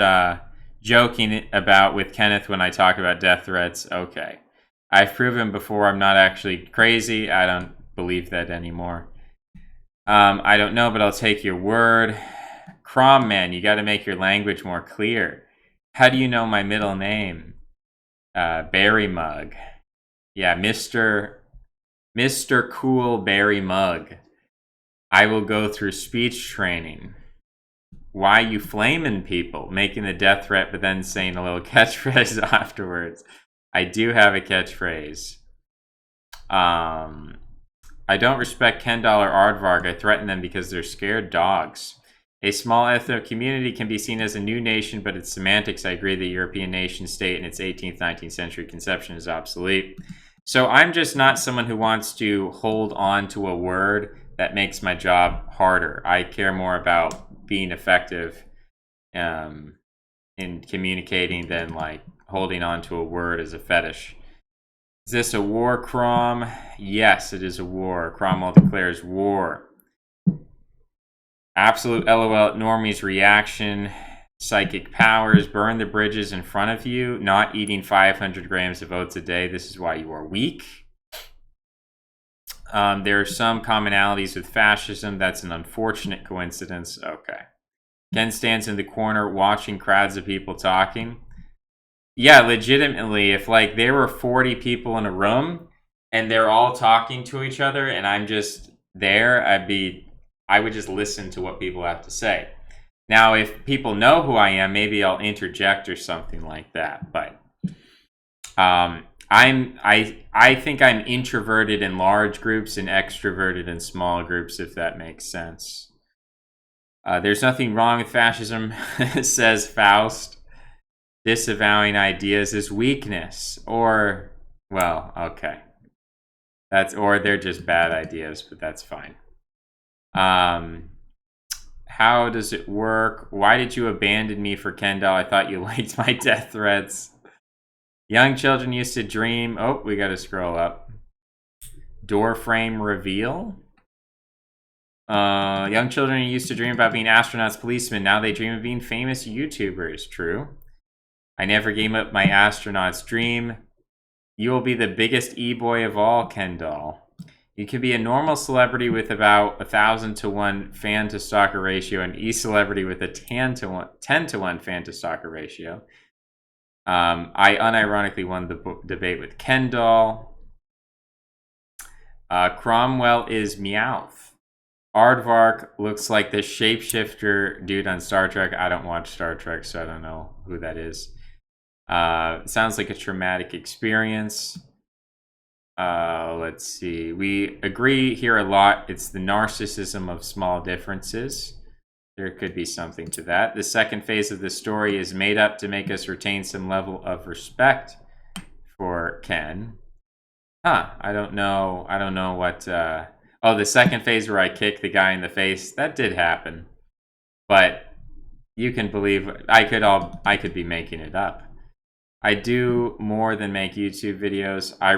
joking about with Kenneth when I talk about death threats. Okay. I've proven before I'm not actually crazy. I don't believe that anymore. I don't know, but I'll take your word. Crom man, you got to make your language more clear. How do you know my middle name? Berry Mug. Yeah, Mr. Cool Berry Mug. I will go through speech training. Why you flaming people? Making a death threat, but then saying a little catchphrase afterwards. I do have a catchphrase. I don't respect Kendall or Aardvark. I threaten them because they're scared dogs. A small ethnic community can be seen as a new nation, but its semantics, I agree, the European nation state in its 18th, 19th century conception is obsolete. So I'm just not someone who wants to hold on to a word that makes my job harder. I care more about being effective in communicating than like holding on to a word as a fetish. Is this a war, Crom? Yes, it is a war. Cromwell declares war. Absolute LOL at Normie's reaction. Psychic powers. Burn the bridges in front of you. Not eating 500 grams of oats a day. This is why you are weak. There are some commonalities with fascism. That's an unfortunate coincidence. Okay. Ken stands in the corner watching crowds of people talking. Yeah, legitimately, if like there were 40 people in a room and they're all talking to each other and I'm just there, I would just listen to what people have to say. Now, if people know who I am, maybe I'll interject or something like that. But I think I'm introverted in large groups and extroverted in small groups, if that makes sense. There's nothing wrong with fascism, says Faust. Disavowing ideas is weakness, or, well, okay. Or they're just bad ideas, but that's fine. How does it work? Why did you abandon me for Kendall? I thought you liked my death threats. Young children used to dream. Oh, we got to scroll up. Door frame reveal. Young children used to dream about being astronauts, policemen. Now they dream of being famous YouTubers. True. I never gave up my astronaut's dream. You will be the biggest e-boy of all, Kendall. You can be a normal celebrity with about 1,000 to 1 fan to stalker ratio, and e-celebrity with a 10 to 1 fan to stalker ratio. I unironically won the debate with Kendall. Cromwell is Meowth. Aardvark looks like the shapeshifter dude on Star Trek. I don't watch Star Trek, so I don't know who that is. Sounds like a traumatic experience. Let's see. We agree here a lot. It's the narcissism of small differences. There could be something to that. The second phase of the story is made up to make us retain some level of respect for Ken. Huh. I don't know what... Oh, the second phase where I kick the guy in the face. That did happen. But you can believe... I could be making it up. I do more than make YouTube videos. I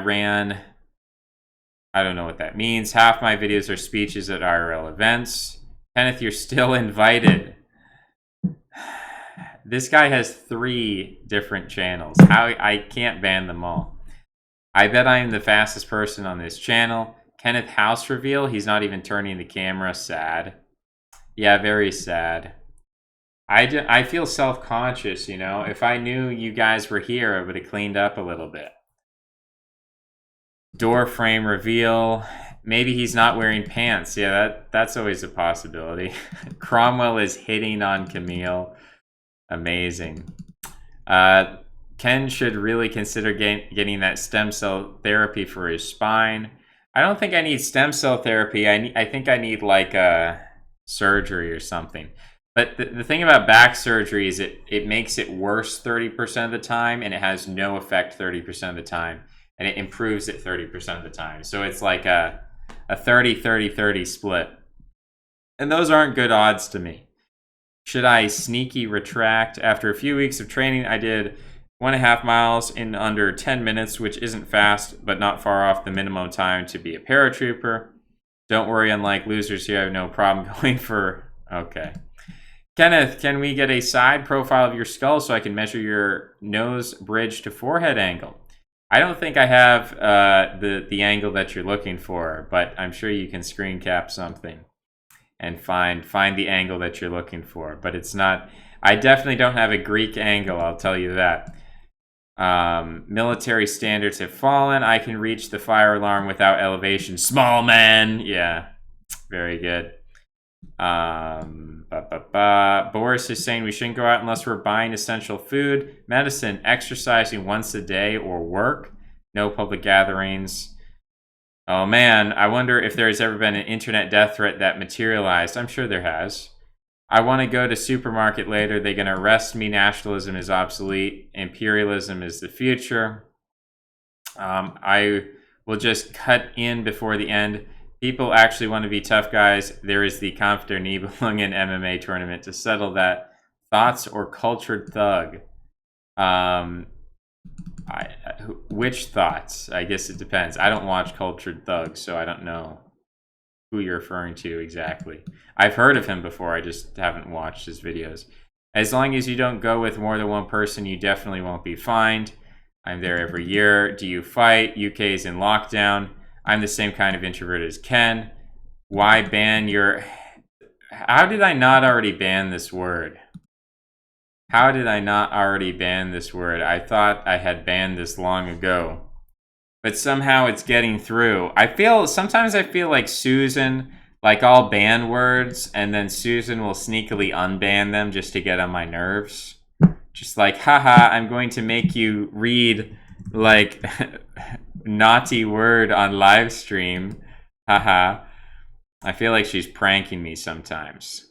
don't know what that means. Half my videos are speeches at IRL events. Kenneth, you're still invited. This guy has 3 different channels. I can't ban them all. I bet I am the fastest person on this channel. Kenneth house reveal. He's not even turning the camera. Sad. Yeah, very sad. I feel self-conscious, you know. If I knew you guys were here, I would have cleaned up a little bit. Door frame reveal. Maybe he's not wearing pants. Yeah, that's always a possibility. Cromwell is hitting on Camille. Amazing. Ken should really consider getting that stem cell therapy for his spine. I don't think I need stem cell therapy. I think I need like a surgery or something. But the thing about back surgery is it makes it worse 30% of the time, and it has no effect 30% of the time, and it improves it 30% of the time. So it's like a 30-30-30 split. And those aren't good odds to me. Should I sneaky retract? After a few weeks of training, I did 1.5 miles in under 10 minutes, which isn't fast, but not far off the minimum time to be a paratrooper. Don't worry, unlike losers here, I have no problem going for... Okay. Kenneth, can we get a side profile of your skull so I can measure your nose bridge to forehead angle? I don't think I have the angle that you're looking for, but I'm sure you can screen cap something and find the angle that you're looking for. But it's not... I definitely don't have a Greek angle, I'll tell you that. Military standards have fallen. I can reach the fire alarm without elevation. Small man! Yeah, very good. Boris is saying we shouldn't go out unless we're buying essential food, medicine, exercising once a day, or work. No public gatherings. Oh man, I wonder if there's ever been an internet death threat that materialized. I'm sure there has. I want to go to supermarket later. They're going to arrest me. Nationalism is obsolete. Imperialism is the future. I will just cut in before the end. People actually want to be tough guys. There is the Kampf der Nibelungen MMA tournament to settle that. Thoughts or cultured thug? Which thoughts? I guess it depends. I don't watch Cultured Thug, so I don't know who you're referring to exactly. I've heard of him before, I just haven't watched his videos. As long as you don't go with more than one person, you definitely won't be fined. I'm there every year. Do you fight? UK is in lockdown. I'm the same kind of introvert as Ken. Why ban your... How did I not already ban this word? How did I not already ban this word? I thought I had banned this long ago. But somehow it's getting through. Sometimes I feel like Susan, like I'll ban words, and then Susan will sneakily unban them just to get on my nerves. Just like, haha, I'm going to make you read, like, naughty word on live stream. Haha. I feel like she's pranking me sometimes.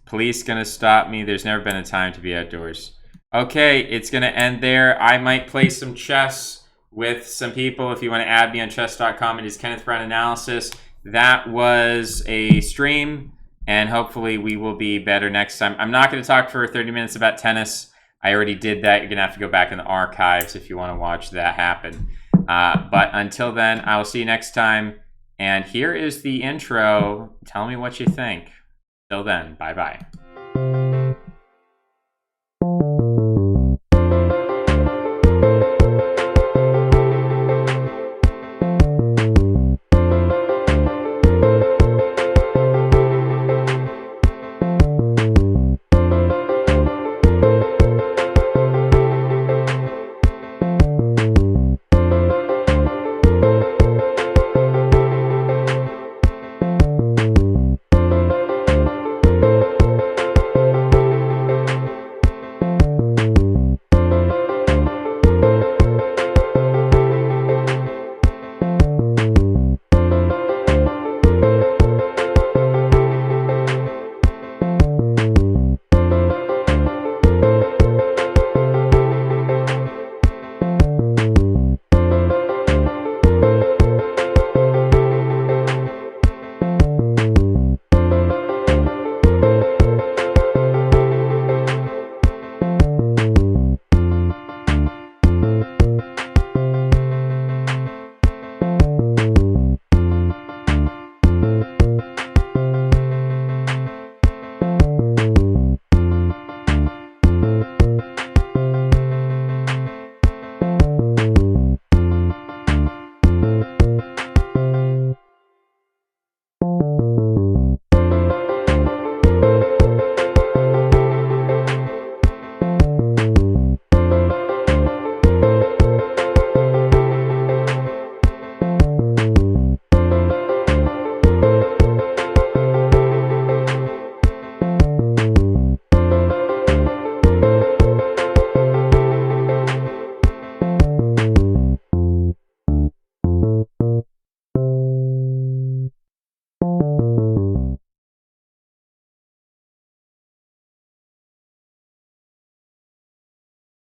Police gonna stop me. There's never been a time to be outdoors. Okay, it's gonna end there. I might play some chess with some people. If you want to add me on chess.com, it is Kenneth Brown Analysis. That was a stream, and hopefully we will be better next time. I'm not going to talk for 30 minutes about tennis. I already did that. You're going to have to go back in the archives if you want to watch that happen. But until then, I will see you next time. And here is the intro. Tell me what you think. Till then, bye-bye.